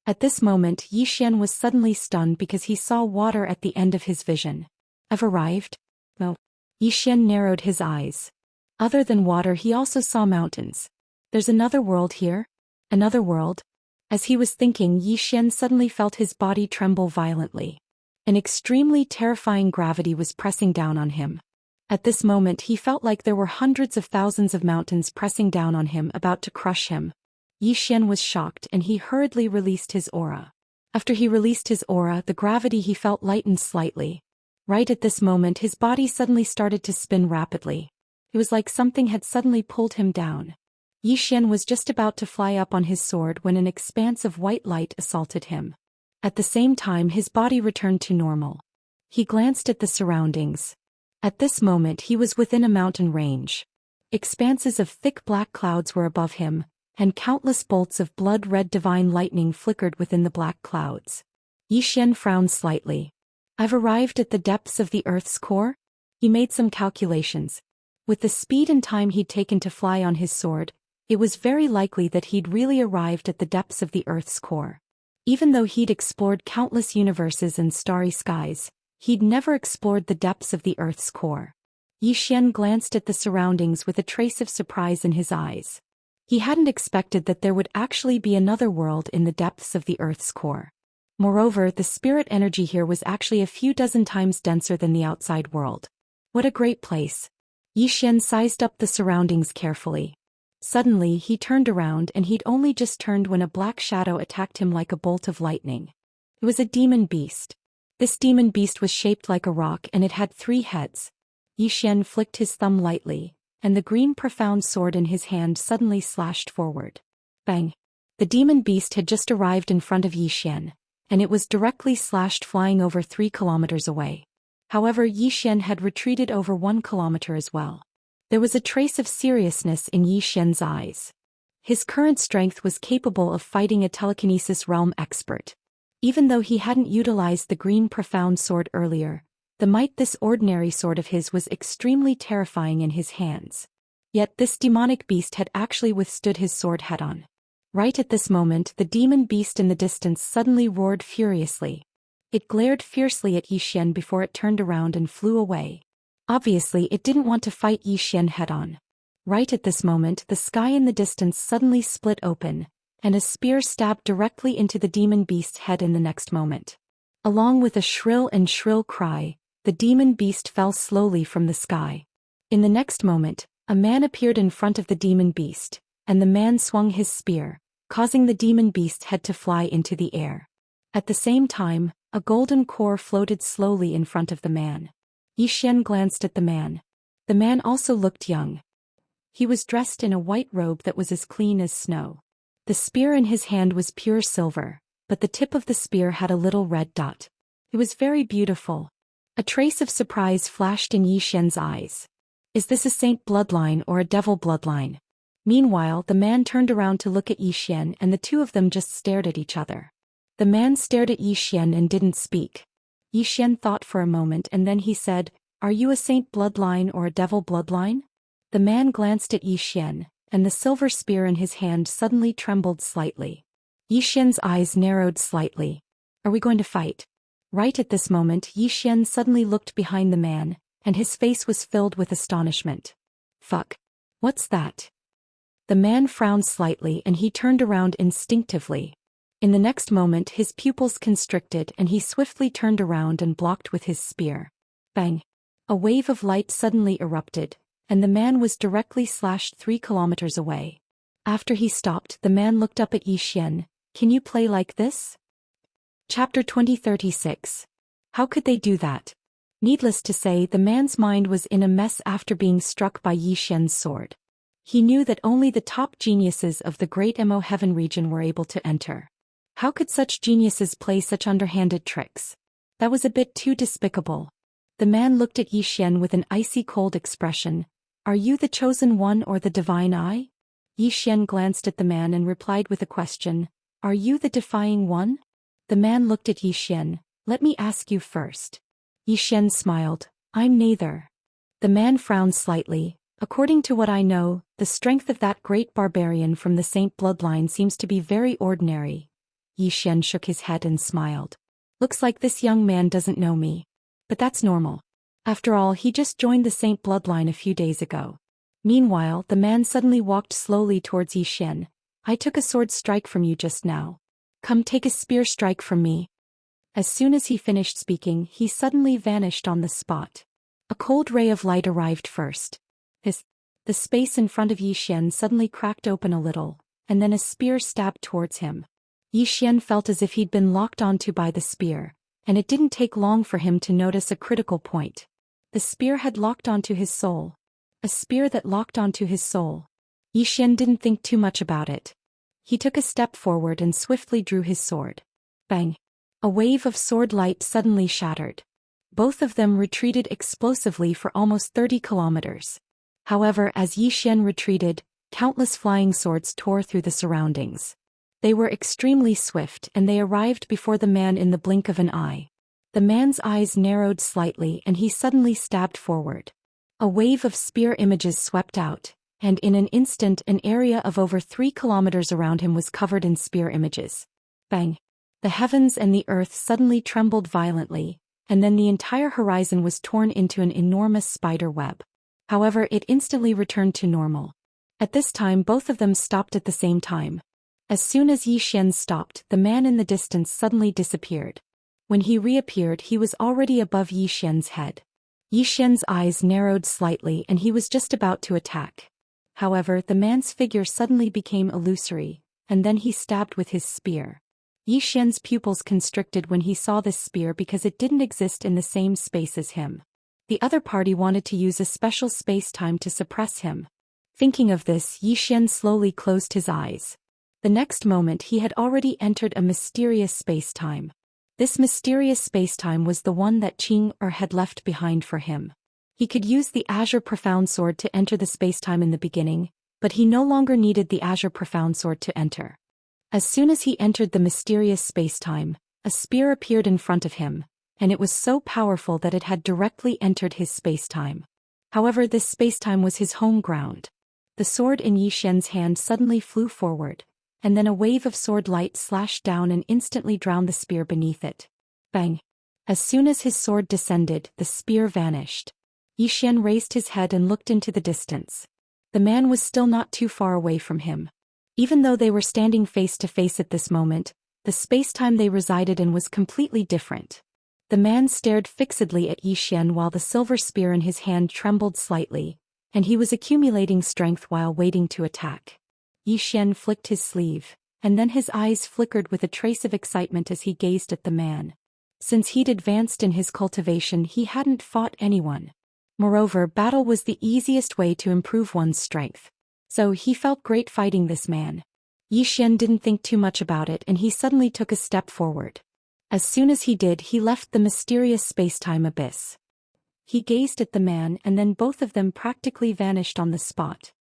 At this moment, Zhou Xian was suddenly stunned because he saw water at the end of his vision. I've arrived? No. Zhou Xian narrowed his eyes. Other than water, he also saw mountains. There's another world here? Another world? As he was thinking, Zhou Xian suddenly felt his body tremble violently. An extremely terrifying gravity was pressing down on him. At this moment, he felt like there were hundreds of thousands of mountains pressing down on him, about to crush him. Zhou Xian was shocked and he hurriedly released his aura. After he released his aura, the gravity he felt lightened slightly. Right at this moment, his body suddenly started to spin rapidly. It was like something had suddenly pulled him down. Zhou Xian was just about to fly up on his sword when an expanse of white light assaulted him. At the same time, his body returned to normal. He glanced at the surroundings. At this moment, he was within a mountain range. Expanses of thick black clouds were above him, and countless bolts of blood-red divine lightning flickered within the black clouds. Zhou Xian frowned slightly. I've arrived at the depths of the Earth's core? He made some calculations. With the speed and time he'd taken to fly on his sword, it was very likely that he'd really arrived at the depths of the Earth's core. Even though he'd explored countless universes and starry skies, he'd never explored the depths of the Earth's core. Zhou Xian glanced at the surroundings with a trace of surprise in his eyes. He hadn't expected that there would actually be another world in the depths of the Earth's core. Moreover, the spirit energy here was actually a few dozen times denser than the outside world. What a great place. Zhou Xian sized up the surroundings carefully. Suddenly, he turned around, and he'd only just turned when a black shadow attacked him like a bolt of lightning. It was a demon beast. This demon beast was shaped like a rock, and it had 3 heads. Yi Xian flicked his thumb lightly, and the green profound sword in his hand suddenly slashed forward. Bang! The demon beast had just arrived in front of Yi Xian, and it was directly slashed flying over 3 kilometers away. However, Yi Xian had retreated over 1 kilometer as well. There was a trace of seriousness in Yi Xian's eyes. His current strength was capable of fighting a telekinesis realm expert. Even though he hadn't utilized the green profound sword earlier, the might this ordinary sword of his was extremely terrifying in his hands. Yet this demonic beast had actually withstood his sword head-on. Right at this moment, the demon beast in the distance suddenly roared furiously. It glared fiercely at Yi Xian before it turned around and flew away. Obviously, it didn't want to fight Yi Xian head-on. Right at this moment, the sky in the distance suddenly split open, and a spear stabbed directly into the demon beast's head in the next moment. Along with a shrill cry, the demon beast fell slowly from the sky. In the next moment, a man appeared in front of the demon beast, and the man swung his spear, causing the demon beast's head to fly into the air. At the same time, a golden core floated slowly in front of the man. Yi Xian glanced at the man. The man also looked young. He was dressed in a white robe that was as clean as snow. The spear in his hand was pure silver, but the tip of the spear had a little red dot. It was very beautiful. A trace of surprise flashed in Yi Xian's eyes. Is this a saint bloodline or a devil bloodline? Meanwhile, the man turned around to look at Yi Xian and the two of them just stared at each other. The man stared at Yi Xian and didn't speak. Yi Xian thought for a moment and then he said, "Are you a saint bloodline or a devil bloodline?" The man glanced at Yi Xian, and the silver spear in his hand suddenly trembled slightly. Yi Xian's eyes narrowed slightly. Are we going to fight? Right at this moment, Yi Xian suddenly looked behind the man, and his face was filled with astonishment. Fuck. What's that? The man frowned slightly and he turned around instinctively. In the next moment, his pupils constricted and he swiftly turned around and blocked with his spear. Bang. A wave of light suddenly erupted, and the man was directly slashed 3 kilometers away. After he stopped, the man looked up at Yi Xian. Can you play like this? Chapter 2036. How could they do that? Needless to say, the man's mind was in a mess after being struck by Yi Xian's sword. He knew that only the top geniuses of the Great Mo Heaven region were able to enter. How could such geniuses play such underhanded tricks? That was a bit too despicable. The man looked at Yi Xian with an icy cold expression. Are you the chosen one or the divine eye? Yi Xian glanced at the man and replied with a question. Are you the defying one? The man looked at Yi Xian. Let me ask you first. Yi Xian smiled. I'm neither. The man frowned slightly. According to what I know, the strength of that great barbarian from the saint bloodline seems to be very ordinary. Yi Xian shook his head and smiled. Looks like this young man doesn't know me. But that's normal. After all, he just joined the saint bloodline a few days ago. Meanwhile, the man suddenly walked slowly towards Yi Xian. I took a sword strike from you just now. Come take a spear strike from me. As soon as he finished speaking, he suddenly vanished on the spot. A cold ray of light arrived first. The space in front of Yi Xian suddenly cracked open a little, and then a spear stabbed towards him. Yi Xian felt as if he'd been locked onto by the spear, and it didn't take long for him to notice a critical point. The spear had locked onto his soul. A spear that locked onto his soul. Yi Xian didn't think too much about it. He took a step forward and swiftly drew his sword. Bang! A wave of sword light suddenly shattered. Both of them retreated explosively for almost 30 kilometers. However, as Yi Xian retreated, countless flying swords tore through the surroundings. They were extremely swift and they arrived before the man in the blink of an eye. The man's eyes narrowed slightly and he suddenly stabbed forward. A wave of spear images swept out, and in an instant an area of over 3 kilometers around him was covered in spear images. Bang! The heavens and the earth suddenly trembled violently, and then the entire horizon was torn into an enormous spider web. However, it instantly returned to normal. At this time, both of them stopped at the same time. As soon as Yi Xian stopped, the man in the distance suddenly disappeared. When he reappeared, he was already above Yi Xian's head. Yi Xian's eyes narrowed slightly and he was just about to attack. However, the man's figure suddenly became illusory, and then he stabbed with his spear. Yi Xian's pupils constricted when he saw this spear because it didn't exist in the same space as him. The other party wanted to use a special space-time to suppress him. Thinking of this, Zhou Xian slowly closed his eyes. The next moment he had already entered a mysterious space-time. This mysterious space-time was the one that Qing had left behind for him. He could use the Azure Profound Sword to enter the space-time in the beginning, but he no longer needed the Azure Profound Sword to enter. As soon as he entered the mysterious space-time, a spear appeared in front of him, and it was so powerful that it had directly entered his space-time. However, this space-time was his home ground. The sword in Zhou Xian's hand suddenly flew forward, and then a wave of sword light slashed down and instantly drowned the spear beneath it. Bang! As soon as his sword descended, the spear vanished. Zhou Xian raised his head and looked into the distance. The man was still not too far away from him. Even though they were standing face to face at this moment, the space-time they resided in was completely different. The man stared fixedly at Zhou Xian while the silver spear in his hand trembled slightly, and he was accumulating strength while waiting to attack. Zhou Xian flicked his sleeve, and then his eyes flickered with a trace of excitement as he gazed at the man. Since he'd advanced in his cultivation, he hadn't fought anyone. Moreover, battle was the easiest way to improve one's strength. So he felt great fighting this man. Zhou Xian didn't think too much about it and he suddenly took a step forward. As soon as he did, he left the mysterious space-time abyss. He gazed at the man and then both of them practically vanished on the spot.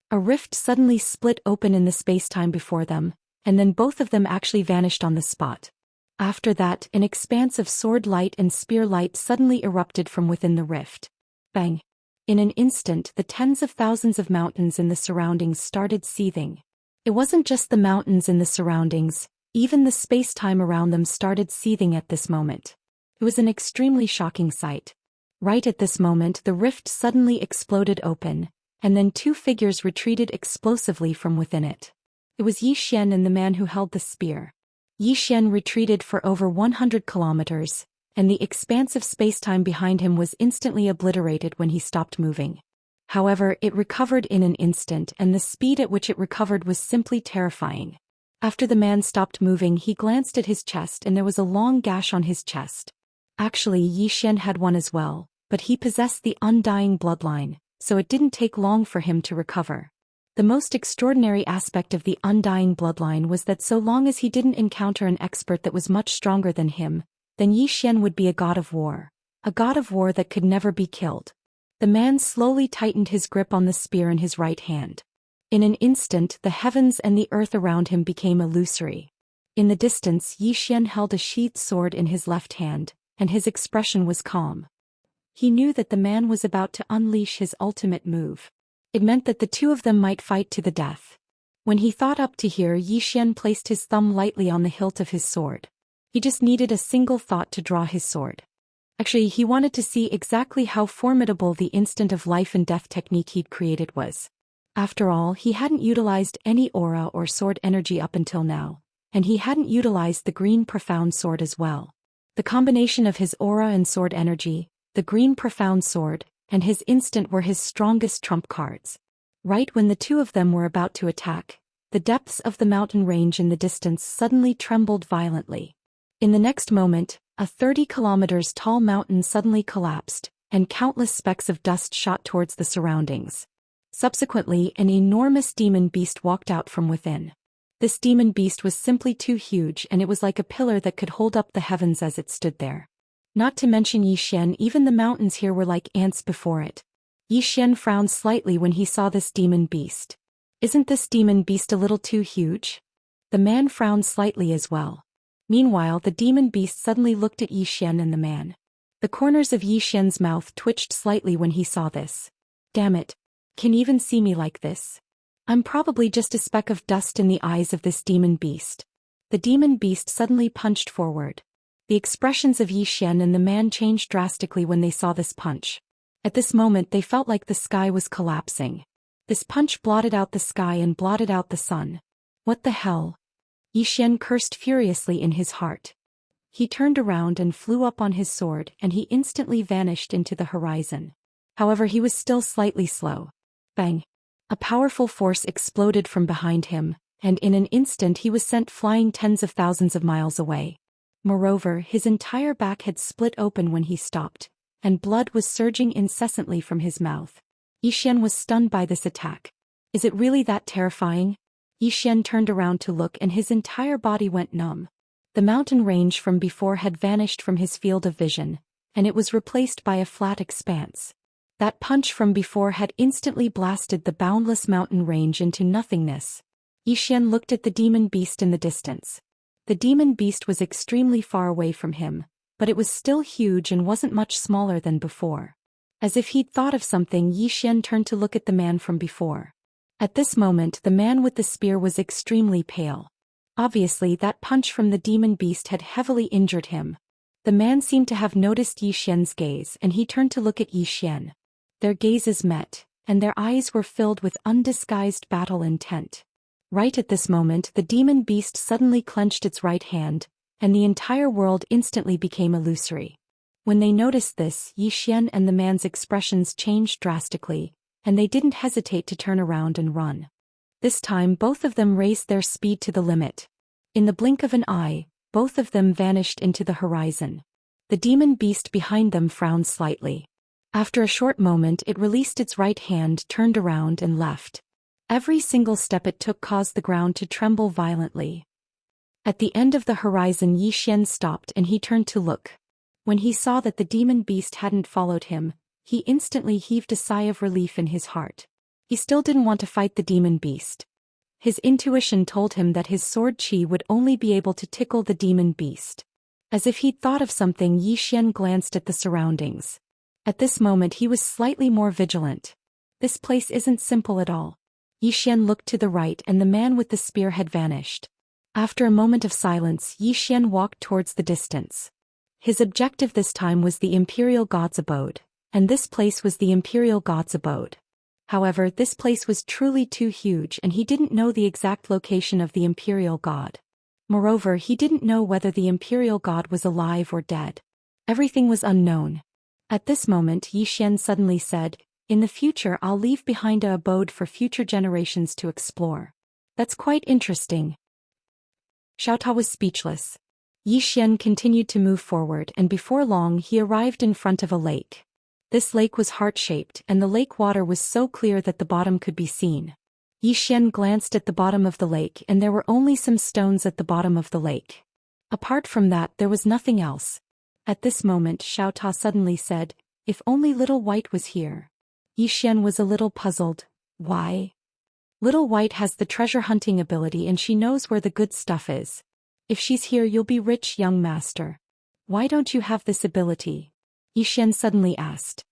A rift suddenly split open in the space-time before them, and then both of them actually vanished on the spot. After that, an expanse of sword light and spear light suddenly erupted from within the rift. Bang! In an instant, the tens of thousands of mountains in the surroundings started seething. It wasn't just the mountains in the surroundings, even the space-time around them started seething at this moment. It was an extremely shocking sight. Right at this moment, the rift suddenly exploded open, and then two figures retreated explosively from within it. It was Zhou Xian and the man who held the spear. Zhou Xian retreated for over 100 kilometers, and the expansive space-time behind him was instantly obliterated when he stopped moving. However, it recovered in an instant and the speed at which it recovered was simply terrifying. After the man stopped moving, he glanced at his chest and there was a long gash on his chest. Actually, Zhou Xian had one as well, but he possessed the undying bloodline, so it didn't take long for him to recover. The most extraordinary aspect of the undying bloodline was that so long as he didn't encounter an expert that was much stronger than him, then Zhou Xian would be a god of war that could never be killed. The man slowly tightened his grip on the spear in his right hand. In an instant, the heavens and the earth around him became illusory. In the distance, Zhou Xian held a sheathed sword in his left hand, and his expression was calm. He knew that the man was about to unleash his ultimate move. It meant that the two of them might fight to the death. When he thought up to here, Zhou Xian placed his thumb lightly on the hilt of his sword. He just needed a single thought to draw his sword. Actually, he wanted to see exactly how formidable the instant of life and death technique he'd created was. After all, he hadn't utilized any aura or sword energy up until now, and he hadn't utilized the green profound sword as well. The combination of his aura and sword energy, the green profound sword, and his instant were his strongest trump cards. Right when the two of them were about to attack, the depths of the mountain range in the distance suddenly trembled violently. In the next moment, a 30 kilometers tall mountain suddenly collapsed, and countless specks of dust shot towards the surroundings. Subsequently, an enormous demon beast walked out from within. This demon beast was simply too huge and it was like a pillar that could hold up the heavens as it stood there. Not to mention Zhou Xian, even the mountains here were like ants before it. Zhou Xian frowned slightly when he saw this demon beast. Isn't this demon beast a little too huge? The man frowned slightly as well. Meanwhile, the demon beast suddenly looked at Zhou Xian and the man. The corners of Zhou Xian's mouth twitched slightly when he saw this. Damn it. Can you even see me like this? I'm probably just a speck of dust in the eyes of this demon beast. The demon beast suddenly punched forward. The expressions of Zhou Xian and the man changed drastically when they saw this punch. At this moment they felt like the sky was collapsing. This punch blotted out the sky and blotted out the sun. What the hell? Zhou Xian cursed furiously in his heart. He turned around and flew up on his sword and he instantly vanished into the horizon. However, he was still slightly slow. Bang! A powerful force exploded from behind him, and in an instant he was sent flying tens of thousands of miles away. Moreover, his entire back had split open when he stopped, and blood was surging incessantly from his mouth. Xian was stunned by this attack. Is it really that terrifying? Xian turned around to look and his entire body went numb. The mountain range from before had vanished from his field of vision, and it was replaced by a flat expanse. That punch from before had instantly blasted the boundless mountain range into nothingness. Xian looked at the demon beast in the distance. The demon beast was extremely far away from him, but it was still huge and wasn't much smaller than before. As if he'd thought of something, Xian turned to look at the man from before. At this moment, the man with the spear was extremely pale. Obviously, that punch from the demon beast had heavily injured him. The man seemed to have noticed Xian's gaze and he turned to look at Xian. Their gazes met, and their eyes were filled with undisguised battle intent. Right at this moment, the demon beast suddenly clenched its right hand, and the entire world instantly became illusory. When they noticed this, Xian and the man's expressions changed drastically, and they didn't hesitate to turn around and run. This time both of them raised their speed to the limit. In the blink of an eye, both of them vanished into the horizon. The demon beast behind them frowned slightly. After a short moment it released its right hand, turned around and left. Every single step it took caused the ground to tremble violently. At the end of the horizon, Xian stopped and he turned to look. When he saw that the demon beast hadn't followed him, he instantly heaved a sigh of relief in his heart. He still didn't want to fight the demon beast. His intuition told him that his sword chi would only be able to tickle the demon beast. As if he'd thought of something, Xian glanced at the surroundings. At this moment he was slightly more vigilant. This place isn't simple at all. Xian looked to the right and the man with the spear had vanished. After a moment of silence, Xian walked towards the distance. His objective this time was the Imperial God's abode, and this place was the Imperial God's abode. However, this place was truly too huge and he didn't know the exact location of the Imperial God. Moreover, he didn't know whether the Imperial God was alive or dead. Everything was unknown. At this moment, Xian suddenly said, "In the future I'll leave behind a abode for future generations to explore." That's quite interesting. Xiaota was speechless. Xian continued to move forward and before long he arrived in front of a lake. This lake was heart-shaped and the lake water was so clear that the bottom could be seen. Xian glanced at the bottom of the lake and there were only some stones at the bottom of the lake. Apart from that there was nothing else. At this moment Xiaota suddenly said, "If only Little White was here." Xian was a little puzzled. Why? Little White has the treasure hunting ability and she knows where the good stuff is. If she's here you'll be rich, young master. Why don't you have this ability? Xian suddenly asked.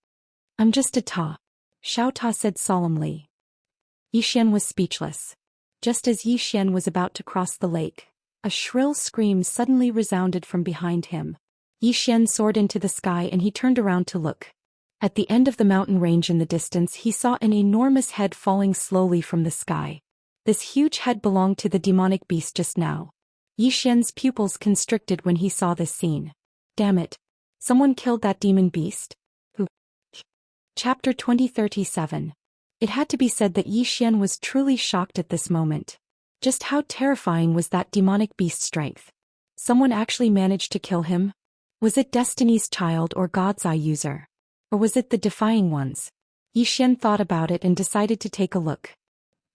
"I'm just a Ta," Xiaota said solemnly. Xian was speechless. Just as Xian was about to cross the lake, a shrill scream suddenly resounded from behind him. Xian soared into the sky and he turned around to look. At the end of the mountain range in the distance he saw an enormous head falling slowly from the sky. This huge head belonged to the demonic beast just now. Xian's pupils constricted when he saw this scene. Damn it. Someone killed that demon beast? Who? Chapter 2037. It had to be said that Xian was truly shocked at this moment. Just how terrifying was that demonic beast's strength? Someone actually managed to kill him? Was it Destiny's Child or God's Eye user? Or was it the Defying Ones? Xian thought about it and decided to take a look.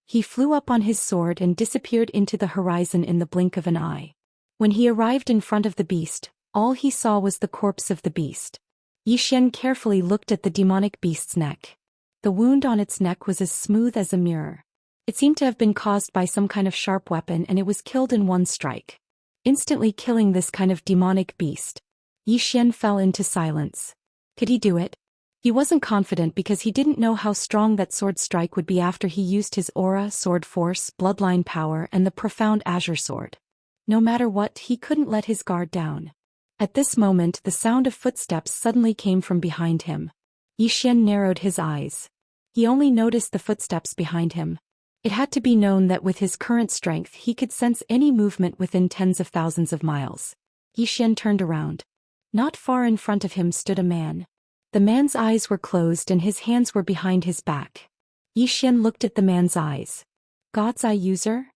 He flew up on his sword and disappeared into the horizon in the blink of an eye. When he arrived in front of the beast, all he saw was the corpse of the beast. Xian carefully looked at the demonic beast's neck. The wound on its neck was as smooth as a mirror. It seemed to have been caused by some kind of sharp weapon and it was killed in one strike. Instantly killing this kind of demonic beast. Xian fell into silence. Could he do it? He wasn't confident because he didn't know how strong that sword strike would be after he used his aura, sword force, bloodline power and the profound azure sword. No matter what, he couldn't let his guard down. At this moment the sound of footsteps suddenly came from behind him. Xian narrowed his eyes. He only noticed the footsteps behind him. It had to be known that with his current strength he could sense any movement within tens of thousands of miles. Xian turned around. Not far in front of him stood a man. The man's eyes were closed and his hands were behind his back. Xian looked at the man's eyes. God's Eye user?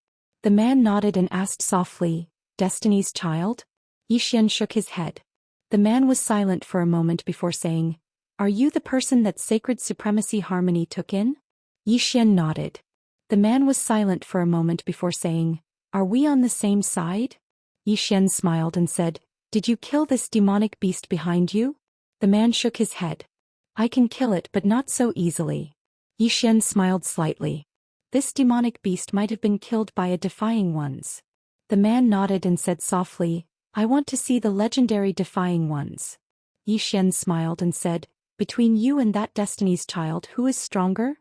The man nodded and asked softly, Destiny's Child? Xian shook his head. The man was silent for a moment before saying, Are you the person that sacred supremacy harmony took in? Yi Xian nodded. The man was silent for a moment before saying, Are we on the same side? Yi Xian smiled and said, Did you kill this demonic beast behind you? The man shook his head. I can kill it but not so easily. Yi Xian smiled slightly. This demonic beast might have been killed by a defying ones. The man nodded and said softly, I want to see the legendary defying ones. Yi Xian smiled and said, Between you and that Destiny's child, who is stronger?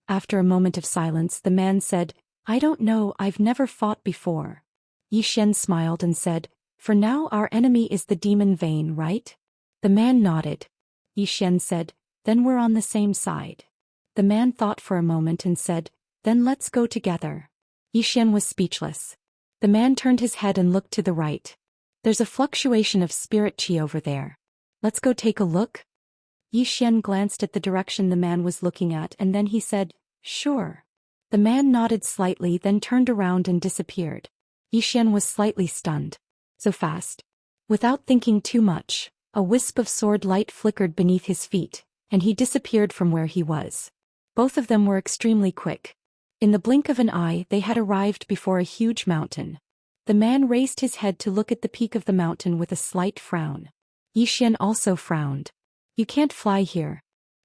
After a moment of silence, the man said, I don't know, I've never fought before. Yi Xian smiled and said, For now our enemy is the demon vein, right? The man nodded. Yi Xian said, Then we're on the same side. The man thought for a moment and said, Then let's go together. Yi Xian was speechless. The man turned his head and looked to the right. There's a fluctuation of spirit chi over there. Let's go take a look? Yi Xian glanced at the direction the man was looking at and then he said, Sure. The man nodded slightly, then turned around and disappeared. Yi Xian was slightly stunned. So fast. Without thinking too much, a wisp of sword light flickered beneath his feet, and he disappeared from where he was. Both of them were extremely quick. In the blink of an eye they had arrived before a huge mountain. The man raised his head to look at the peak of the mountain with a slight frown. Yi Xian also frowned. You can't fly here.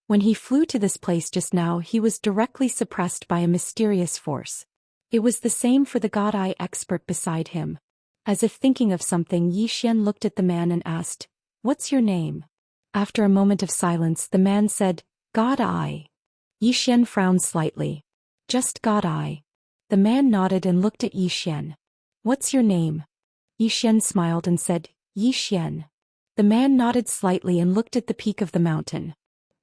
When he flew to this place just now he was directly suppressed by a mysterious force. It was the same for the God-Eye expert beside him. As if thinking of something, Yi Xian looked at the man and asked, What's your name? After a moment of silence the man said, God-Eye. Yi Xian frowned slightly. Just God-Eye. The man nodded and looked at Yi Xian. What's your name? Yi Xian smiled and said, Yi Xian. The man nodded slightly and looked at the peak of the mountain.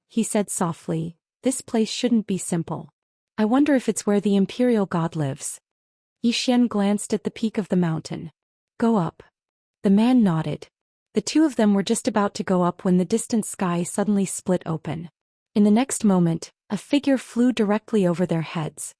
He said softly, This place shouldn't be simple. I wonder if it's where the imperial god lives. Yi Xian glanced at the peak of the mountain. Go up. The man nodded. The two of them were just about to go up when the distant sky suddenly split open. In the next moment, a figure flew directly over their heads.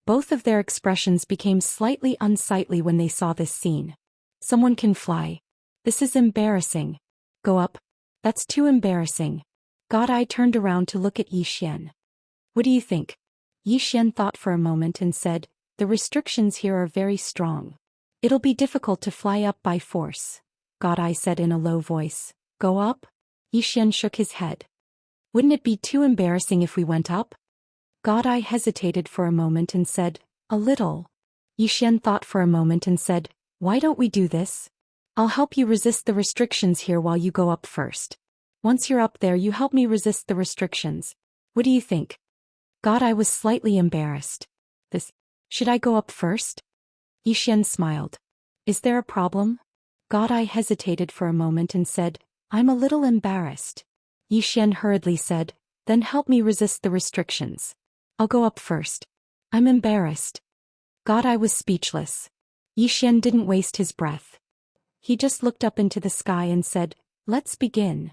Both of their expressions became slightly unsightly when they saw this scene. Someone can fly. This is embarrassing. Go up. That's too embarrassing. God-Eye turned around to look at Yi Xian. What do you think? Yi Xian thought for a moment and said, The restrictions here are very strong. It'll be difficult to fly up by force. God-Eye said in a low voice. Go up? Yi Xian shook his head. Wouldn't it be too embarrassing if we went up? God-Eye hesitated for a moment and said, A little. Yi Xian thought for a moment and said, Why don't we do this? I'll help you resist the restrictions here while you go up first. Once you're up there you help me resist the restrictions. What do you think? God-Eye was slightly embarrassed. Should I go up first? Yi Xian smiled. Is there a problem? God-Eye hesitated for a moment and said, I'm a little embarrassed. Yi Xian hurriedly said, Then help me resist the restrictions. I'll go up first. I'm embarrassed. God-Eye was speechless. Yi Xian didn't waste his breath. He just looked up into the sky and said, Let's begin.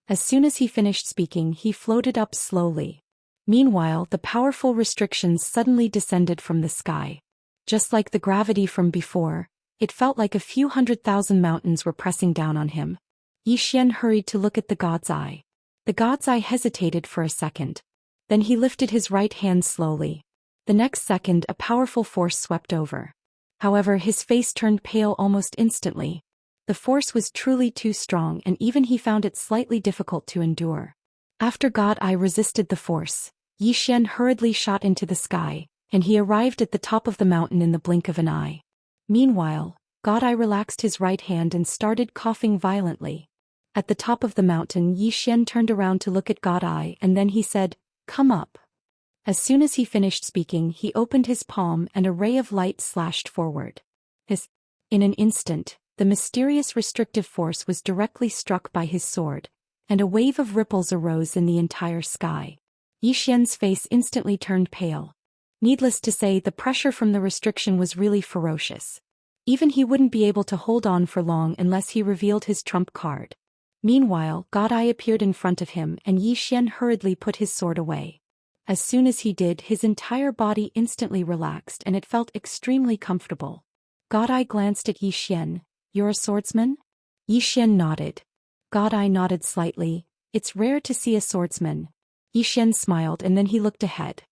As soon as he finished speaking he floated up slowly. Meanwhile the powerful restrictions suddenly descended from the sky. Just like the gravity from before, it felt like a few 100,000 mountains were pressing down on him. Yi Xian hurried to look at the God's Eye. The God's Eye hesitated for a second. Then he lifted his right hand slowly. The next second a powerful force swept over. However, his face turned pale almost instantly. The force was truly too strong and even he found it slightly difficult to endure. After God-Eye resisted the force, Yi Xian hurriedly shot into the sky, and he arrived at the top of the mountain in the blink of an eye. Meanwhile, God-Eye relaxed his right hand and started coughing violently. At the top of the mountain Yi Xian turned around to look at God-Eye and then he said, Come up. As soon as he finished speaking he opened his palm and a ray of light slashed forward. In an instant, the mysterious restrictive force was directly struck by his sword, and a wave of ripples arose in the entire sky. Yi Xian's face instantly turned pale. Needless to say, the pressure from the restriction was really ferocious. Even he wouldn't be able to hold on for long unless he revealed his trump card. Meanwhile, God-Eye appeared in front of him and Yi Xian hurriedly put his sword away. As soon as he did, his entire body instantly relaxed and it felt extremely comfortable. God-Eye glanced at Yi Xian. You're a swordsman? Yi Xian nodded. God-Eye nodded slightly. It's rare to see a swordsman. Yi Xian smiled and then he looked ahead.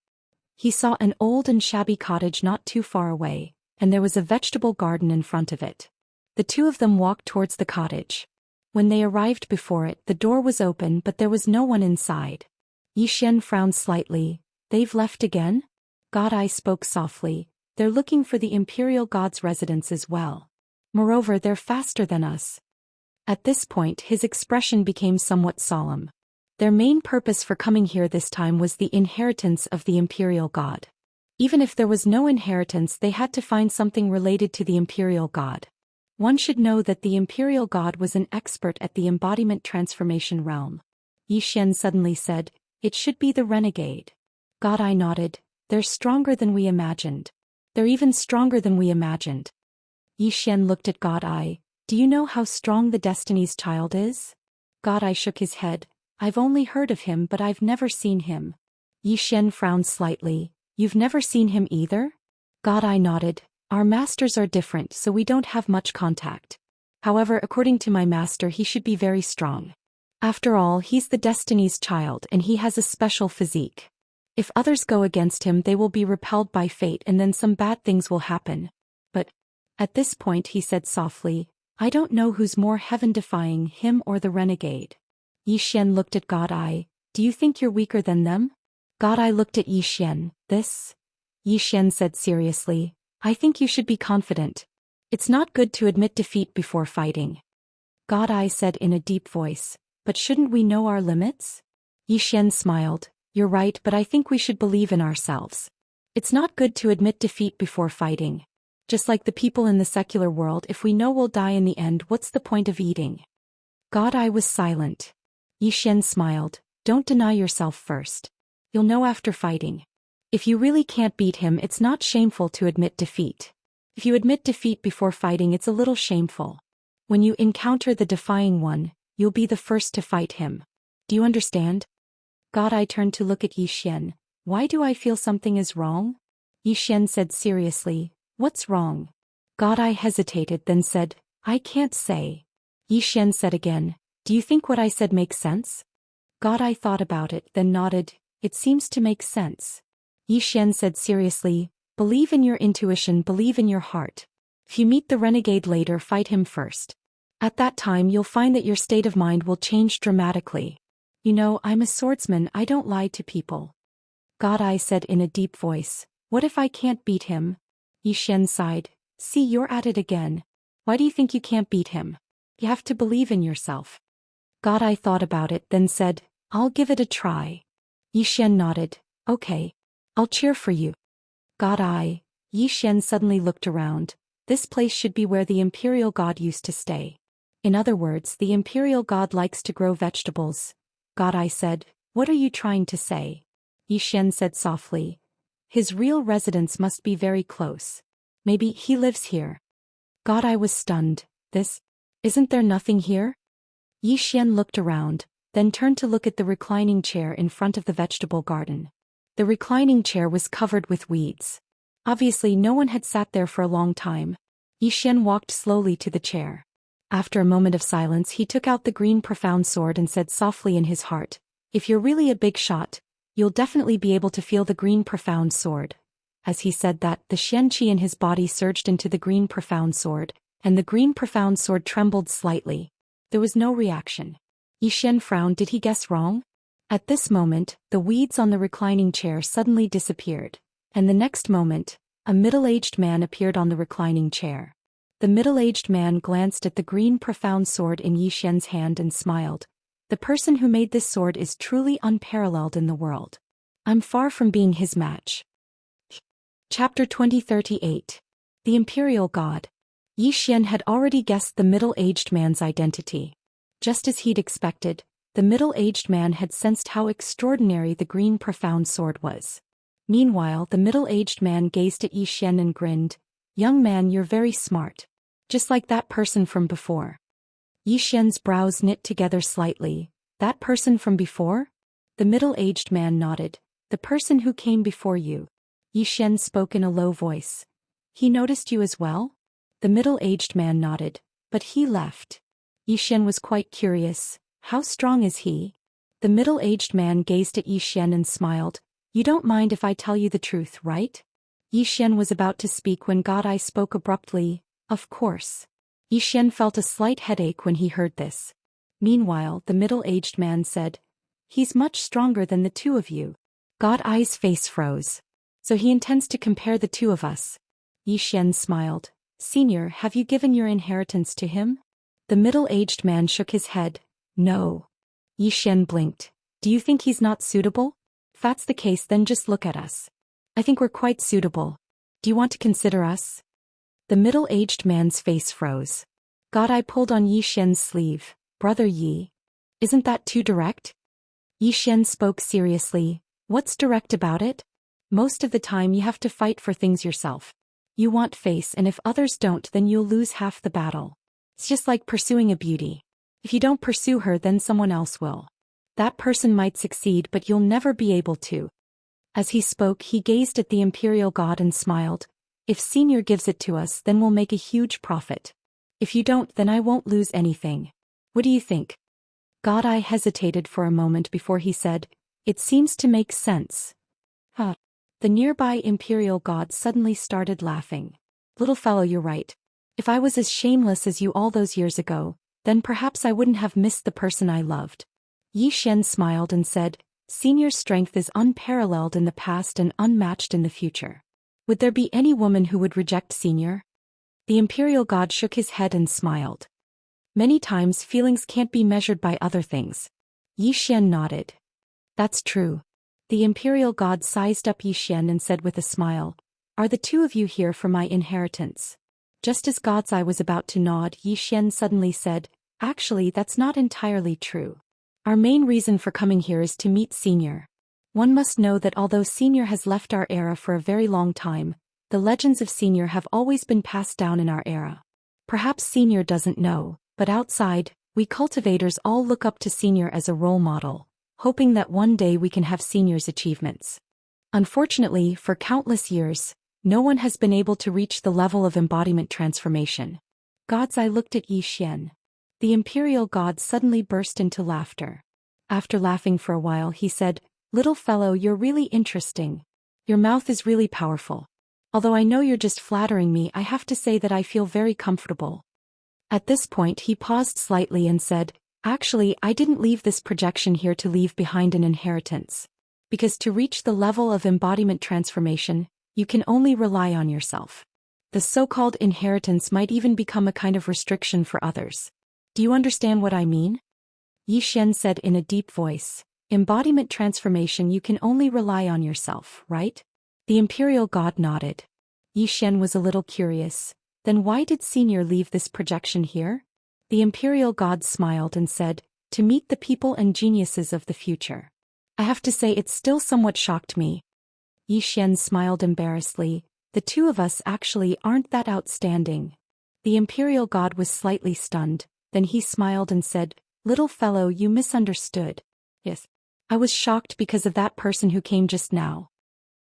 He saw an old and shabby cottage not too far away, and there was a vegetable garden in front of it. The two of them walked towards the cottage. When they arrived before it, the door was open but there was no one inside. Yi Xian frowned slightly. They've left again? God Eye spoke softly. They're looking for the Imperial God's residence as well. Moreover, they're faster than us. At this point his expression became somewhat solemn. Their main purpose for coming here this time was the inheritance of the Imperial God. Even if there was no inheritance, they had to find something related to the Imperial God. One should know that the Imperial God was an expert at the embodiment transformation realm. Yi Xian suddenly said, "It should be the renegade." God Eye nodded. "They're stronger than we imagined. They're even stronger than we imagined." Yi Xian looked at God Eye. "Do you know how strong the Destiny's Child is?" God Eye shook his head. "I've only heard of him but I've never seen him." Yi Xian frowned slightly. "You've never seen him either?" God Eye nodded. "Our masters are different so we don't have much contact. However, according to my master he should be very strong. After all, he's the Destiny's Child and he has a special physique. If others go against him they will be repelled by fate and then some bad things will happen. But at this point he said softly, I don't know who's more heaven-defying, him or the renegade." Yi Xian looked at God Eye. "Do you think you're weaker than them?" God Eye looked at Yi Xian. Yi Xian said seriously, "I think you should be confident. It's not good to admit defeat before fighting." God Eye said in a deep voice, "But shouldn't we know our limits?" Yi Xian smiled. "You're right, but I think we should believe in ourselves. It's not good to admit defeat before fighting. Just like the people in the secular world, if we know we'll die in the end, what's the point of eating?" God Eye was silent. Yi Xian smiled. "Don't deny yourself first. You'll know after fighting. If you really can't beat him, it's not shameful to admit defeat. If you admit defeat before fighting, it's a little shameful. When you encounter the defying one, you'll be the first to fight him. Do you understand?" God Eye turned to look at Yi Xian. "Why do I feel something is wrong?" Yi Xian said seriously, "What's wrong?" God Eye hesitated then said, "I can't say." Yi Xian said again, "Do you think what I said makes sense?" God Eye thought about it then nodded, "It seems to make sense." Yi Xian said seriously, "Believe in your intuition, believe in your heart. If you meet the renegade later, fight him first. At that time you'll find that your state of mind will change dramatically. You know, I'm a swordsman, I don't lie to people." God Eye said in a deep voice, "What if I can't beat him?" Yi Xian sighed. "See, you're at it again. Why do you think you can't beat him? You have to believe in yourself." God Eye thought about it then said, "I'll give it a try." Yi Xian nodded. "Okay. I'll cheer for you." God Eye. Yi Xian suddenly looked around. This place should be where the Imperial God used to stay. In other words, the Imperial God likes to grow vegetables. God Eye said, "What are you trying to say?" Yi Xian said softly, "His real residence must be very close. Maybe he lives here." God Eye was stunned. Isn't there nothing here?" Yi Xian looked around, then turned to look at the reclining chair in front of the vegetable garden. The reclining chair was covered with weeds. Obviously no one had sat there for a long time. Yi Xian walked slowly to the chair. After a moment of silence he took out the green profound sword and said softly in his heart, "If you're really a big shot, you'll definitely be able to feel the green profound sword." As he said that, the Xianqi in his body surged into the green profound sword, and the green profound sword trembled slightly. There was no reaction. Yi Xian frowned. Did he guess wrong? At this moment, the weeds on the reclining chair suddenly disappeared, and the next moment, a middle-aged man appeared on the reclining chair. The middle-aged man glanced at the green profound sword in Yi Xian's hand and smiled. "The person who made this sword is truly unparalleled in the world. I'm far from being his match." Chapter 2038. The Imperial God. Yi Xian had already guessed the middle-aged man's identity. Just as he'd expected, the middle-aged man had sensed how extraordinary the green profound sword was. Meanwhile, the middle-aged man gazed at Yi Xian and grinned. "Young man, you're very smart. Just like that person from before." Yi Xian's brows knit together slightly. "That person from before?" The middle-aged man nodded. "The person who came before you." Yi Xian spoke in a low voice. "He noticed you as well?" The middle-aged man nodded. "But he left." Yi Xian was quite curious. "How strong is he?" The middle-aged man gazed at Yi Xian and smiled. You don't mind if I tell you the truth, right? Yi Xian was about to speak when God Eye spoke abruptly. Of course. Yi Xian felt a slight headache when he heard this. Meanwhile, the middle-aged man said, He's much stronger than the two of you. God Eye's face froze. So he intends to compare the two of us. Yi Xian smiled. Senior, have you given your inheritance to him? The middle-aged man shook his head. No. Yi Xian blinked. Do you think he's not suitable? If that's the case, then just look at us. I think we're quite suitable. Do you want to consider us? The middle-aged man's face froze. God Eye pulled on Yi Xian's sleeve. Brother Yi. Isn't that too direct? Yi Xian spoke seriously. What's direct about it? Most of the time you have to fight for things yourself. You want face, and if others don't, then you'll lose half the battle. It's just like pursuing a beauty. If you don't pursue her, then someone else will. That person might succeed, but you'll never be able to. As he spoke, he gazed at the imperial god and smiled. If Senior gives it to us, then we'll make a huge profit. If you don't, then I won't lose anything. What do you think? God Eye hesitated for a moment before he said, It seems to make sense. Huh. The nearby imperial god suddenly started laughing. Little fellow, you're right. If I was as shameless as you all those years ago, then perhaps I wouldn't have missed the person I loved. Yi Xian smiled and said, Senior's strength is unparalleled in the past and unmatched in the future. Would there be any woman who would reject Senior? The imperial god shook his head and smiled. Many times feelings can't be measured by other things. Yi Xian nodded. That's true. The imperial god sized up Yi Xian and said with a smile, Are the two of you here for my inheritance? Just as God's Eye was about to nod, Yi Xian suddenly said, Actually, that's not entirely true. Our main reason for coming here is to meet Senior. One must know that although Senior has left our era for a very long time, the legends of Senior have always been passed down in our era. Perhaps Senior doesn't know, but outside, we cultivators all look up to Senior as a role model, hoping that one day we can have Senior's achievements. Unfortunately, for countless years, no one has been able to reach the level of embodiment transformation. God's Eye looked at Yi Xian. The imperial god suddenly burst into laughter. After laughing for a while, he said, Little fellow, you're really interesting. Your mouth is really powerful. Although I know you're just flattering me, I have to say that I feel very comfortable. At this point he paused slightly and said, Actually, I didn't leave this projection here to leave behind an inheritance. Because to reach the level of embodiment transformation, you can only rely on yourself. The so-called inheritance might even become a kind of restriction for others. Do you understand what I mean? Yi Xian said in a deep voice, Embodiment transformation, you can only rely on yourself, right? The imperial god nodded. Yi Xian was a little curious. Then why did Senior leave this projection here? The imperial god smiled and said, To meet the people and geniuses of the future. I have to say it still somewhat shocked me. Yi Xian smiled embarrassedly. The two of us actually aren't that outstanding. The imperial god was slightly stunned, then he smiled and said, Little fellow, you misunderstood. Yes. I was shocked because of that person who came just now.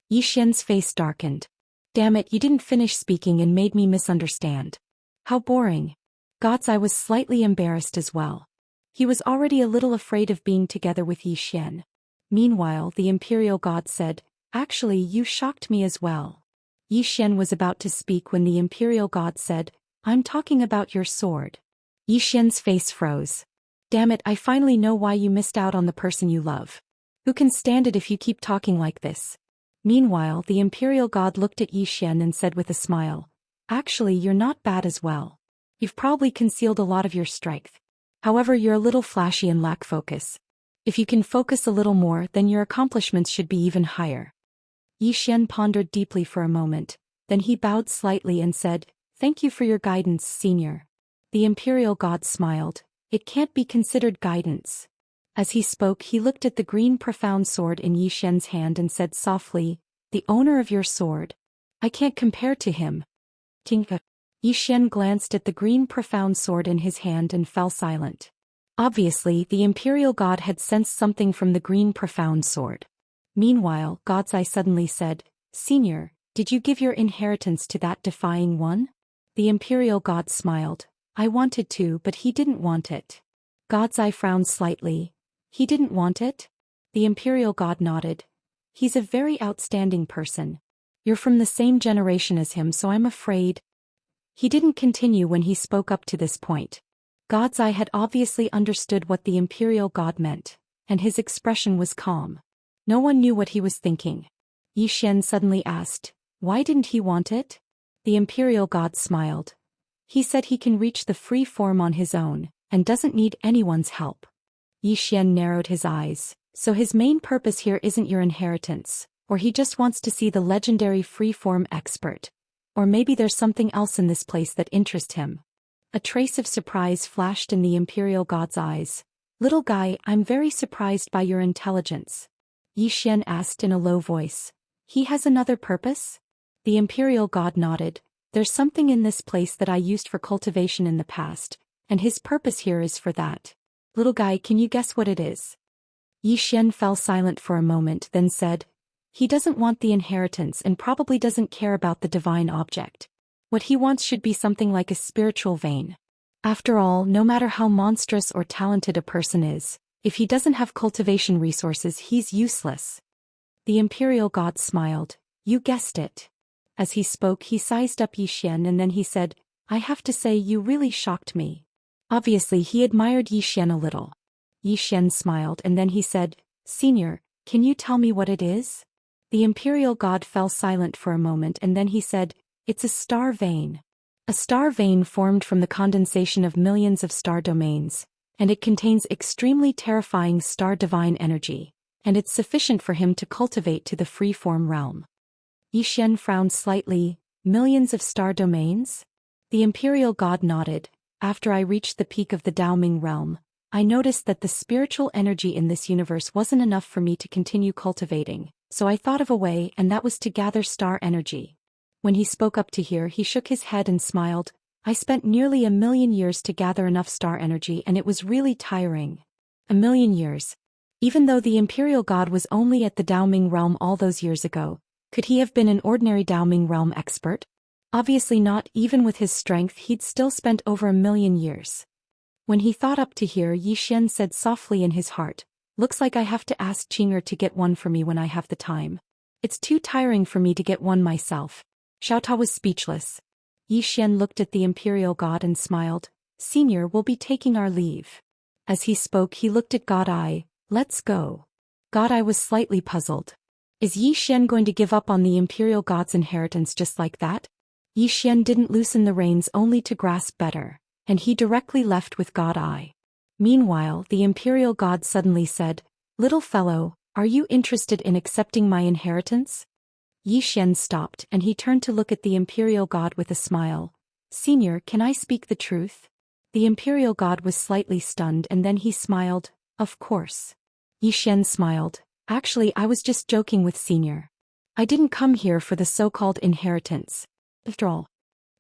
Yi Xian's face darkened. Damn it, you didn't finish speaking and made me misunderstand. How boring. God's Eye was slightly embarrassed as well. He was already a little afraid of being together with Yi Xian. Meanwhile, the imperial god said, Actually, you shocked me as well. Yi Xian was about to speak when the imperial god said, I'm talking about your sword. Yi Xian's face froze. Damn it, I finally know why you missed out on the person you love. Who can stand it if you keep talking like this? Meanwhile, the imperial god looked at Yi Xian and said with a smile, Actually, you're not bad as well. You've probably concealed a lot of your strength. However, you're a little flashy and lack focus. If you can focus a little more, then your accomplishments should be even higher. Yi Xian pondered deeply for a moment, then he bowed slightly and said, Thank you for your guidance, Senior. The imperial god smiled. It can't be considered guidance. As he spoke, he looked at the green profound sword in Yi Xian's hand and said softly, The owner of your sword. I can't compare to him. Tinka. Yi Xian glanced at the green profound sword in his hand and fell silent. Obviously, the imperial god had sensed something from the green profound sword. Meanwhile, God's Eye suddenly said, Senior, did you give your inheritance to that defying one? The imperial god smiled. I wanted to, but he didn't want it. God's Eye frowned slightly. He didn't want it? The Imperial God nodded. He's a very outstanding person. You're from the same generation as him, so I'm afraid. He didn't continue when he spoke up to this point. God's Eye had obviously understood what the Imperial God meant, and his expression was calm. No one knew what he was thinking. Xian suddenly asked, why didn't he want it? The Imperial God smiled. He said he can reach the free form on his own, and doesn't need anyone's help. Xian narrowed his eyes. So his main purpose here isn't your inheritance, or he just wants to see the legendary freeform expert. Or maybe there's something else in this place that interests him. A trace of surprise flashed in the Imperial God's eyes. Little guy, I'm very surprised by your intelligence. Xian asked in a low voice. He has another purpose? The Imperial God nodded. There's something in this place that I used for cultivation in the past, and his purpose here is for that. Little guy, can you guess what it is? Xian fell silent for a moment, then said, he doesn't want the inheritance and probably doesn't care about the divine object. What he wants should be something like a spiritual vein. After all, no matter how monstrous or talented a person is, if he doesn't have cultivation resources, he's useless. The Imperial God smiled. You guessed it. As he spoke, he sized up Xian and then he said, I have to say you really shocked me. Obviously he admired Xian a little. Xian smiled and then he said, Senior, can you tell me what it is? The Imperial God fell silent for a moment and then he said, it's a star vein. A star vein formed from the condensation of millions of star domains, and it contains extremely terrifying star divine energy, and it's sufficient for him to cultivate to the free-form realm. Xian frowned slightly. Millions of star domains? The Imperial God nodded. After I reached the peak of the Daoming realm, I noticed that the spiritual energy in this universe wasn't enough for me to continue cultivating, so I thought of a way, and that was to gather star energy. When he spoke up to here, he shook his head and smiled. I spent nearly 1,000,000 years to gather enough star energy and it was really tiring. 1,000,000 years. Even though the Imperial God was only at the Daoming realm all those years ago, could he have been an ordinary Daoming realm expert? Obviously not. Even with his strength he'd still spent over 1,000,000 years. When he thought up to here, Xian said softly in his heart, looks like I have to ask Qing'er to get one for me when I have the time. It's too tiring for me to get one myself. Xiaota was speechless. Xian looked at the Imperial God and smiled. Senior, we'll be taking our leave. As he spoke he looked at God Eye. Let's go. God Eye was slightly puzzled. Is Xian going to give up on the Imperial God's inheritance just like that? Xian didn't loosen the reins only to grasp better, and he directly left with God Eye. Meanwhile, the Imperial God suddenly said, Little fellow, are you interested in accepting my inheritance? Xian stopped and he turned to look at the Imperial God with a smile. Senior, can I speak the truth? The Imperial God was slightly stunned and then he smiled. Of course. Xian smiled. Actually, I was just joking with Senior. I didn't come here for the so-called inheritance. After all.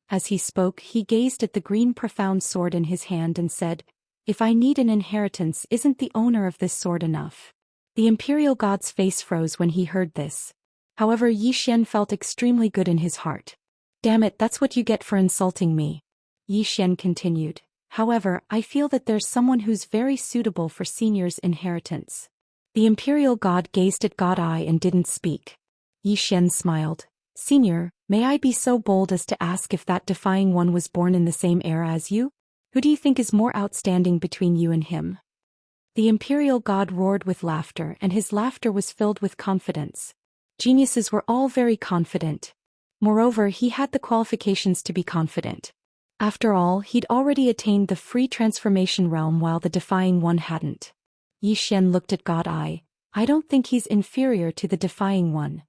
As he spoke, he gazed at the green profound sword in his hand and said, If I need an inheritance, isn't the owner of this sword enough? The Imperial God's face froze when he heard this. However, Xian felt extremely good in his heart. Damn it, that's what you get for insulting me. Xian continued. However, I feel that there's someone who's very suitable for Senior's inheritance. The Imperial God gazed at God Eye and didn't speak. Xian smiled. Senior, may I be so bold as to ask if that defying one was born in the same era as you? Who do you think is more outstanding between you and him? The Imperial God roared with laughter and his laughter was filled with confidence. Geniuses were all very confident. Moreover, he had the qualifications to be confident. After all, he'd already attained the free transformation realm while the defying one hadn't. Xian looked at God Eye. I don't think he's inferior to the defying one.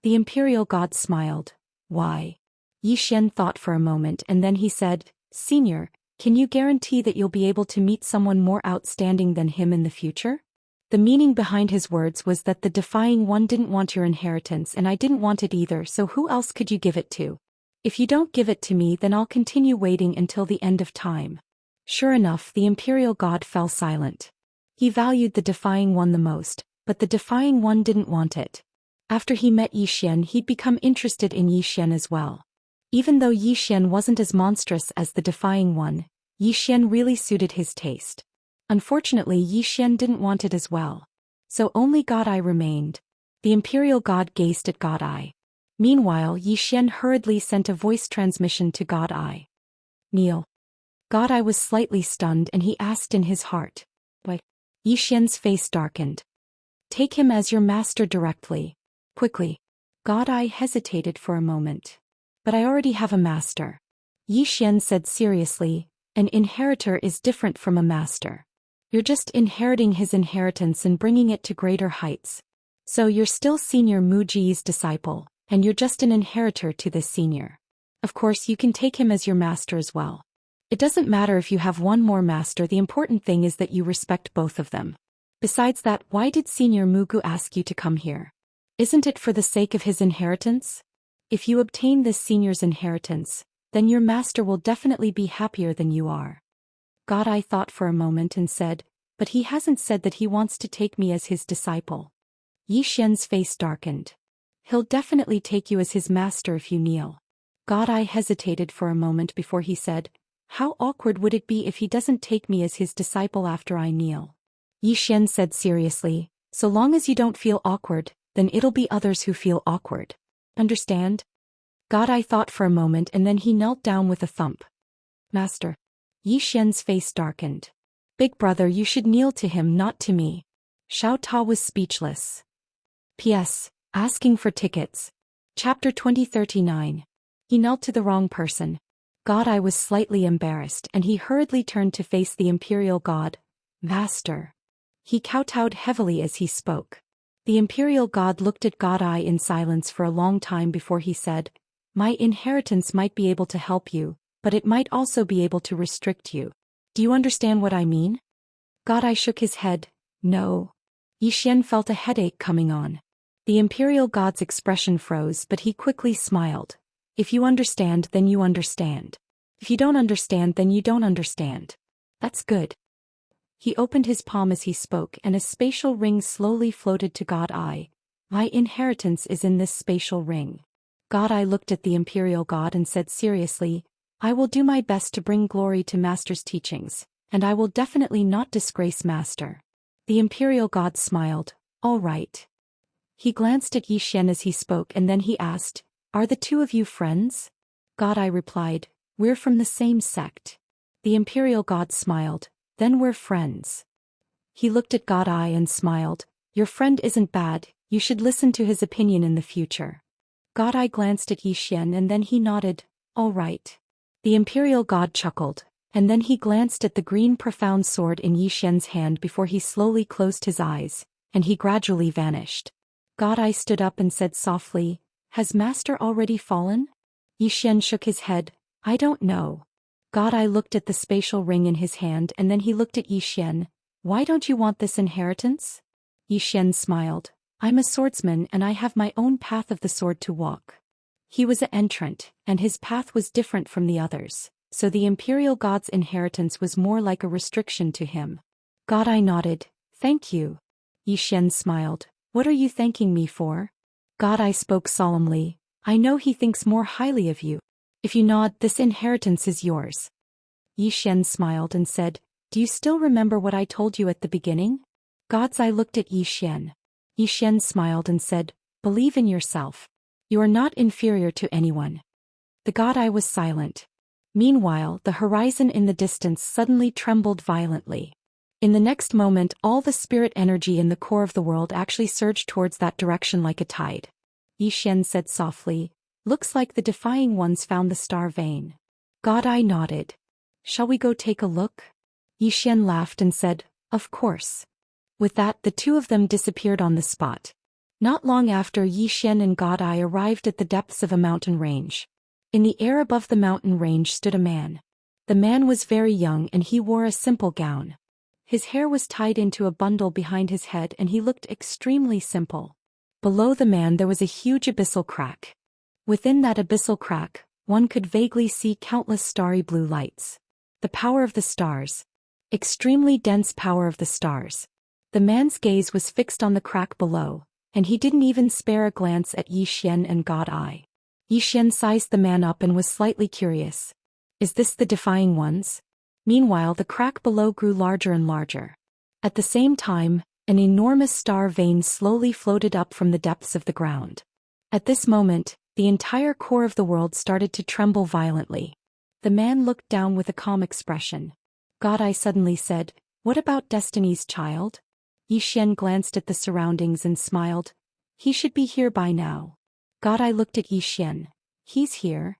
The Imperial God smiled. Why? Xian thought for a moment and then he said, Senior, can you guarantee that you'll be able to meet someone more outstanding than him in the future? The meaning behind his words was that the defying one didn't want your inheritance and I didn't want it either, so who else could you give it to? If you don't give it to me, then I'll continue waiting until the end of time. Sure enough, the Imperial God fell silent. He valued the defying one the most, but the defying one didn't want it. After he met Xian, he'd become interested in Xian as well. Even though Xian wasn't as monstrous as the defying one, Xian really suited his taste. Unfortunately, Yi Xian didn't want it as well. So only God Eye remained. The imperial god gazed at God Eye. Meanwhile, Yi Xian hurriedly sent a voice transmission to God Eye. Kneel. God Eye was slightly stunned and he asked in his heart. Why? Yi Xian's face darkened. Take him as your master directly. Quickly. God Eye hesitated for a moment. But I already have a master. Yi Xian said seriously, an inheritor is different from a master. You're just inheriting his inheritance and bringing it to greater heights. So you're still senior Muji's disciple, and you're just an inheritor to this senior. Of course you can take him as your master as well. It doesn't matter if you have one more master, the important thing is that you respect both of them. Besides that, why did Senior Mugu ask you to come here? Isn't it for the sake of his inheritance? If you obtain this senior's inheritance, then your master will definitely be happier than you are. God Eye thought for a moment and said, but he hasn't said that he wants to take me as his disciple. Yi Xian's face darkened. He'll definitely take you as his master if you kneel. God Eye hesitated for a moment before he said, how awkward would it be if he doesn't take me as his disciple after I kneel? Yi Xian said seriously, so long as you don't feel awkward, then it'll be others who feel awkward. Understand? God Eye thought for a moment and then he knelt down with a thump. Master. Yi Xian's face darkened. Big brother, you should kneel to him, not to me. Xiao Ta was speechless. P.S. Asking for tickets. Chapter 2039. He knelt to the wrong person. God Eye was slightly embarrassed and he hurriedly turned to face the imperial god. Master. He kowtowed heavily as he spoke. The imperial god looked at God Eye in silence for a long time before he said, my inheritance might be able to help you, but it might also be able to restrict you. Do you understand what I mean? God Eye shook his head. No. Yi Xian felt a headache coming on. The imperial god's expression froze, but he quickly smiled. If you understand, then you understand. If you don't understand, then you don't understand. That's good. He opened his palm as he spoke and a spatial ring slowly floated to God Eye. My inheritance is in this spatial ring. God Eye looked at the imperial god and said seriously, I will do my best to bring glory to Master's teachings, and I will definitely not disgrace Master. The imperial god smiled. All right. He glanced at Yi Xian as he spoke and then he asked, are the two of you friends? God Eye replied, we're from the same sect. The imperial god smiled, then we're friends. He looked at God Eye and smiled, your friend isn't bad, you should listen to his opinion in the future. God Eye glanced at Yi Xian and then he nodded, all right. The imperial god chuckled, and then he glanced at the green profound sword in Yi Xian's hand before he slowly closed his eyes, and he gradually vanished. God Eye stood up and said softly, has Master already fallen? Yi Xian shook his head, I don't know. God Eye looked at the spatial ring in his hand and then he looked at Yi Xian, why don't you want this inheritance? Yi Xian smiled, I'm a swordsman and I have my own path of the sword to walk. He was an entrant, and his path was different from the others, so the imperial god's inheritance was more like a restriction to him. God Eye nodded, thank you. Yi Xian smiled, what are you thanking me for? God Eye spoke solemnly, I know he thinks more highly of you. If you nod, this inheritance is yours. Yi Xian smiled and said, do you still remember what I told you at the beginning? God's Eye looked at Yi Xian. Yi Xian smiled and said, believe in yourself. You are not inferior to anyone. The God Eye was silent. Meanwhile, the horizon in the distance suddenly trembled violently. In the next moment, all the spirit energy in the core of the world actually surged towards that direction like a tide. Yi Xian said softly, looks like the defying ones found the star vein. God Eye nodded. Shall we go take a look? Yi Xian laughed and said, of course. With that, the two of them disappeared on the spot. Not long after, Yi Xian and God Eye arrived at the depths of a mountain range. In the air above the mountain range stood a man. The man was very young and he wore a simple gown. His hair was tied into a bundle behind his head and he looked extremely simple. Below the man there was a huge abyssal crack. Within that abyssal crack, one could vaguely see countless starry blue lights. The power of the stars. Extremely dense power of the stars. The man's gaze was fixed on the crack below, and he didn't even spare a glance at Yi Xian and God Eye. Yi Xian sized the man up and was slightly curious. Is this the defying ones? Meanwhile, the crack below grew larger and larger. At the same time, an enormous star vein slowly floated up from the depths of the ground. At this moment, the entire core of the world started to tremble violently. The man looked down with a calm expression. God, I suddenly said, what about Destiny's child? Zhou Xian glanced at the surroundings and smiled. He should be here by now. God, I looked at Zhou Xian. He's here?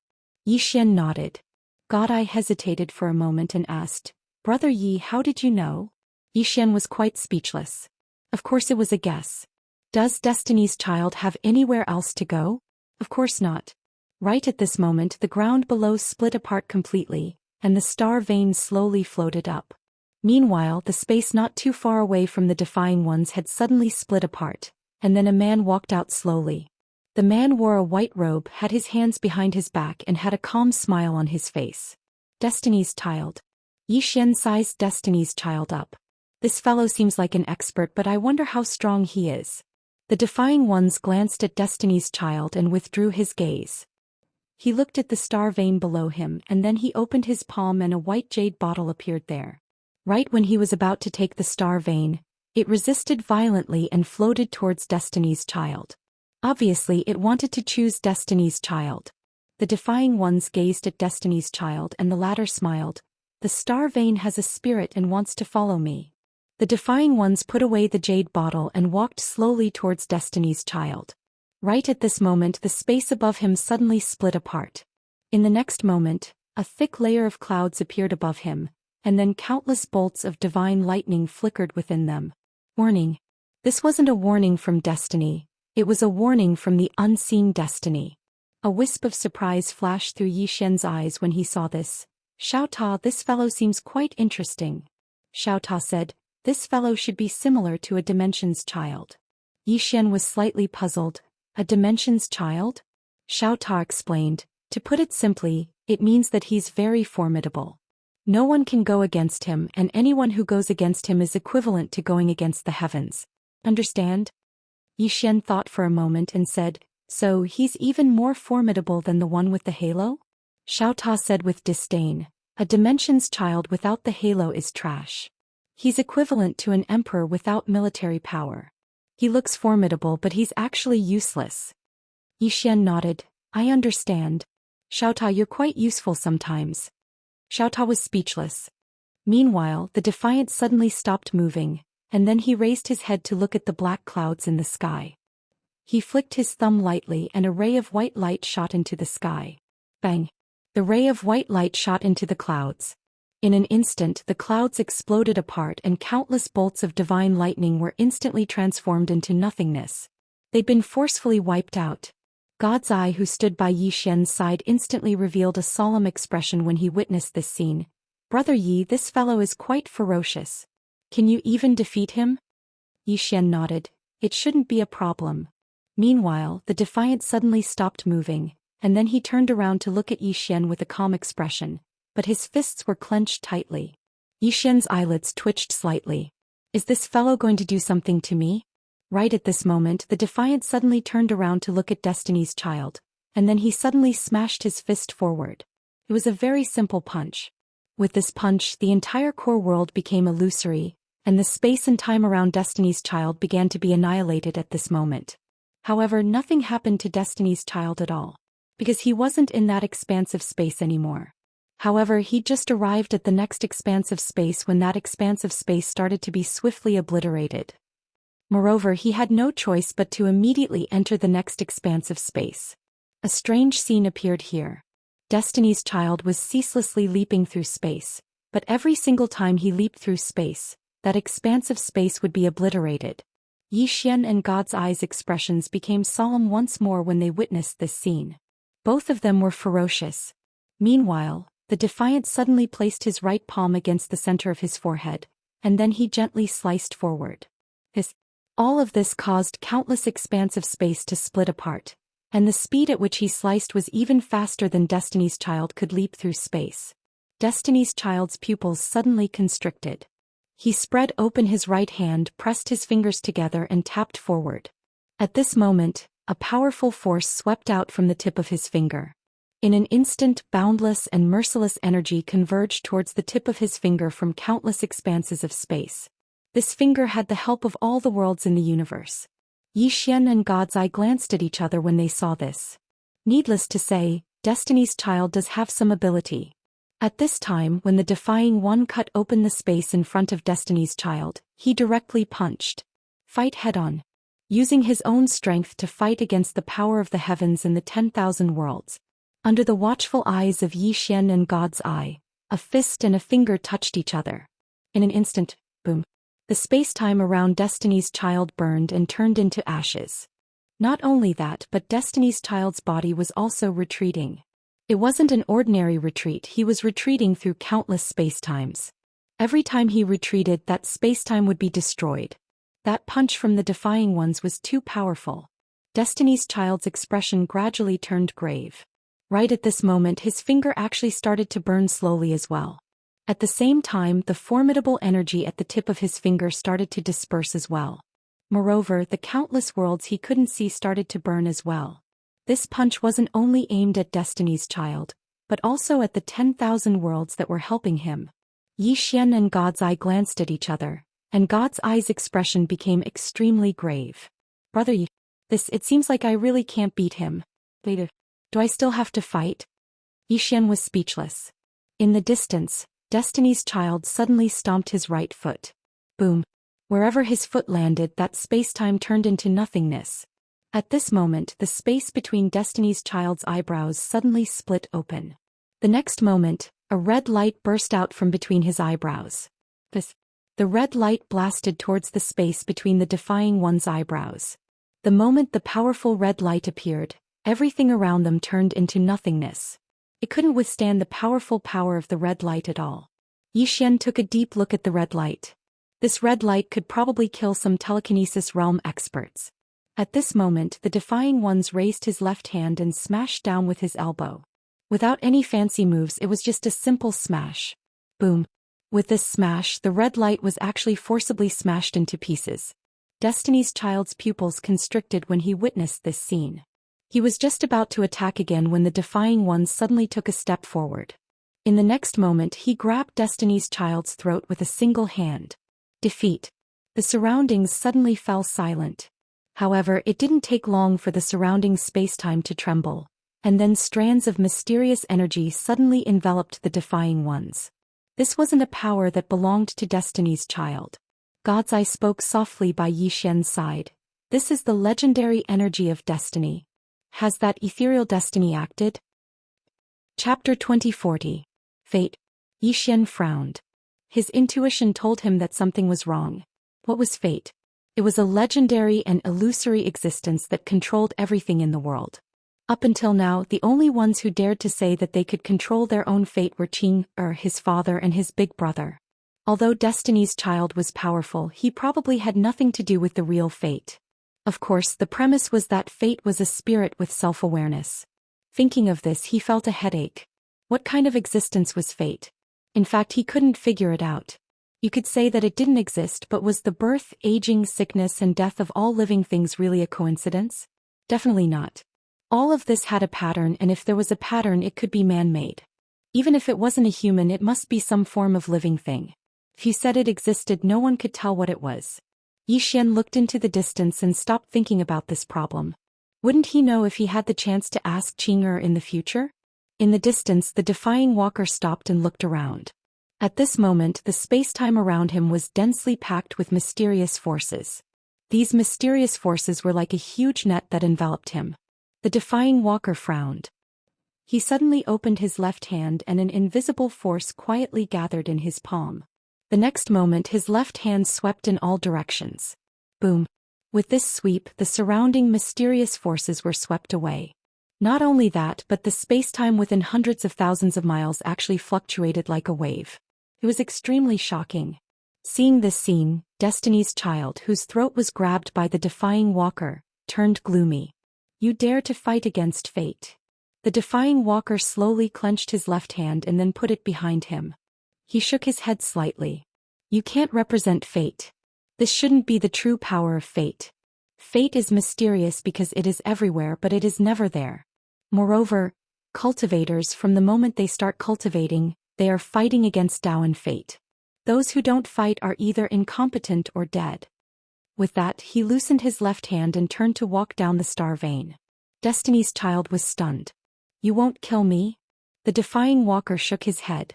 Zhou Xian nodded. God, I hesitated for a moment and asked, Brother Yi, how did you know? Zhou Xian was quite speechless. Of course it was a guess. Does Destiny's child have anywhere else to go? Of course not. Right at this moment the ground below split apart completely, and the star vein slowly floated up. Meanwhile, the space not too far away from the Defying Ones had suddenly split apart, and then a man walked out slowly. The man wore a white robe, had his hands behind his back and had a calm smile on his face. Destiny's child. Zhou Xian sized Destiny's child up. This fellow seems like an expert, but I wonder how strong he is. The Defying Ones glanced at Destiny's child and withdrew his gaze. He looked at the star vein below him and then he opened his palm and a white jade bottle appeared there. Right when he was about to take the star vein, it resisted violently and floated towards Destiny's child. Obviously, it wanted to choose Destiny's child. The Defying Ones gazed at Destiny's child and the latter smiled. The star vein has a spirit and wants to follow me. The Defying Ones put away the jade bottle and walked slowly towards Destiny's child. Right at this moment the space above him suddenly split apart. In the next moment, a thick layer of clouds appeared above him, and then countless bolts of divine lightning flickered within them. Warning. This wasn't a warning from Destiny, it was a warning from the unseen Destiny. A wisp of surprise flashed through Zhou Xian's eyes when he saw this. Xiao Ta, this fellow seems quite interesting. Xiao Ta said, this fellow should be similar to a Dimension's child. Zhou Xian was slightly puzzled. A Dimension's child? Xiao Ta explained, to put it simply, it means that he's very formidable. No one can go against him, and anyone who goes against him is equivalent to going against the heavens. Understand? Zhou Xian thought for a moment and said, so he's even more formidable than the one with the halo? Xiao Ta said with disdain, a Dimension's child without the halo is trash. He's equivalent to an emperor without military power. He looks formidable but he's actually useless. Zhou Xian nodded, I understand. Xiao Ta, you're quite useful sometimes. Xiao Ta was speechless. Meanwhile, the Defiant suddenly stopped moving, and then he raised his head to look at the black clouds in the sky. He flicked his thumb lightly and a ray of white light shot into the sky. Bang! The ray of white light shot into the clouds. In an instant the clouds exploded apart and countless bolts of divine lightning were instantly transformed into nothingness. They'd been forcefully wiped out. God's Eye, who stood by Zhou Xian's side, instantly revealed a solemn expression when he witnessed this scene. Brother Yi, this fellow is quite ferocious. Can you even defeat him? Zhou Xian nodded. It shouldn't be a problem. Meanwhile, the Defiant suddenly stopped moving, and then he turned around to look at Zhou Xian with a calm expression, but his fists were clenched tightly. Zhou Xian's eyelids twitched slightly. Is this fellow going to do something to me? Right at this moment the Defiant suddenly turned around to look at Destiny's child, and then he suddenly smashed his fist forward. It was a very simple punch. With this punch the entire core world became illusory, and the space and time around Destiny's child began to be annihilated at this moment. However, nothing happened to Destiny's child at all, because he wasn't in that expansive space anymore. However, he'd just arrived at the next expansive space when that expansive space started to be swiftly obliterated. Moreover, he had no choice but to immediately enter the next expansive space. A strange scene appeared here. Destiny's child was ceaselessly leaping through space, but every single time he leaped through space, that expansive space would be obliterated. Zhou Xian and God's Eye's expressions became solemn once more when they witnessed this scene. Both of them were ferocious. Meanwhile, the Defiant suddenly placed his right palm against the center of his forehead, and then he gently sliced forward. All of this caused countless expansive space to split apart, and the speed at which he sliced was even faster than Destiny's child could leap through space. Destiny's child's pupils suddenly constricted. He spread open his right hand, pressed his fingers together and tapped forward. At this moment, a powerful force swept out from the tip of his finger. In an instant, boundless and merciless energy converged towards the tip of his finger from countless expanses of space. This finger had the help of all the worlds in the universe. Zhou Xian and God's Eye glanced at each other when they saw this. Needless to say, Destiny's Child does have some ability. At this time, when the Defying One cut open the space in front of Destiny's Child, he directly punched. Fight head-on. Using his own strength to fight against the power of the heavens and the 10,000 worlds. Under the watchful eyes of Zhou Xian and God's Eye, a fist and a finger touched each other. In an instant, boom. The space-time around Destiny's Child burned and turned into ashes. Not only that, but Destiny's Child's body was also retreating. It wasn't an ordinary retreat, he was retreating through countless space-times. Every time he retreated, that space-time would be destroyed. That punch from the Defying Ones was too powerful. Destiny's Child's expression gradually turned grave. Right at this moment, his finger actually started to burn slowly as well. At the same time, the formidable energy at the tip of his finger started to disperse as well. Moreover, the countless worlds he couldn't see started to burn as well. This punch wasn't only aimed at Destiny's Child, but also at the 10,000 worlds that were helping him. Zhou Xian and God's Eye glanced at each other, and God's Eye's expression became extremely grave. Brother Yi, it seems like I really can't beat him. Later. Do I still have to fight? Zhou Xian was speechless. In the distance, Destiny's Child suddenly stomped his right foot. Boom. Wherever his foot landed, that space-time turned into nothingness. At this moment, the space between Destiny's Child's eyebrows suddenly split open. The next moment, a red light burst out from between his eyebrows. The red light blasted towards the space between the Defying One's eyebrows. The moment the powerful red light appeared, everything around them turned into nothingness. It couldn't withstand the powerful power of the red light at all. Zhou Xian took a deep look at the red light. This red light could probably kill some telekinesis realm experts. At this moment, the Defying Ones raised his left hand and smashed down with his elbow. Without any fancy moves, it was just a simple smash. Boom. With this smash, the red light was actually forcibly smashed into pieces. Destiny's Child's pupils constricted when he witnessed this scene. He was just about to attack again when the Defying Ones suddenly took a step forward. In the next moment, he grabbed Destiny's Child's throat with a single hand. Defeat. The surroundings suddenly fell silent. However, it didn't take long for the surrounding space-time to tremble, and then strands of mysterious energy suddenly enveloped the Defying Ones. This wasn't a power that belonged to Destiny's Child. God's Eye spoke softly by Zhou Xian's side. This is the legendary energy of destiny. Has that ethereal destiny acted? Chapter 2040. Fate. Zhou Xian frowned. His intuition told him that something was wrong. What was fate? It was a legendary and illusory existence that controlled everything in the world. Up until now, the only ones who dared to say that they could control their own fate were his father and his big brother. Although Destiny's Child was powerful, he probably had nothing to do with the real fate. Of course, the premise was that fate was a spirit with self-awareness. Thinking of this, he felt a headache. What kind of existence was fate? In fact, he couldn't figure it out. You could say that it didn't exist, but was the birth, aging, sickness, and death of all living things really a coincidence? Definitely not. All of this had a pattern, and if there was a pattern, it could be man-made. Even if it wasn't a human, it must be some form of living thing. If you said it existed, no one could tell what it was. Zhou Xian looked into the distance and stopped thinking about this problem. Wouldn't he know if he had the chance to ask Qing'er in the future? In the distance, the Defying Walker stopped and looked around. At this moment, the space-time around him was densely packed with mysterious forces. These mysterious forces were like a huge net that enveloped him. The Defying Walker frowned. He suddenly opened his left hand and an invisible force quietly gathered in his palm. The next moment, his left hand swept in all directions. Boom. With this sweep, the surrounding mysterious forces were swept away. Not only that, but the space-time within hundreds of thousands of miles actually fluctuated like a wave. It was extremely shocking. Seeing this scene, Destiny's Child, whose throat was grabbed by the Defying Walker, turned gloomy. You dare to fight against fate. The Defying Walker slowly clenched his left hand and then put it behind him. He shook his head slightly. You can't represent fate. This shouldn't be the true power of fate. Fate is mysterious because it is everywhere, but it is never there. Moreover, cultivators. From the moment they start cultivating, they are fighting against Tao and fate. Those who don't fight are either incompetent or dead. With that, he loosened his left hand and turned to walk down the star vein. Destiny's child was stunned. You won't kill me? The defying walker shook his head.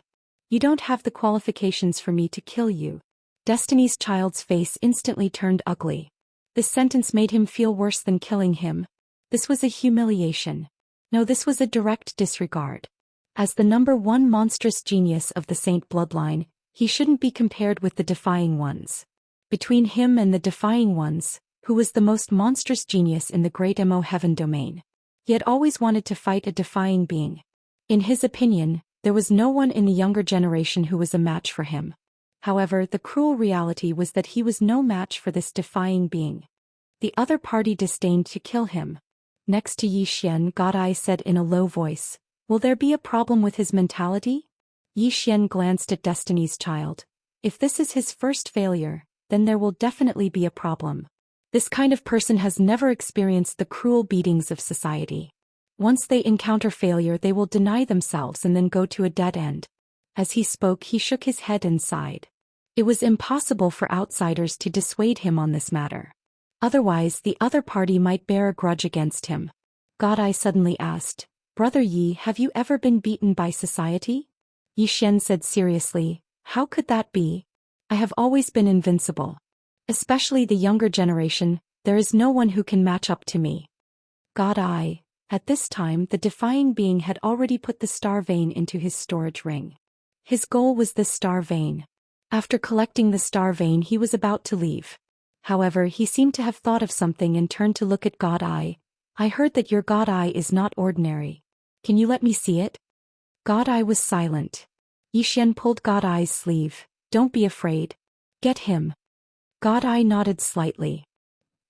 You don't have the qualifications for me to kill you. Destiny's child's face instantly turned ugly. This sentence made him feel worse than killing him. This was a humiliation. No, this was a direct disregard. As the number one monstrous genius of the Saint bloodline, he shouldn't be compared with the defying ones. Between him and the defying ones, who was the most monstrous genius in the great Mo heaven domain? He had always wanted to fight a defying being. In his opinion, there was no one in the younger generation who was a match for him. However, the cruel reality was that he was no match for this defying being. The other party disdained to kill him. Next to Yi Xian, God Eye said in a low voice, "Will there be a problem with his mentality?" Yi Xian glanced at Destiny's child. If this is his first failure, then there will definitely be a problem. This kind of person has never experienced the cruel beatings of society. Once they encounter failure, they will deny themselves and then go to a dead end. As he spoke, he shook his head and sighed. It was impossible for outsiders to dissuade him on this matter. Otherwise, the other party might bear a grudge against him. God Eye suddenly asked, "Brother Yi, have you ever been beaten by society?" Yi Xian said seriously, "How could that be? I have always been invincible. Especially the younger generation, there is no one who can match up to me." God Eye. At this time, the defying being had already put the star vein into his storage ring. His goal was this star vein. After collecting the star vein, he was about to leave. However, he seemed to have thought of something and turned to look at God Eye. "I heard that your God Eye is not ordinary. Can you let me see it?" God Eye was silent. Yi Xian pulled God Eye's sleeve. "Don't be afraid. Get him." God Eye nodded slightly.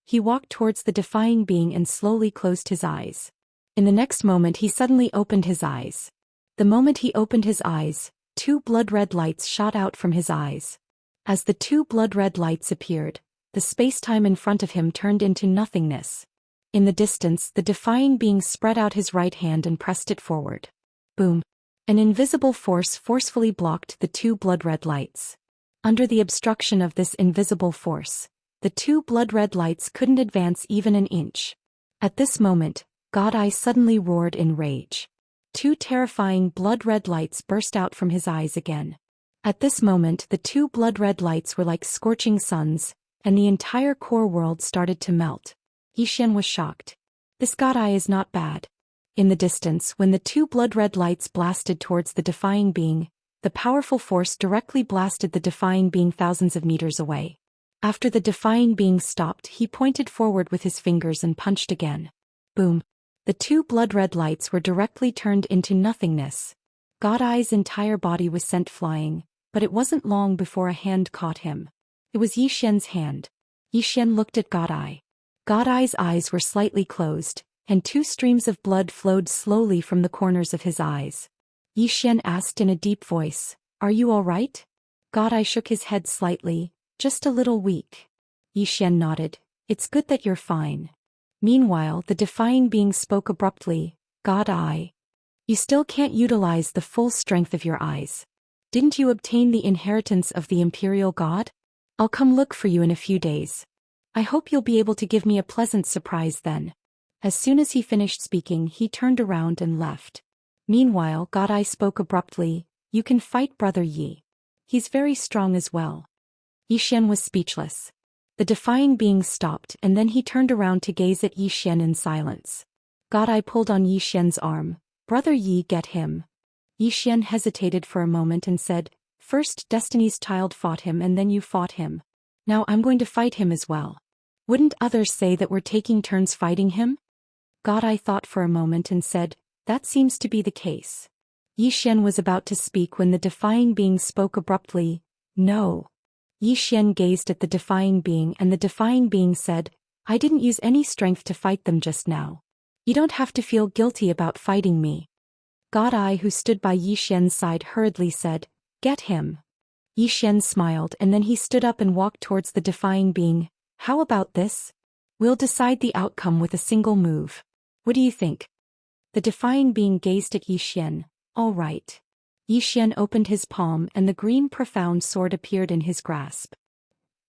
He walked towards the defying being and slowly closed his eyes. In the next moment, he suddenly opened his eyes. The moment he opened his eyes, two blood-red lights shot out from his eyes. As the two blood-red lights appeared, the space-time in front of him turned into nothingness. In the distance, the defying being spread out his right hand and pressed it forward. Boom! An invisible force forcefully blocked the two blood-red lights. Under the obstruction of this invisible force, the two blood-red lights couldn't advance even an inch. At this moment, God Eye suddenly roared in rage. Two terrifying blood-red lights burst out from his eyes again. At this moment, the two blood-red lights were like scorching suns, and the entire core world started to melt. Yi Xian was shocked. This God Eye is not bad. In the distance, when the two blood-red lights blasted towards the defying being, the powerful force directly blasted the defying being thousands of meters away. After the defying being stopped, he pointed forward with his fingers and punched again. Boom! The two blood-red lights were directly turned into nothingness. God Eye's entire body was sent flying, but it wasn't long before a hand caught him. It was Yi Xian's hand. Yi Xian looked at God Eye. God Eye's eyes were slightly closed, and two streams of blood flowed slowly from the corners of his eyes. Yi Xian asked in a deep voice, "Are you all right?" God Eye shook his head slightly, "Just a little weak." Yi Xian nodded, "It's good that you're fine." Meanwhile, the defying being spoke abruptly, "God Eye. You still can't utilize the full strength of your eyes. Didn't you obtain the inheritance of the Imperial God? I'll come look for you in a few days. I hope you'll be able to give me a pleasant surprise then." As soon as he finished speaking, he turned around and left. Meanwhile, God Eye spoke abruptly, "You can fight Brother Yi. He's very strong as well." Yi Xian was speechless. The defying being stopped, and then he turned around to gaze at Yi Xian in silence. God Eye pulled on Yi Xian's arm. "Brother Yi, get him." Yi Xian hesitated for a moment and said, "First Destiny's child fought him and then you fought him. Now I'm going to fight him as well. Wouldn't others say that we're taking turns fighting him?" God Eye thought for a moment and said, "That seems to be the case." Yi Xian was about to speak when the defying being spoke abruptly, "No." Yi Xian gazed at the defying being and the defying being said, "I didn't use any strength to fight them just now. You don't have to feel guilty about fighting me." God Eye, who stood by Yi Xian's side, hurriedly said, "Get him." Yi Xian smiled and then he stood up and walked towards the defying being. "How about this? We'll decide the outcome with a single move. What do you think?" The defying being gazed at Yi Xian. All right. Yi Xian opened his palm and the green profound sword appeared in his grasp.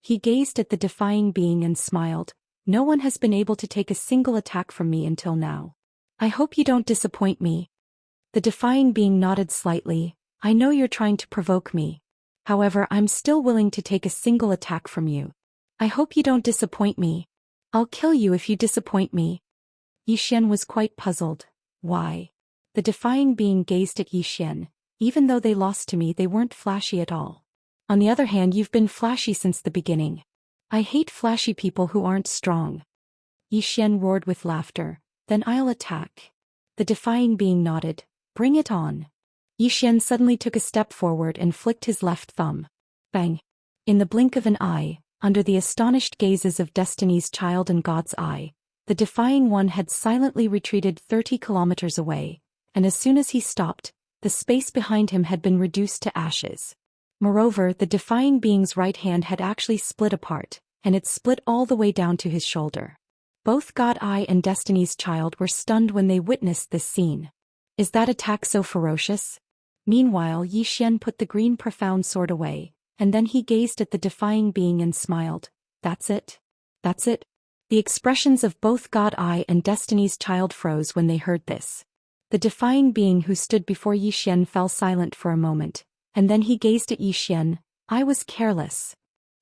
He gazed at the defying being and smiled. No one has been able to take a single attack from me until now. I hope you don't disappoint me. The defying being nodded slightly. I know you're trying to provoke me. However, I'm still willing to take a single attack from you. I hope you don't disappoint me. I'll kill you if you disappoint me. Yi Xian was quite puzzled. Why? The defying being gazed at Yi Xian. Even though they lost to me, they weren't flashy at all. On the other hand, you've been flashy since the beginning. I hate flashy people who aren't strong. Yi Xian roared with laughter. Then I'll attack. The defying being nodded. Bring it on. Yi Xian suddenly took a step forward and flicked his left thumb. Bang! In the blink of an eye, under the astonished gazes of Destiny's Child and God's Eye, the defying one had silently retreated 30 kilometers away, and as soon as he stopped, the space behind him had been reduced to ashes. Moreover, the defying being's right hand had actually split apart, and it split all the way down to his shoulder. Both God Eye and Destiny's Child were stunned when they witnessed this scene. Is that attack so ferocious? Meanwhile, Yi Xian put the green profound sword away, and then he gazed at the defying being and smiled. That's it? That's it? The expressions of both God Eye and Destiny's Child froze when they heard this. The defying being who stood before Yi Xian fell silent for a moment, and then he gazed at Yi Xian. I was careless.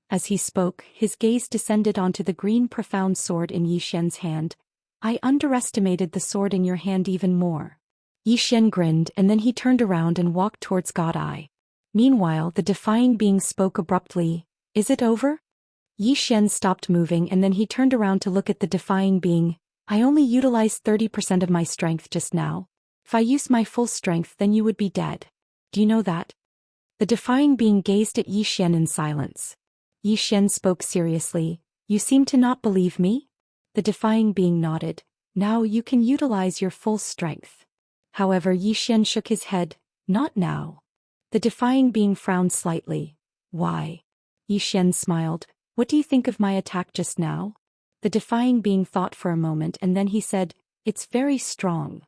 As he spoke, his gaze descended onto the green profound sword in Yi Xian's hand. I underestimated the sword in your hand even more. Yi Xian grinned and then he turned around and walked towards God Eye. Meanwhile, the defying being spoke abruptly. Is it over? Yi Xian stopped moving and then he turned around to look at the defying being. I only utilized 30% of my strength just now. If I used my full strength, then you would be dead. Do you know that? The defying being gazed at Yi Xian in silence. Yi Xian spoke seriously. You seem to not believe me? The defying being nodded. Now you can utilize your full strength. However, Yi Xian shook his head. Not now. The defying being frowned slightly. Why? Yi Xian smiled. What do you think of my attack just now? The defying being thought for a moment and then he said, it's very strong.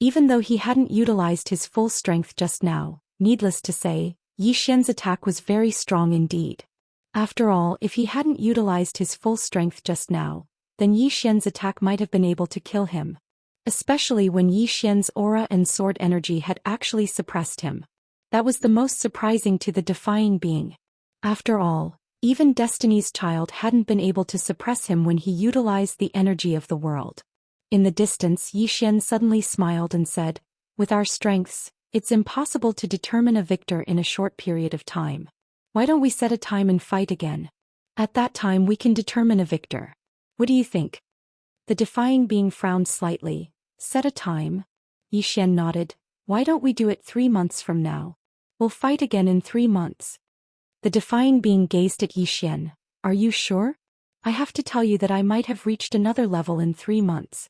Even though he hadn't utilized his full strength just now, needless to say, Yi Xian's attack was very strong indeed. After all, if he hadn't utilized his full strength just now, then Yi Xian's attack might have been able to kill him. Especially when Yi Xian's aura and sword energy had actually suppressed him. That was the most surprising to the defying being. After all, even Destiny's Child hadn't been able to suppress him when he utilized the energy of the world. In the distance, Yi Xian suddenly smiled and said, with our strengths, it's impossible to determine a victor in a short period of time. Why don't we set a time and fight again? At that time we can determine a victor. What do you think? The defying being frowned slightly. Set a time? Yi Xian nodded. Why don't we do it 3 months from now? We'll fight again in 3 months. The defying being gazed at Yi Xian. Are you sure? I have to tell you that I might have reached another level in 3 months.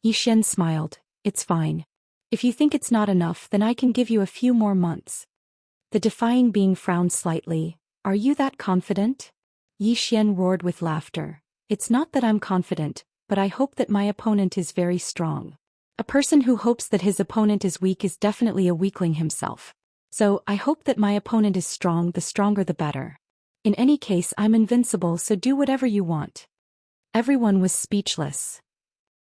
Yi Xian smiled. It's fine. If you think it's not enough, then I can give you a few more months. The defying being frowned slightly. Are you that confident? Yi Xian roared with laughter. It's not that I'm confident, but I hope that my opponent is very strong. A person who hopes that his opponent is weak is definitely a weakling himself. So, I hope that my opponent is strong, the stronger the better. In any case, I'm invincible, so do whatever you want. Everyone was speechless.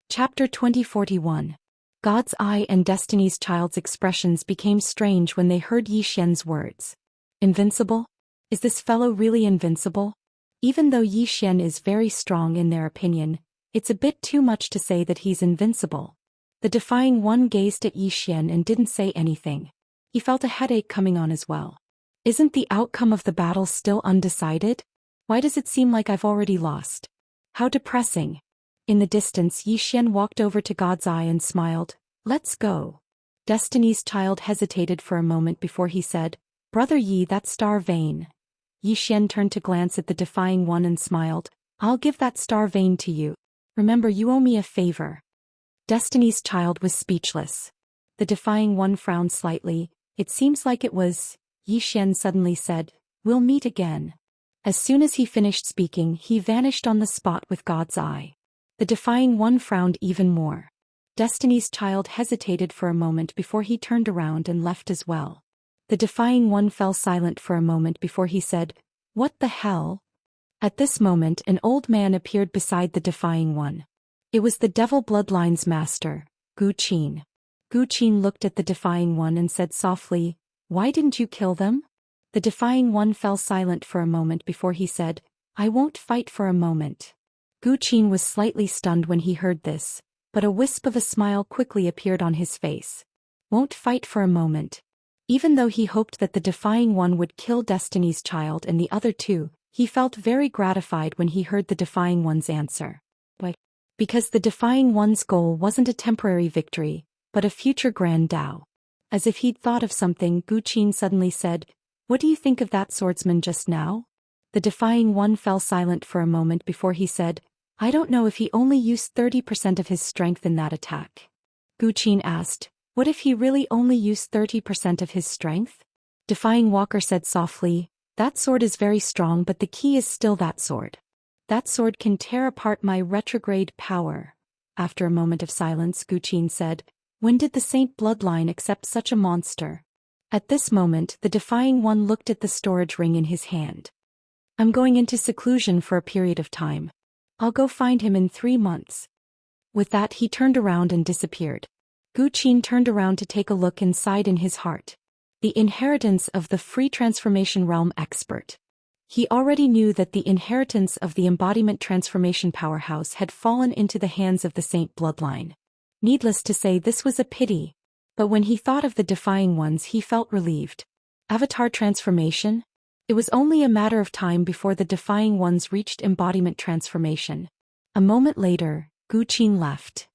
Chapter 2041. God's Eye and Destiny's Child's expressions became strange when they heard Yi Xian's words. Invincible? Is this fellow really invincible? Even though Yi Xian is very strong in their opinion, it's a bit too much to say that he's invincible. The defying one gazed at Yi Xian and didn't say anything. He felt a headache coming on as well. Isn't the outcome of the battle still undecided? Why does it seem like I've already lost? How depressing. In the distance, Yi Xian walked over to God's Eye and smiled. Let's go. Destiny's Child hesitated for a moment before he said, Brother Yi, that star vein. Yi Xian turned to glance at the defying one and smiled. I'll give that star vein to you. Remember, you owe me a favor. Destiny's Child was speechless. The defying one frowned slightly. It seems like it was. Yi Xian suddenly said, We'll meet again. As soon as he finished speaking, he vanished on the spot with God's Eye. The defying one frowned even more. Destiny's Child hesitated for a moment before he turned around and left as well. The Defying One fell silent for a moment before he said, "What the hell?" At this moment an old man appeared beside the Defying One. It was the Devil Bloodline's master, Zhou Xian. Zhou Xian looked at the Defying One and said softly, "Why didn't you kill them?" The Defying One fell silent for a moment before he said, "I won't fight for a moment." Zhou Xian was slightly stunned when he heard this, but a wisp of a smile quickly appeared on his face. Won't fight for a moment. Even though he hoped that the Defying One would kill Destiny's Child and the other two, he felt very gratified when he heard the Defying One's answer. Why? Because the Defying One's goal wasn't a temporary victory, but a future grand Dao. As if he'd thought of something, Zhou Xian suddenly said, "What do you think of that swordsman just now?" The Defying One fell silent for a moment before he said, "I don't know if he only used 30% of his strength in that attack." Zhou Xian asked, "What if he really only used 30% of his strength?" Defying Walker said softly, "That sword is very strong, but the key is still that sword. That sword can tear apart my retrograde power." After a moment of silence, Zhou Xian said, "When did the Saint Bloodline accept such a monster?" At this moment the Defying One looked at the storage ring in his hand. "I'm going into seclusion for a period of time. I'll go find him in 3 months." With that he turned around and disappeared. Zhou Xian turned around to take a look inside in his heart. The inheritance of the free transformation realm expert. He already knew that the inheritance of the embodiment transformation powerhouse had fallen into the hands of the Saint Bloodline. Needless to say, this was a pity. But when he thought of the Defying Ones, he felt relieved. Avatar transformation? It was only a matter of time before the Defying Ones reached embodiment transformation. A moment later, Zhou Xian left.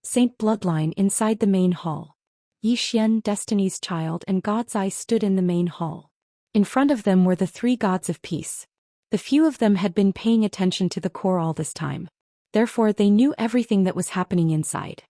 Saint Bloodline inside the main hall. Xian, Destiny's Child, and God's Eye stood in the main hall. In front of them were the 3 gods of peace. The few of them had been paying attention to the core all this time. Therefore they knew everything that was happening inside.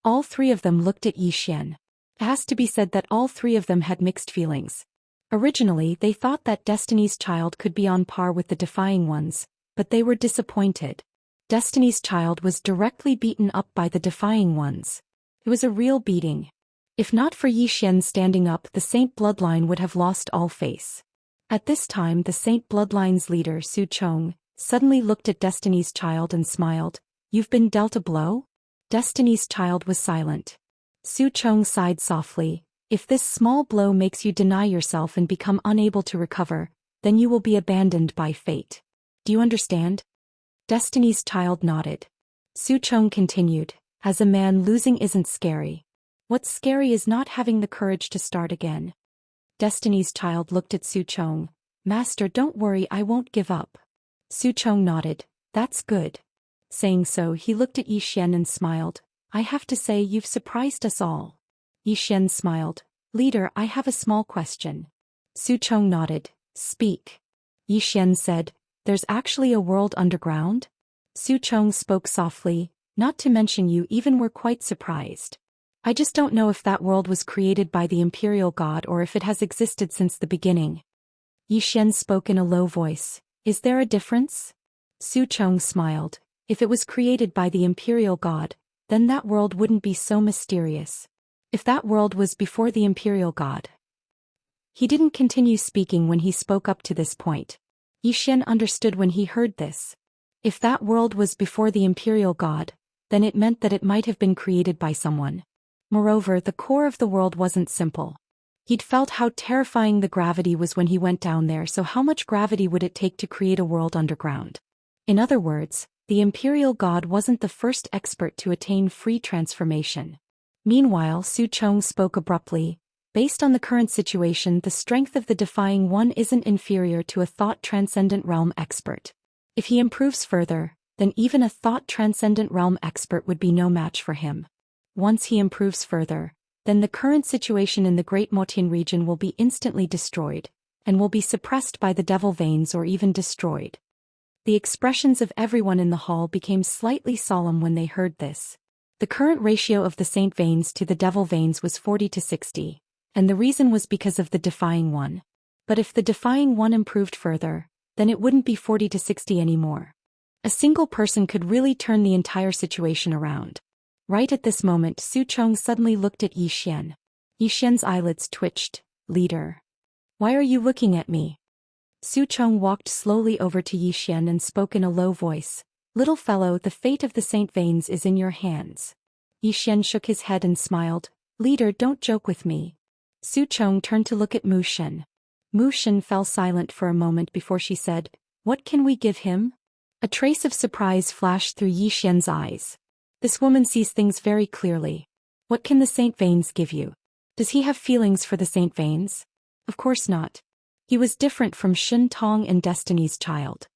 All 3 of them looked at Xian. It has to be said that all 3 of them had mixed feelings. Originally they thought that Destiny's Child could be on par with the Defying Ones, but they were disappointed. Destiny's Child was directly beaten up by the Defying Ones. It was a real beating. If not for Xian standing up, the Saint Bloodline would have lost all face. At this time the Saint Bloodline's leader, Su Chong, suddenly looked at Destiny's Child and smiled. "You've been dealt a blow?" Destiny's Child was silent. Su Chong sighed softly. "If this small blow makes you deny yourself and become unable to recover, then you will be abandoned by fate. Do you understand?" Destiny's Child nodded. Su Chong continued, "As a man, losing isn't scary. What's scary is not having the courage to start again." Destiny's Child looked at Su Chong. "Master, don't worry, I won't give up." Su Chong nodded. "That's good." Saying so, he looked at Xian and smiled. "I have to say, you've surprised us all." Xian smiled. "Leader, I have a small question." Su Chong nodded. "Speak." Xian said, "There's actually a world underground?" Su Chong spoke softly. "Not to mention you even were quite surprised. I just don't know if that world was created by the Imperial God or if it has existed since the beginning." Xian spoke in a low voice. "Is there a difference?" Su Chong smiled. "If it was created by the Imperial God, then that world wouldn't be so mysterious. If that world was before the Imperial God." He didn't continue speaking when he spoke up to this point. Xian understood when he heard this. If that world was before the Imperial God, then it meant that it might have been created by someone. Moreover, the core of the world wasn't simple. He'd felt how terrifying the gravity was when he went down there, so how much gravity would it take to create a world underground? In other words, the Imperial God wasn't the first expert to attain free transformation. Meanwhile, Su Chong spoke abruptly. "Based on the current situation, the strength of the Defying One isn't inferior to a thought-transcendent realm expert. If he improves further, then even a thought-transcendent realm expert would be no match for him. Once he improves further, then the current situation in the Great Motian region will be instantly destroyed, and will be suppressed by the devil veins or even destroyed." The expressions of everyone in the hall became slightly solemn when they heard this. The current ratio of the saint veins to the devil veins was 40-60, and the reason was because of the Defying One. But if the Defying One improved further, then it wouldn't be 40-60 anymore. A single person could really turn the entire situation around. Right at this moment, Su Chong suddenly looked at Yi Xian. Yi Xian's eyelids twitched. Leader. Why are you looking at me? Su Chong walked slowly over to Yi Xian and spoke in a low voice. Little fellow, the fate of the Saint Veins is in your hands. Yi Xian shook his head and smiled. Leader, don't joke with me. Su Chong turned to look at Mu Shen. Mu Shen fell silent for a moment before she said, What can we give him? A trace of surprise flashed through Yi Xian's eyes. This woman sees things very clearly. What can the Saint Veins give you? Does he have feelings for the Saint Veins? Of course not. He was different from Shen Tong and Destiny's Child.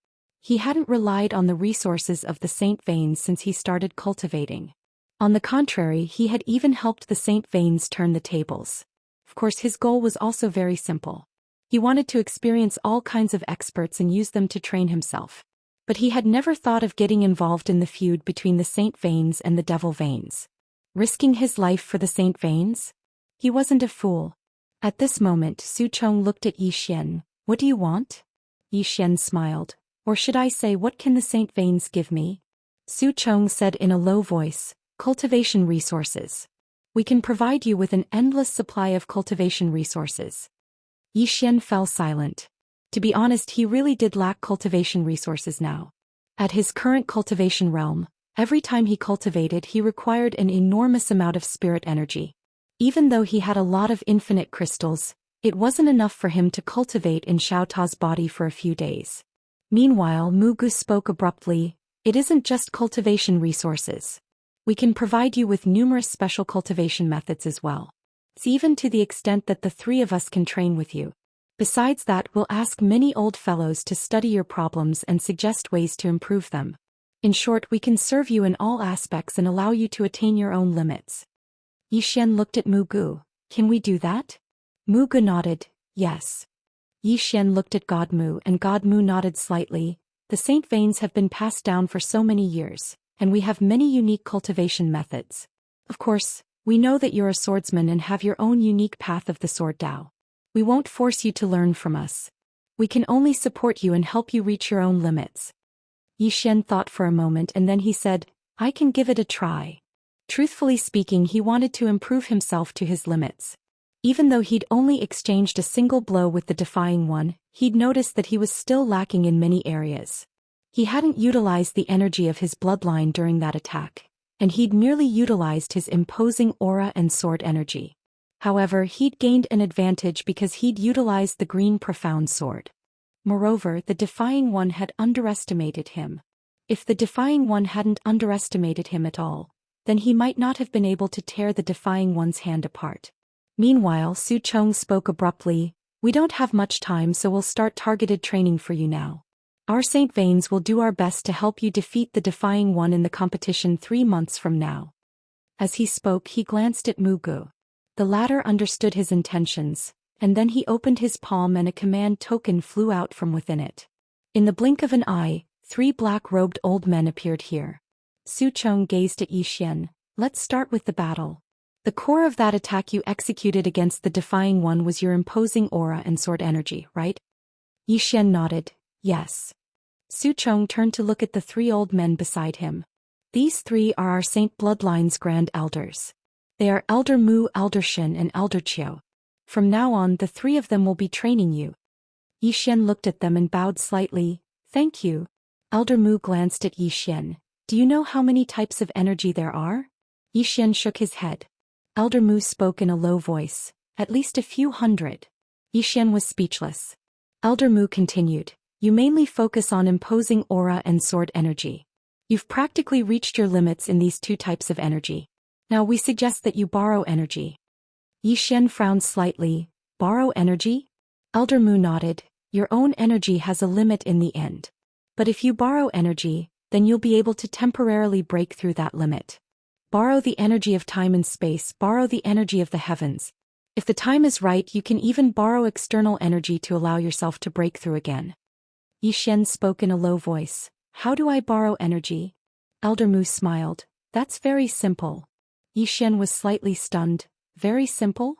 He hadn't relied on the resources of the Saint Veins since he started cultivating. On the contrary, he had even helped the Saint Veins turn the tables. Of course, his goal was also very simple. He wanted to experience all kinds of experts and use them to train himself. But he had never thought of getting involved in the feud between the Saint Veins and the Devil Veins. Risking his life for the Saint Veins? He wasn't a fool. At this moment, Su Chong looked at Yi Xian. What do you want? Yi Xian smiled. Or should I say, what can the Saint Veins give me? Su Chong said in a low voice, Cultivation resources. We can provide you with an endless supply of cultivation resources. Yi Xian fell silent. To be honest, he really did lack cultivation resources now. At his current cultivation realm, every time he cultivated, he required an enormous amount of spirit energy. Even though he had a lot of infinite crystals, it wasn't enough for him to cultivate in Xiao Ta's body for a few days. Meanwhile, Mu Gu spoke abruptly, It isn't just cultivation resources. We can provide you with numerous special cultivation methods as well. It's even to the extent that the three of us can train with you. Besides that, we'll ask many old fellows to study your problems and suggest ways to improve them. In short, we can serve you in all aspects and allow you to attain your own limits. Yi Xian looked at Mu Gu. Can we do that? Mu Gu nodded, yes. Yi Xian looked at God Mu and God Mu nodded slightly. The Saint Veins have been passed down for so many years, and we have many unique cultivation methods. Of course, we know that you're a swordsman and have your own unique path of the sword Dao. We won't force you to learn from us. We can only support you and help you reach your own limits. Yi Xian thought for a moment and then he said, I can give it a try. Truthfully speaking, he wanted to improve himself to his limits. Even though he'd only exchanged a single blow with the Defying One, he'd noticed that he was still lacking in many areas. He hadn't utilized the energy of his bloodline during that attack, and he'd merely utilized his imposing aura and sword energy. However, he'd gained an advantage because he'd utilized the green profound sword. Moreover, the Defying One had underestimated him. If the Defying One hadn't underestimated him at all, then he might not have been able to tear the Defying One's hand apart. Meanwhile, Su Chong spoke abruptly, We don't have much time, so we'll start targeted training for you now. Our Saint Veins will do our best to help you defeat the Defying One in the competition 3 months from now. As he spoke, he glanced at Mu Gu. The latter understood his intentions, and then he opened his palm and a command token flew out from within it. In the blink of an eye, 3 black-robed old men appeared here. Su Chong gazed at Yi Xian. Let's start with the battle. The core of that attack you executed against the Defying One was your imposing aura and sword energy, right? Yi Xian nodded, yes. Su Chong turned to look at the 3 old men beside him. These 3 are our Saint Bloodline's Grand Elders. They are Elder Mu, Elder Shen, and Elder Qiu. From now on, the 3 of them will be training you. Yi Xian looked at them and bowed slightly. Thank you. Elder Mu glanced at Yi Xian. Do you know how many types of energy there are? Yi Xian shook his head. Elder Mu spoke in a low voice. At least a few hundred. Yi Xian was speechless. Elder Mu continued. You mainly focus on imposing aura and sword energy. You've practically reached your limits in these 2 types of energy. Now we suggest that you borrow energy. Yi Xian frowned slightly. Borrow energy? Elder Mu nodded. Your own energy has a limit in the end. But if you borrow energy, then you'll be able to temporarily break through that limit. Borrow the energy of time and space, borrow the energy of the heavens. If the time is right, you can even borrow external energy to allow yourself to break through again. Yi Xian spoke in a low voice. How do I borrow energy? Elder Mu smiled. That's very simple. Yi Xian was slightly stunned. Very simple?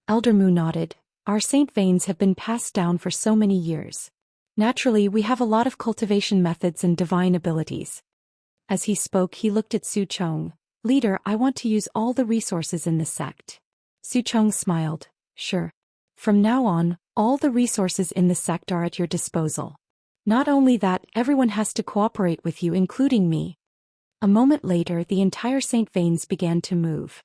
Elder Mu nodded. Our Saint Veins have been passed down for so many years. Naturally, we have a lot of cultivation methods and divine abilities. As he spoke, he looked at Su Chong. Leader, I want to use all the resources in the sect. Su Chong smiled. Sure. From now on, all the resources in the sect are at your disposal. Not only that, everyone has to cooperate with you, including me. A moment later, the entire Saint veins began to move.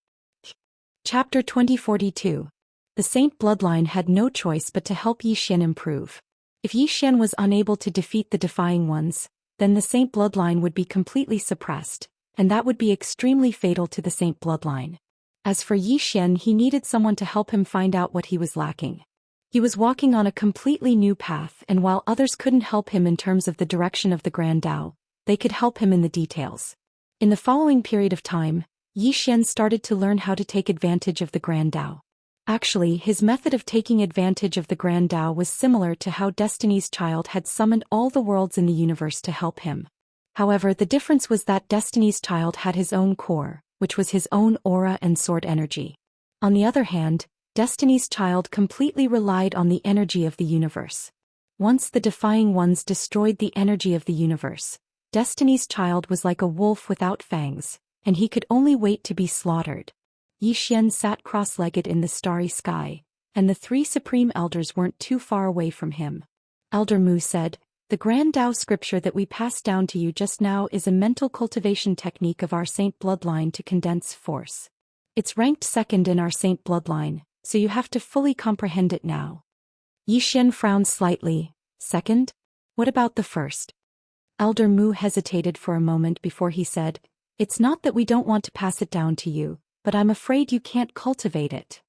Chapter 2042. The Saint bloodline had no choice but to help Yi Xian improve. If Yi Xian was unable to defeat the Defying Ones, then the Saint bloodline would be completely suppressed, and that would be extremely fatal to the Saint bloodline. As for Yi Xian, he needed someone to help him find out what he was lacking. He was walking on a completely new path, and while others couldn't help him in terms of the direction of the Grand Tao, they could help him in the details. In the following period of time, Yi Xian started to learn how to take advantage of the Grand Tao. Actually, his method of taking advantage of the Grand Tao was similar to how Destiny's Child had summoned all the worlds in the universe to help him. However, the difference was that Destiny's Child had his own core, which was his own aura and sword energy. On the other hand, Destiny's Child completely relied on the energy of the universe. Once the Defying Ones destroyed the energy of the universe, Destiny's Child was like a wolf without fangs, and he could only wait to be slaughtered. Yi Xian sat cross-legged in the starry sky, and the three supreme elders weren't too far away from him. Elder Mu said, "The Grand Tao scripture that we passed down to you just now is a mental cultivation technique of our Saint bloodline to condense force. It's ranked second in our Saint bloodline, so you have to fully comprehend it now." Yi Xian frowned slightly. Second? What about the first? Elder Mu hesitated for a moment before he said, "It's not that we don't want to pass it down to you, but I'm afraid you can't cultivate it."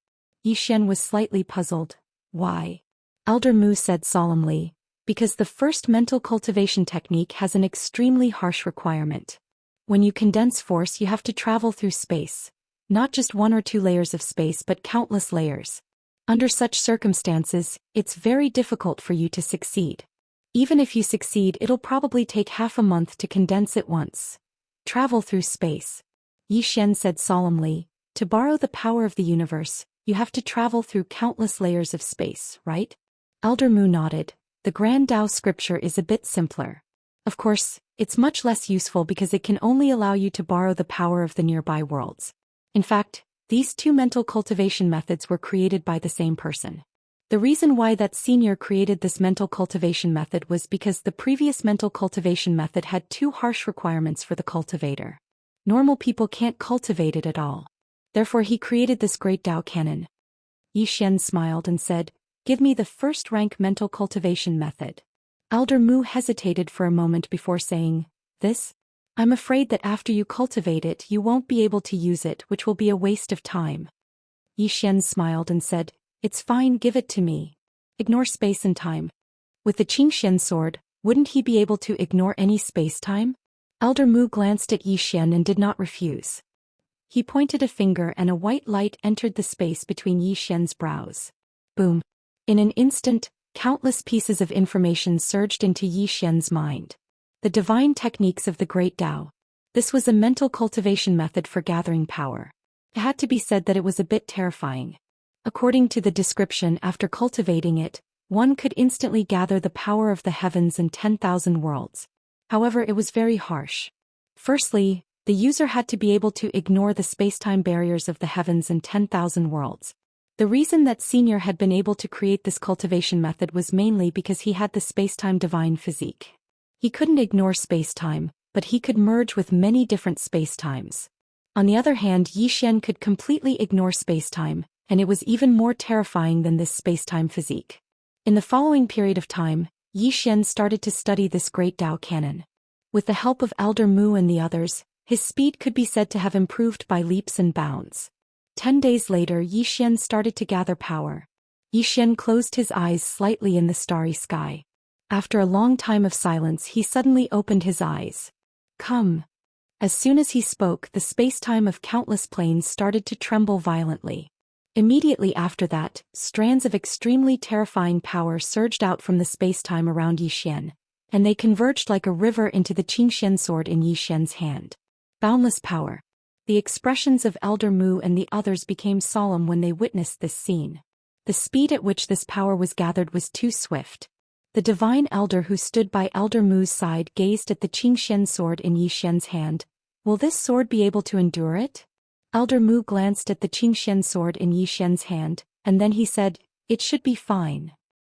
Yi Xian was slightly puzzled. Why? Elder Mu said solemnly, "Because the first mental cultivation technique has an extremely harsh requirement. When you condense force, you have to travel through space. Not just one or two layers of space, but countless layers. Under such circumstances, it's very difficult for you to succeed. Even if you succeed, it'll probably take half a month to condense it once. Travel through space." Yi Xian said solemnly, "To borrow the power of the universe, you have to travel through countless layers of space, right?" Elder Mu nodded. "The Grand Tao scripture is a bit simpler. Of course, it's much less useful because it can only allow you to borrow the power of the nearby worlds. In fact, these two mental cultivation methods were created by the same person. The reason why that senior created this mental cultivation method was because the previous mental cultivation method had too harsh requirements for the cultivator. Normal people can't cultivate it at all. Therefore he created this great Tao canon." Yi Xian smiled and said, "Give me the first-rank mental cultivation method." Elder Mu hesitated for a moment before saying, "This? I'm afraid that after you cultivate it you won't be able to use it, which will be a waste of time." Yi Xian smiled and said, "It's fine, give it to me. Ignore space and time." With the Xianxia sword, wouldn't he be able to ignore any space-time? Elder Mu glanced at Yi Xian and did not refuse. He pointed a finger and a white light entered the space between Yi Xian's brows. Boom. In an instant, countless pieces of information surged into Yi Xian's mind. The divine techniques of the Great Tao. This was a mental cultivation method for gathering power. It had to be said that it was a bit terrifying. According to the description, after cultivating it, one could instantly gather the power of the heavens and 10,000 worlds. However, it was very harsh. Firstly, the user had to be able to ignore the space-time barriers of the heavens and 10,000 worlds. The reason that Senior had been able to create this cultivation method was mainly because he had the space-time divine physique. He couldn't ignore space-time, but he could merge with many different space-times. On the other hand, Yi Xian could completely ignore space-time, and it was even more terrifying than this space-time physique. In the following period of time, Yi Xian started to study this great Tao canon. With the help of Elder Mu and the others, his speed could be said to have improved by leaps and bounds. 10 days later, Yi Xian started to gather power. Yi Xian closed his eyes slightly in the starry sky. After a long time of silence, he suddenly opened his eyes. "Come." As soon as he spoke, the space-time of countless planes started to tremble violently. Immediately after that, strands of extremely terrifying power surged out from the space-time around Yi Xian, and they converged like a river into the Xianxia sword in Yi Xian's hand. Boundless power. The expressions of Elder Mu and the others became solemn when they witnessed this scene. The speed at which this power was gathered was too swift. The divine elder who stood by Elder Mu's side gazed at the Xianxia sword in Yi Xian's hand, Will this sword be able to endure it? Elder Mu glanced at the Xianxia sword in Yi Xian's hand, and then he said, it should be fine.